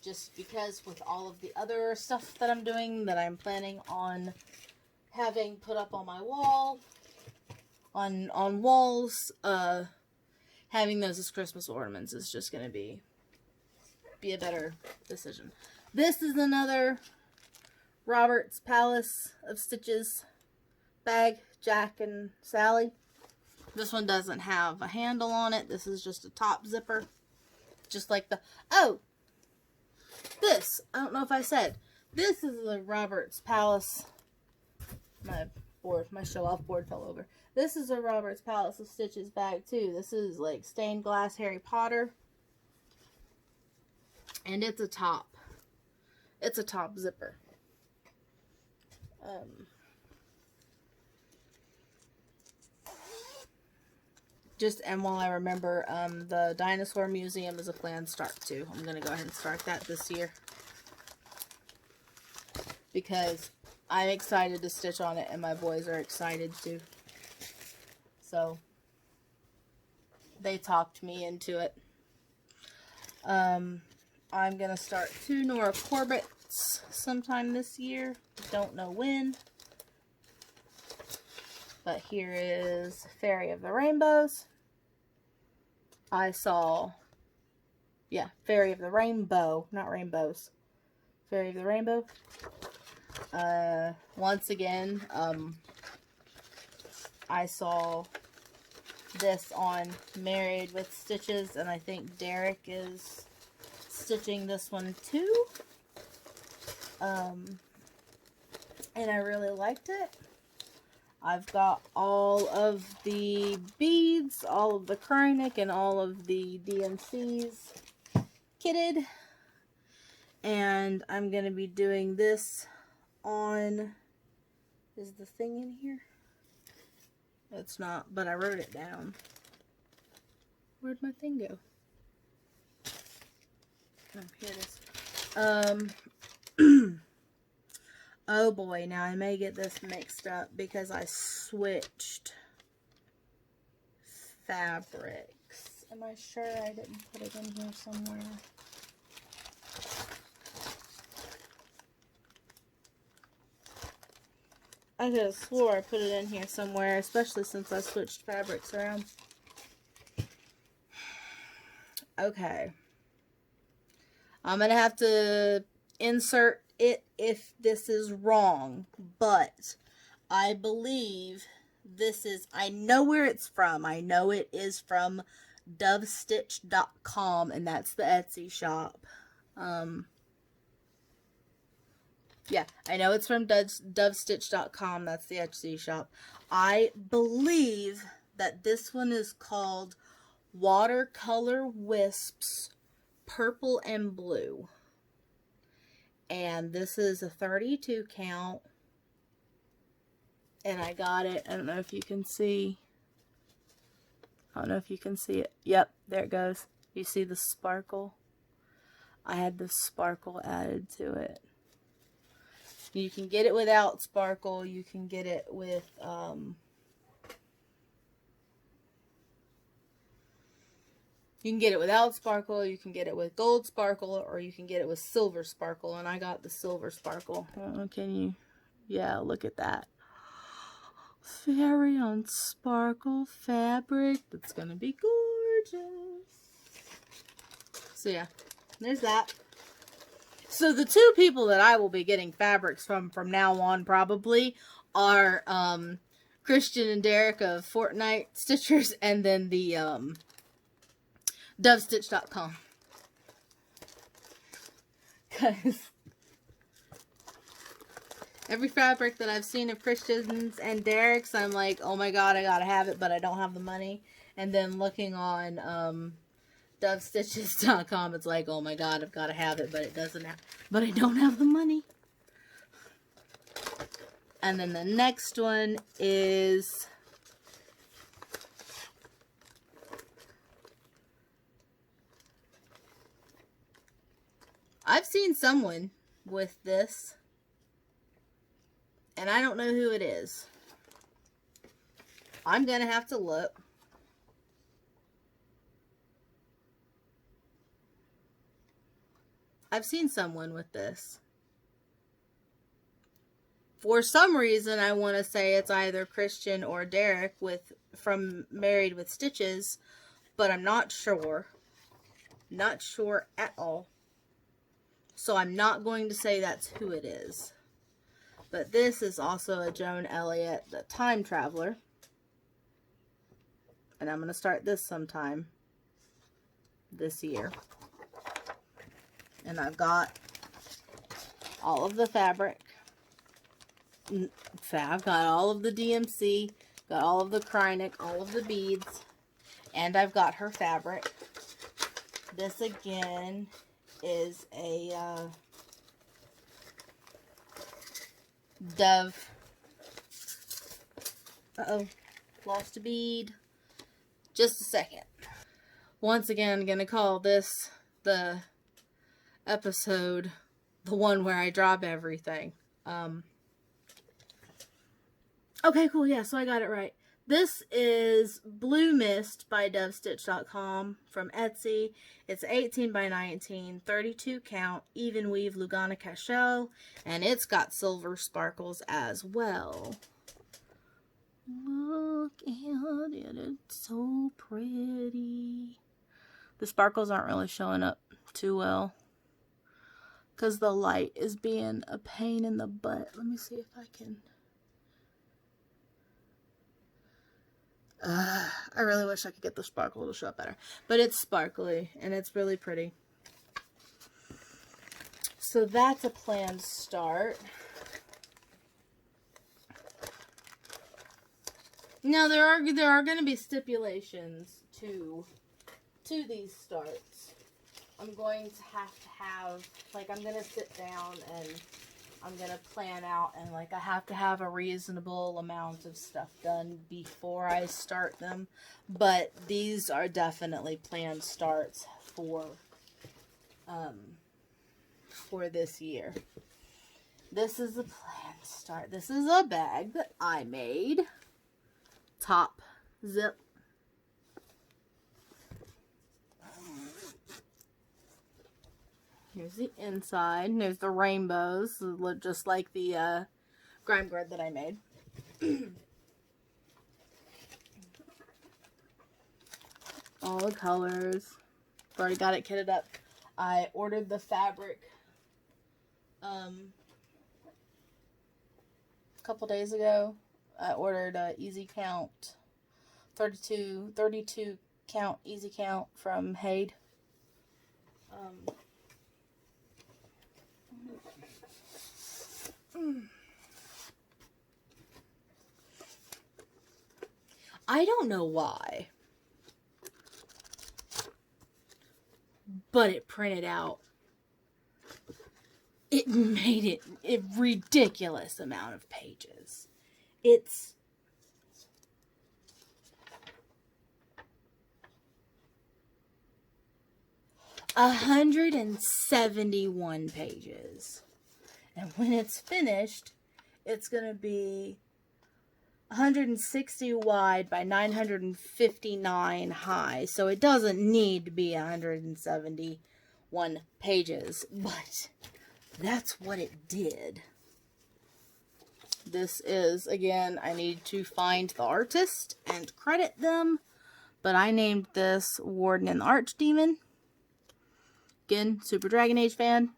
just because with all of the other stuff that I'm doing, that I'm planning on having put up on my wall, on walls, having those as Christmas ornaments is just going to be a better decision. This is another Robert's Palace of Stitches bag, Jack and Sally. This one doesn't have a handle on it. This is just a top zipper. Just like the, oh, this, I don't know if I said, this is the Robert's Palace, my show-off board fell over. This is a Robert's Palace of Stitches bag too. This is like stained glass Harry Potter. And it's a top zipper. And while I remember, the Dinosaur Museum is a planned start too. I'm going to go ahead and start that this year, because I'm excited to stitch on it and my boys are excited too. So they talked me into it. I'm going to start 2 Nora Corbett's sometime this year. Don't know when. But here is Fairy of the Rainbows. I saw, yeah, Fairy of the Rainbow, not rainbows. Fairy of the Rainbow. Once again, I saw this on Married with Stitches, and I think Derek is stitching this one too. And I really liked it. I've got all of the beads, all of the Kreinik, and all of the DMCs kitted. And I'm going to be doing this on, is the thing in here? It's not, but I wrote it down. Where'd my thing go? Oh, here it is. Oh boy, now I may get this mixed up because I switched fabrics. Am I sure I didn't put it in here somewhere? I could have swore I put it in here somewhere, especially since I switched fabrics around. Okay. I'm going to have to insert it if this is wrong, but I believe this is, I know where it's from. I know it is from dovestitch.com, and that's the Etsy shop. Yeah, I know it's from dovestitch.com. That's the Etsy shop. I believe that this one is called Watercolor Wisps Purple and Blue. And this is a 32 count. And I got it. I don't know if you can see. I don't know if you can see it. Yep, there it goes. You see the sparkle? I had the sparkle added to it. You can get it without sparkle. You can get it with, you can get it without sparkle. You can get it with gold sparkle, or you can get it with silver sparkle. And I got the silver sparkle. Can you? Yeah, look at that. Very on sparkle fabric. That's going to be gorgeous. So yeah, there's that. So the two people that I will be getting fabrics from now on probably are Christian and Derek of Fortnite Stitchers, and then the dovestitch.com. Because every fabric that I've seen of Christian's and Derek's, I'm like, oh my god, I gotta have it, but I don't have the money. And then looking on dovestitches.com, it's like, oh my god, I've got to have it, but I don't have the money. And then the next one is I've seen someone with this, and I don't know who it is. I'm gonna have to look. I've seen someone with this. For some reason, I want to say it's either Christian or Derek from Married with Stitches, but I'm not sure. Not sure at all. So I'm not going to say that's who it is. But this is also a Joan Elliott, the Time Traveler. And I'm going to start this sometime this year. And I've got all of the fabric. I've got all of the DMC, got all of the Krynic, all of the beads, and I've got her fabric. This again is a Dove. Lost a bead. Just a second. Once again, I'm going to call this the episode, the one where I drop everything. Okay, cool. Yeah, so I got it right. This is Blue Mist by dovestitch.com from Etsy. It's 18 by 19, 32 count, even weave Lugana cachel, and it's got silver sparkles as well. Look at it. It's so pretty. The sparkles aren't really showing up too well because the light is being a pain in the butt. Let me see if I can. I really wish I could get the sparkle to show up better. But it's sparkly and it's really pretty. So that's a planned start. Now there are going to be stipulations to these starts. I'm going to have, like, I'm going to sit down and I'm going to plan out, and, like, I have to have a reasonable amount of stuff done before I start them. But these are definitely planned starts for this year. This is the plan start. This is a bag that I made. Top zip. Here's the inside. There's the rainbows, just like the grime guard that I made. All the colors. I've already got it kitted up. I ordered the fabric a couple days ago. I ordered Easy Count 32 count Easy Count from Haid. I don't know why, but it printed out. It made it a ridiculous amount of pages. It's 171 pages. And when it's finished, it's going to be 160 wide by 959 high. So it doesn't need to be 171 pages. But that's what it did. This is, again, I need to find the artist and credit them. But I named this Warden and the Archdemon. Again, Super Dragon Age fan.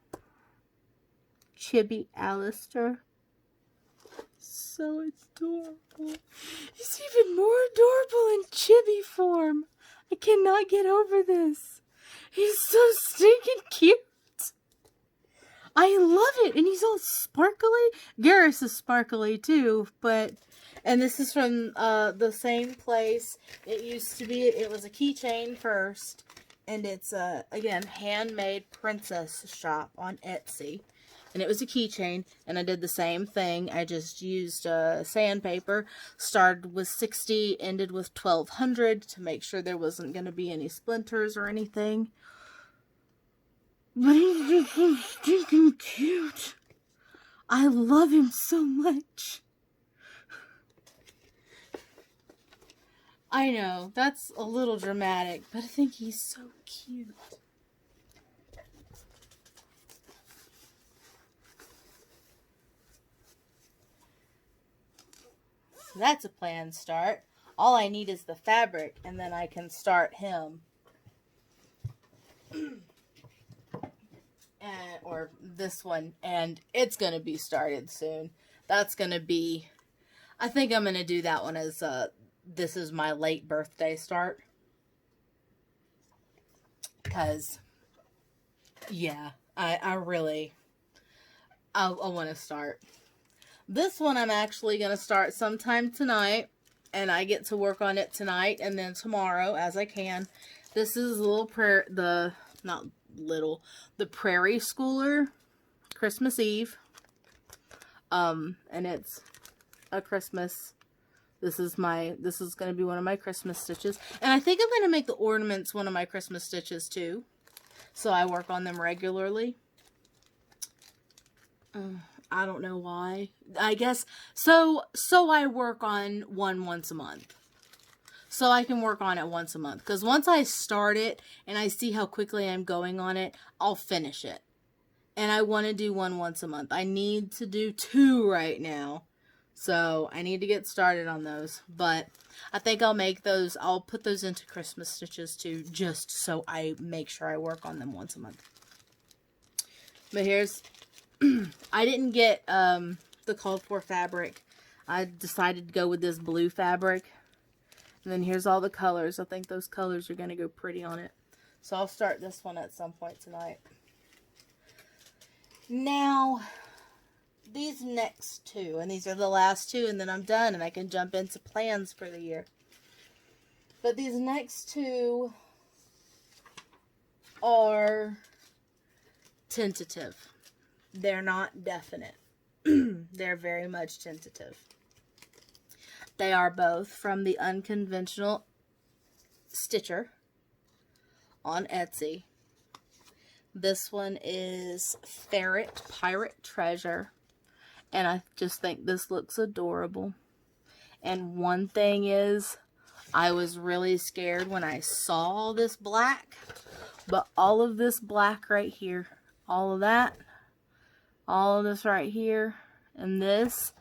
Chibi Alistair. So adorable. He's even more adorable in chibi form. I cannot get over this. He's so stinking cute. I love it. And he's all sparkly. Garrus is sparkly too, but... And this is from the same place. It used to be, it was a keychain first. And it's, again, handmade princess shop on Etsy. And it was a keychain. And I did the same thing. I just used sandpaper. Started with 60, ended with 1200 to make sure there wasn't going to be any splinters or anything. But he's just so stinking cute. I love him so much. I know, that's a little dramatic, but I think he's so cute. So that's a planned start. All I need is the fabric, and then I can start him. Or this one, and it's going to be started soon. That's going to be, I think I'm going to do that one as, this is my late birthday start. Because, yeah, I want to start. This one I'm actually going to start sometime tonight. And I get to work on it tonight and then tomorrow as I can. This is the Prairie Schooler Christmas Eve. And it's a Christmas. This is going to be one of my Christmas stitches. And I think I'm going to make the ornaments one of my Christmas stitches too. So I work on them regularly. I don't know why. I guess, so I work on one once a month. So I can work on it once a month. Because once I start it and I see how quickly I'm going on it, I'll finish it. And I want to do one once a month. I need to do 2 right now. So I need to get started on those. But I think I'll make those. I'll put those into Christmas stitches too. Just so I make sure I work on them once a month. But here's... I didn't get the called for fabric. I decided to go with this blue fabric. And then here's all the colors. I think those colors are going to go pretty on it. So I'll start this one at some point tonight. Now, these next 2, and these are the last 2, and then I'm done, and I can jump into plans for the year. But these next 2 are tentative. They're not definite. They're very much tentative. They are both from the Unconventional Stitcher on Etsy. This one is Ferret Pirate Treasure. And I just think this looks adorable. And one thing is, I was really scared when I saw this black, but all of this black right here, all of that, all of this right here, and this,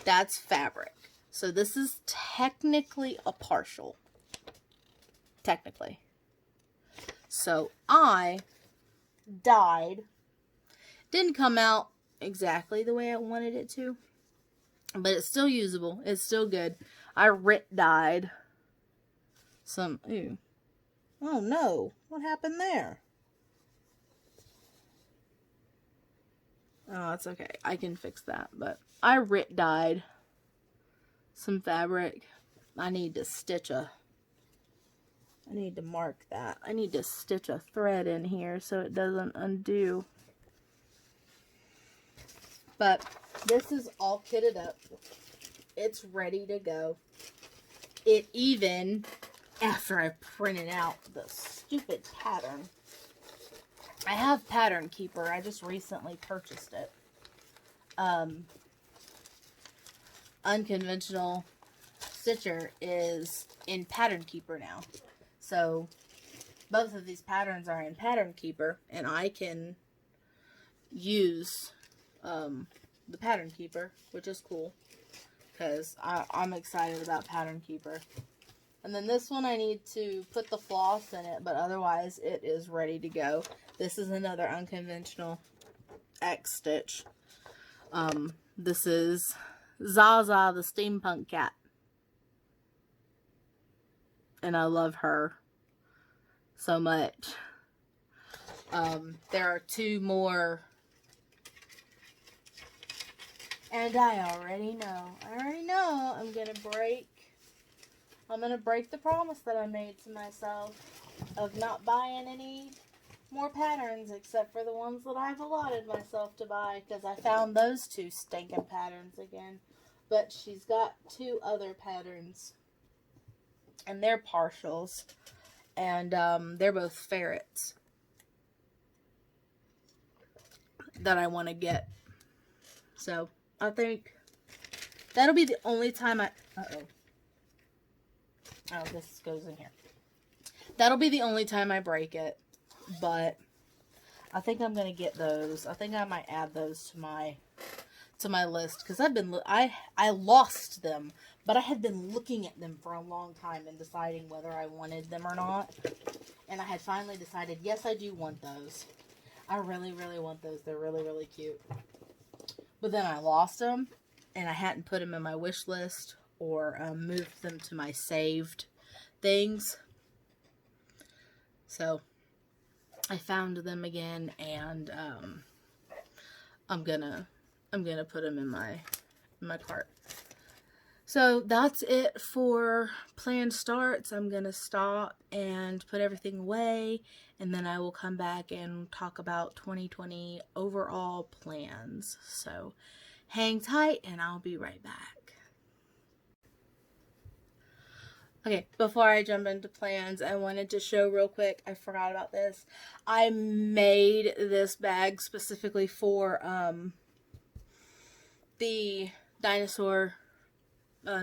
that's fabric. So this is technically a partial. Technically. So I dyed. Didn't come out exactly the way I wanted it to, but it's still usable. It's still good. I dyed some, ew. Oh no, what happened there? Oh, it's okay. I can fix that, but I dyed some fabric. I need to mark that. I need to stitch a thread in here so it doesn't undo. But this is all kitted up. It's ready to go. It even, after I printed out the stupid pattern, I have Pattern Keeper. I just recently purchased it. Unconventional Stitcher is in Pattern Keeper now. So both of these patterns are in Pattern Keeper, and I can use the Pattern Keeper, which is cool because I'm excited about Pattern Keeper. And then this one I need to put the floss in it, but otherwise it is ready to go. This is another Unconventional X Stitch. This is Zaza, the steampunk cat. And I love her so much. There are two more. And I already know I'm gonna break the promise that I made to myself of not buying any more patterns except for the ones that I've allotted myself to buy, because I found those two stinking patterns again. But she's got two other patterns, and they're partials, and they're both ferrets that I want to get. So I think that'll be the only time oh, this goes in here. That'll be the only time I break it, but I think I'm gonna get those. I think I might add those to my list, because I lost them, but I had been looking at them for a long time and deciding whether I wanted them or not. And I had finally decided, yes, I do want those. I really, really want those. They're really, really cute. But then I lost them, and I hadn't put them in my wish list or moved them to my saved things. So I found them again, and I'm gonna put them in my cart. So that's it for planned starts. I'm gonna stop and put everything away, and then I will come back and talk about 2020 overall plans. So hang tight, and I'll be right back. Okay, before I jump into plans, I wanted to show real quick, I forgot about this. I made this bag specifically for the dinosaur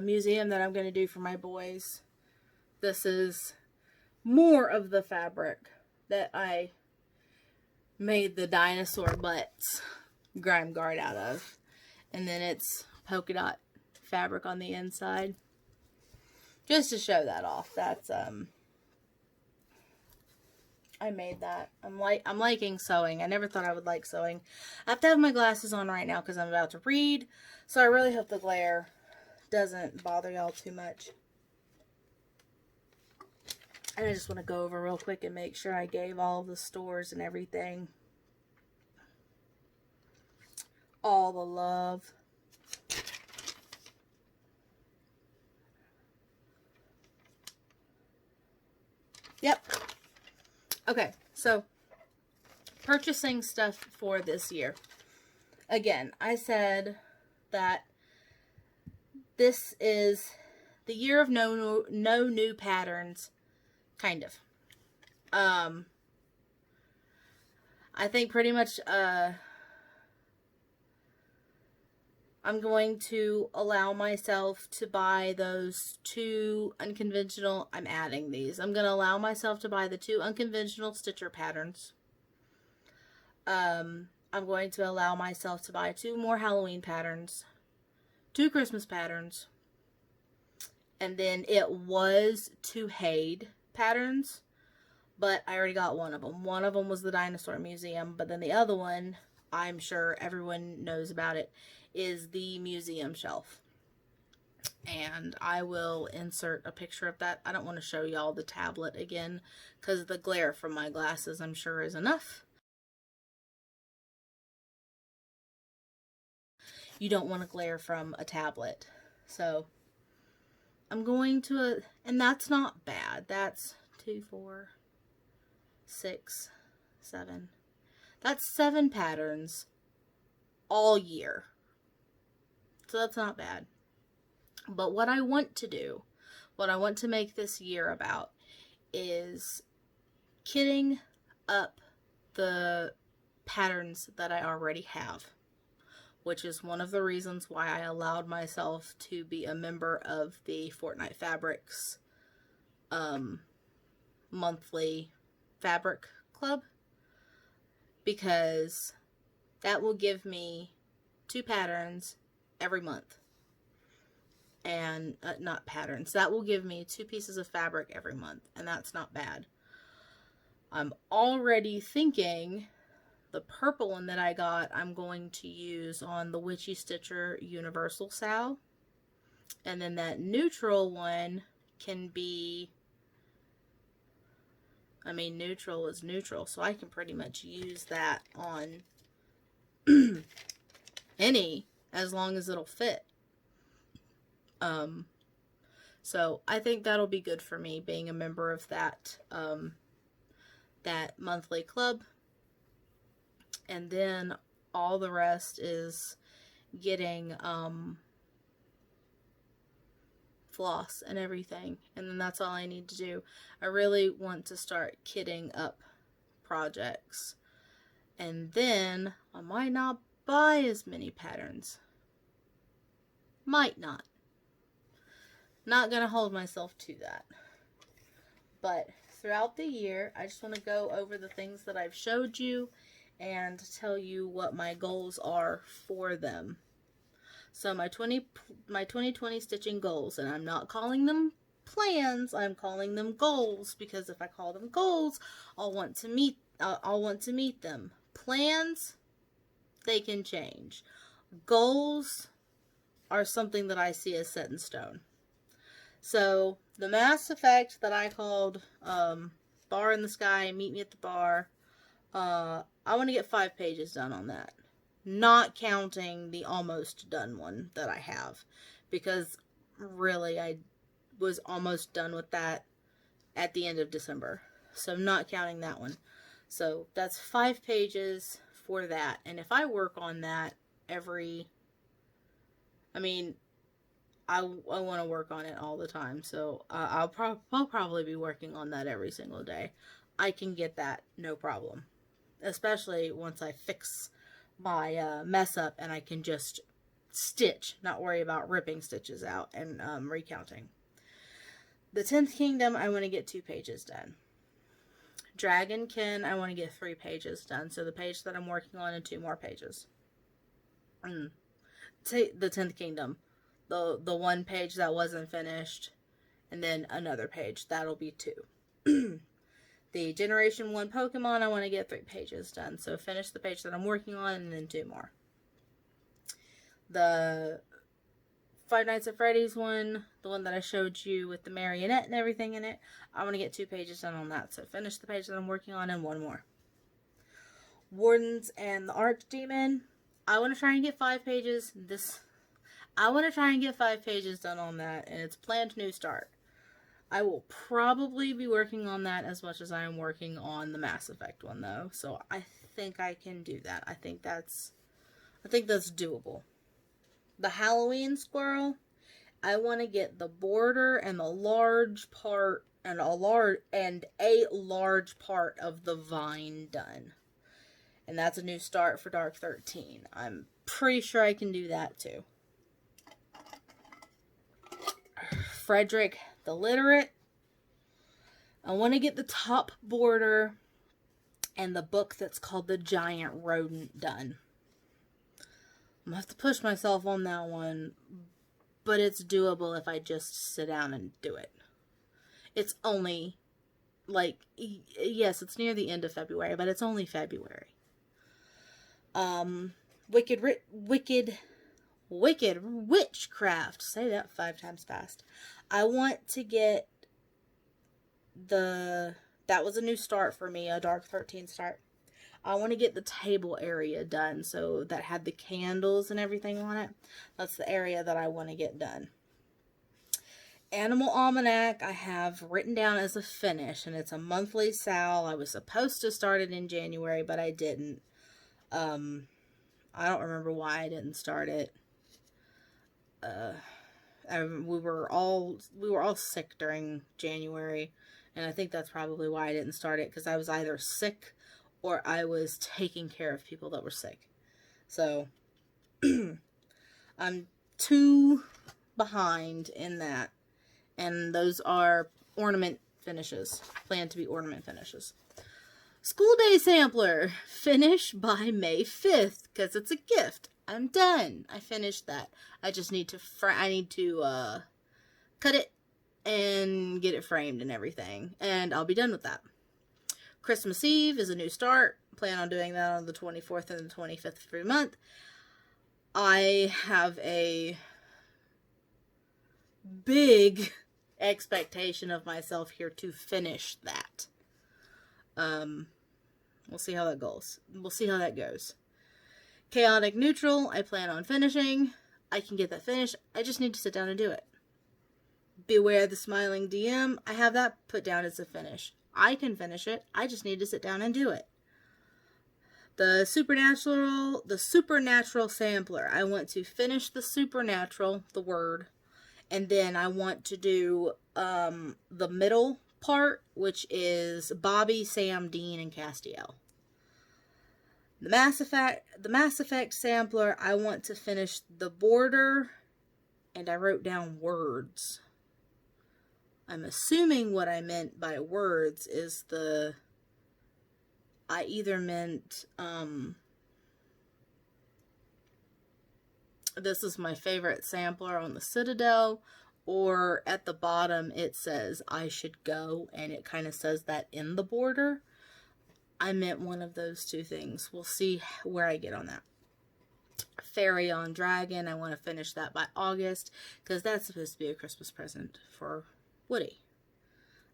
museum that I'm going to do for my boys. This is more of the fabric that I made the dinosaur butts grime guard out of. And then it's polka dot fabric on the inside. Just to show that off. That's I made that. I'm liking sewing. I never thought I would like sewing. I have to have my glasses on right now because I'm about to read. So I really hope the glare doesn't bother y'all too much. And I just want to go over real quick and make sure I gave all of the stores and everything all the love. Yep. Okay, so purchasing stuff for this year. Again, I said that this is the year of no new patterns, kind of. I think pretty much I'm going to allow myself to buy those 2 unconventional, I'm adding these. I'm going to allow myself to buy the 2 unconventional stitcher patterns. I'm going to allow myself to buy 2 more Halloween patterns, 2 Christmas patterns, and then it was 2 Haid patterns, but I already got one of them. One of them was the Dinosaur Museum, but then the other one, I'm sure everyone knows about it, is the museum shelf. And I will insert a picture of that. I don't want to show y'all the tablet again because the glare from my glasses, I'm sure, is enough. You don't want to glare from a tablet. So I'm going to, and that's not bad. That's 2, 4, 6, 7. That's 7 patterns all year. So that's not bad. But what I want to do, what I want to make this year about, is kitting up the patterns that I already have, which is one of the reasons why I allowed myself to be a member of the Fortnite Fabrics monthly fabric club, because that will give me 2 patterns every month. And not patterns, that will give me 2 pieces of fabric every month, and that's not bad. I'm already thinking the purple one that I got I'm going to use on the Witchy Stitcher Universal Sow, and then that neutral one can be, I mean, neutral is neutral, so I can pretty much use that on any, as long as it'll fit. So I think that'll be good for me, being a member of that, that monthly club. And then all the rest is getting, floss and everything. And then that's all I need to do. I really want to start kitting up projects. And then I might not buy as many patterns. Might not. Not going to hold myself to that. But throughout the year, I just want to go over the things that I've showed you and tell you what my goals are for them. So my 2020 stitching goals, and I'm not calling them plans, I'm calling them goals, because if I call them goals, I'll want to meet them. Plans, they can change. Goals are something that I see as set in stone. So the Mass Effect that I called Bar in the Sky, Meet Me at the Bar, I want to get 5 pages done on that. Not counting the almost done one that I have, because really I was almost done with that at the end of December. So not counting that one. So that's 5 pages for that. And if I work on that I want to work on it all the time, so I'll probably be working on that every single day. I can get that, no problem. Especially once I fix my mess up and I can just stitch, not worry about ripping stitches out and recounting. The 10th Kingdom, I want to get 2 pages done. Dragonkin, I want to get 3 pages done, so the page that I'm working on and 2 more pages. The 10th Kingdom. The 1 page that wasn't finished, and then another page. That'll be 2. The Generation 1 Pokemon, I want to get 3 pages done. So finish the page that I'm working on, and then 2 more. The Five Nights at Freddy's one, the one that I showed you with the marionette and everything in it, I want to get 2 pages done on that. So finish the page that I'm working on, and 1 more. Wardens and the Archdemon, I want to try and get 5 pages I want to try and get 5 pages done on that, and it's planned new start. I will probably be working on that as much as I am working on the Mass Effect one, though. So I think I can do that. I think that's doable. The Halloween squirrel, I want to get the border and the large part and a large part of the vine done. And that's a new start for Dark 13. I'm pretty sure I can do that too. Frederick the Literate. I want to get the top border and the book that's called The Giant Rodent done. I'm going to have to push myself on that one, but it's doable if I just sit down and do it. It's only, like, yes, it's near the end of February, but it's only February. Wicked Witchcraft. Say that 5 times fast. I want to get that was a new start for me, a Dark 13 start. I want to get the table area done, so that had the candles and everything on it. That's the area that I want to get done. Animal Almanac I have written down as a finish, and it's a monthly sal. I was supposed to start it in January, but I didn't. I don't remember why I didn't start it. We were all sick during January, and I think that's probably why I didn't start it, because I was either sick or I was taking care of people that were sick. So I'm 2 behind in that, and those are ornament finishes, planned to be ornament finishes. School Day Sampler, finish by May 5th, because it's a gift. I'm done. I finished that. I just need to cut it and get it framed and everything, and I'll be done with that. Christmas Eve is a new start. Plan on doing that on the 24th and the 25th of every month. I have a big expectation of myself here to finish that. We'll see how that goes. Chaotic Neutral, I plan on finishing. I can get that finished. I just need to sit down and do it. Beware the Smiling DM, I have that put down as a finish. I can finish it. I just need to sit down and do it. The Supernatural Sampler. I want to finish the Supernatural, the word, and then I want to do the middle part, which is Bobby, Sam, Dean, and Castiel. The Mass Effect Sampler. I want to finish the border, and I wrote down words. I'm assuming what I meant by words is I either meant, this is my favorite sampler on the Citadel, or at the bottom it says I should go, and it kind of says that in the border. I meant one of those 2 things. We'll see where I get on that. Fairy on Dragon, I want to finish that by August, because that's supposed to be a Christmas present for Woody.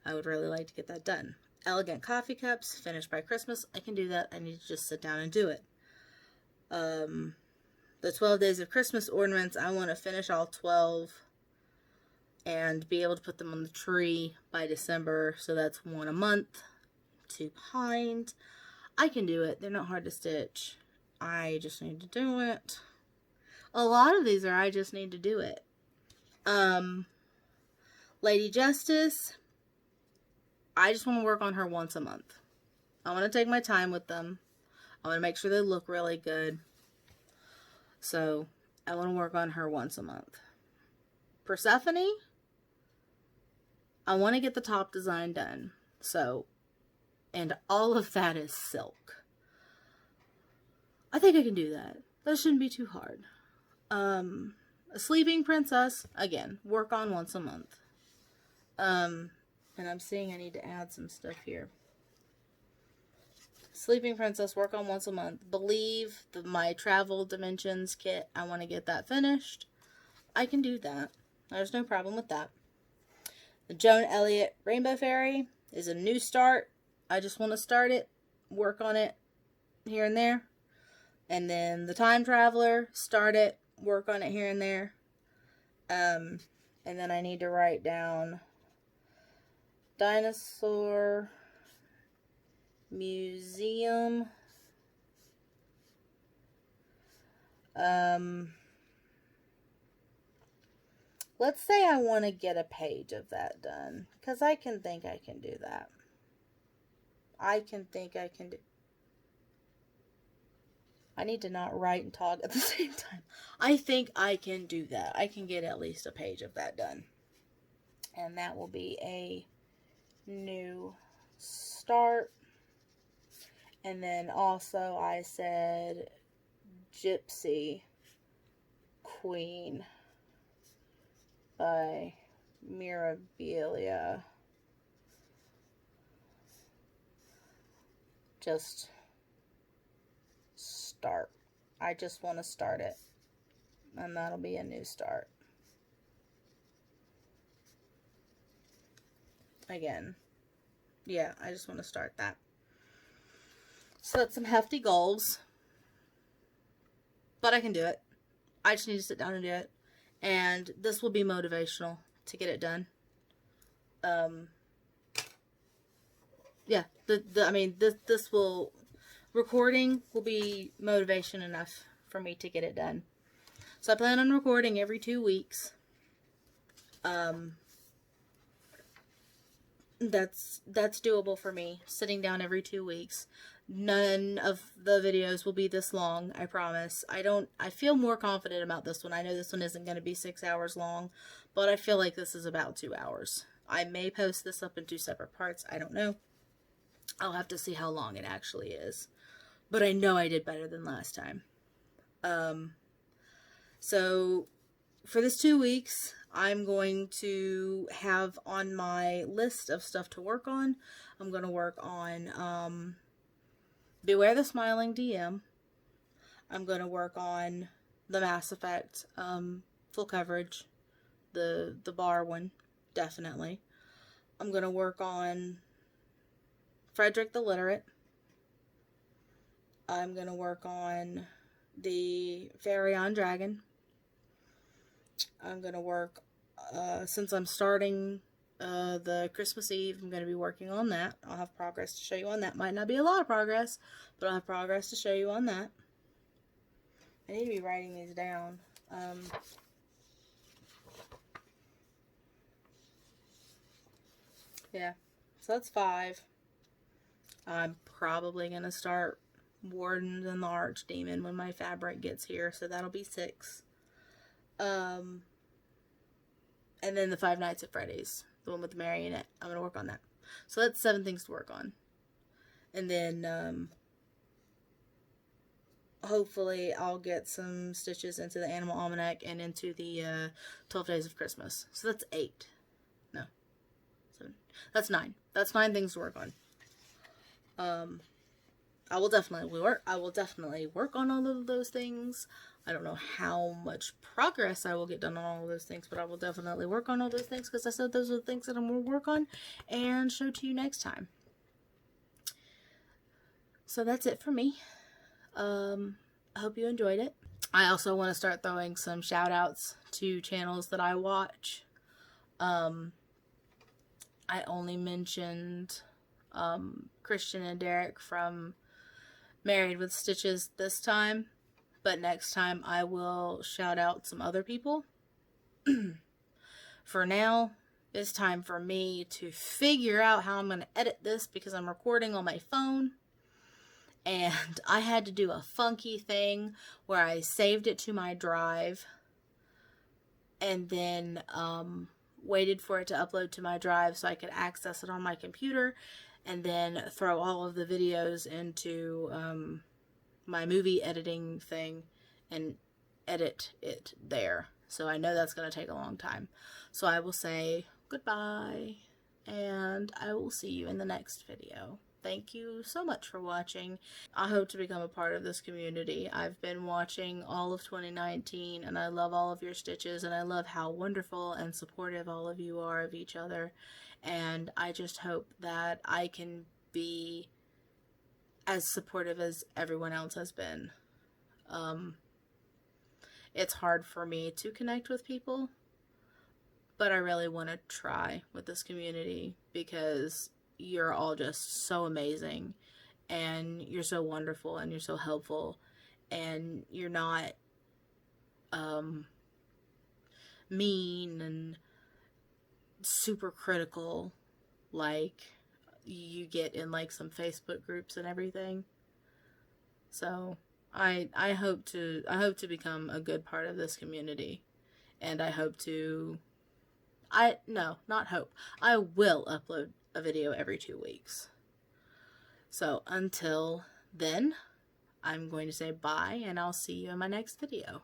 I would really like to get that done. Elegant Coffee Cups, finished by Christmas. I can do that. I need to just sit down and do it. The 12 Days of Christmas ornaments, I want to finish all 12 and be able to put them on the tree by December. So that's 1 a month. 2 behind. I can do it. They're not hard to stitch. I just need to do it. A lot of these are I just need to do it. Lady Justice, I just want to work on her once a month. I want to take my time with them. I want to make sure they look really good. So, I want to work on her once a month. Persephone, I want to get the top design done. So, and all of that is silk. I think I can do that. That shouldn't be too hard. A Sleeping Princess, again, work on once a month. And I'm seeing I need to add some stuff here. Sleeping Princess, work on once a month. Believe, my Travel Dimensions kit, I want to get that finished. I can do that. There's no problem with that. The Joan Elliott Rainbow Fairy is a new start. I just want to start it, work on it here and there. And then the Time Traveler, start it, work on it here and there. And then I need to write down Dinosaur Museum. Let's say I want to get a page of that done, because I can think I can do that. I need to not write and talk at the same time. I think I can do that. I can get at least a page of that done. And that will be a new start. And then also I said Gypsy Queen by Mirabilia. Just start. I just want to start it. And that'll be a new start. Again. Yeah, I just want to start that. So that's some hefty goals. But I can do it. I just need to sit down and do it. And this will be motivational to get it done. Yeah, this will, recording will be motivation enough for me to get it done. So I plan on recording every 2 weeks. That's doable for me, sitting down every 2 weeks. None of the videos will be this long, I promise. I feel more confident about this one. I know this one isn't going to be 6 hours long, but I feel like this is about 2 hours. I may post this up in 2 separate parts. I don't know. I'll have to see how long it actually is. But I know I did better than last time. So for this 2 weeks, I'm going to have on my list of stuff to work on. I'm going to work on Beware the Smiling DM. I'm going to work on the Mass Effect full coverage, the bar one, definitely. I'm going to work on Frederick the Literate. I'm going to work on the Fairy Dragon. I'm going to work, since I'm starting the Christmas Eve, I'm going to be working on that. I'll have progress to show you on that. Might not be a lot of progress, but I'll have progress to show you on that. I need to be writing these down. Yeah, so that's 5. I'm probably going to start Wardens and the Archdemon when my fabric gets here, so that'll be 6. And then the Five Nights at Freddy's, the one with the marionette. I'm going to work on that. So that's 7 things to work on. And then, hopefully I'll get some stitches into the Animal Almanac and into the 12 Days of Christmas. So that's 8. No. 7. That's 9. That's 9 things to work on. I will definitely work on all of those things. I don't know how much progress I will get done on all of those things, but I will definitely work on all those things because I said those are the things that I'm going to work on and show to you next time. So that's it for me. I hope you enjoyed it. I also want to start throwing some shout outs to channels that I watch. I only mentioned Christian and Derek from Married with Stitches this time, but next time I will shout out some other people. For now, it's time for me to figure out how I'm going to edit this because I'm recording on my phone. And I had to do a funky thing where I saved it to my drive and then waited for it to upload to my drive so I could access it on my computer and then throw all of the videos into my movie editing thing and edit it there. So I know that's going to take a long time. So I will say goodbye and I will see you in the next video. Thank you so much for watching. I hope to become a part of this community. I've been watching all of 2019 and I love all of your stitches and I love how wonderful and supportive all of you are of each other. And I just hope that I can be as supportive as everyone else has been. It's hard for me to connect with people, but I really want to try with this community because you're all just so amazing and you're so wonderful and you're so helpful and you're not mean and super critical like you get in like some Facebook groups and everything. So I hope to become a good part of this community, and I hope to No, not hope. I will upload a video every 2 weeks. So until then, I'm going to say bye, and I'll see you in my next video.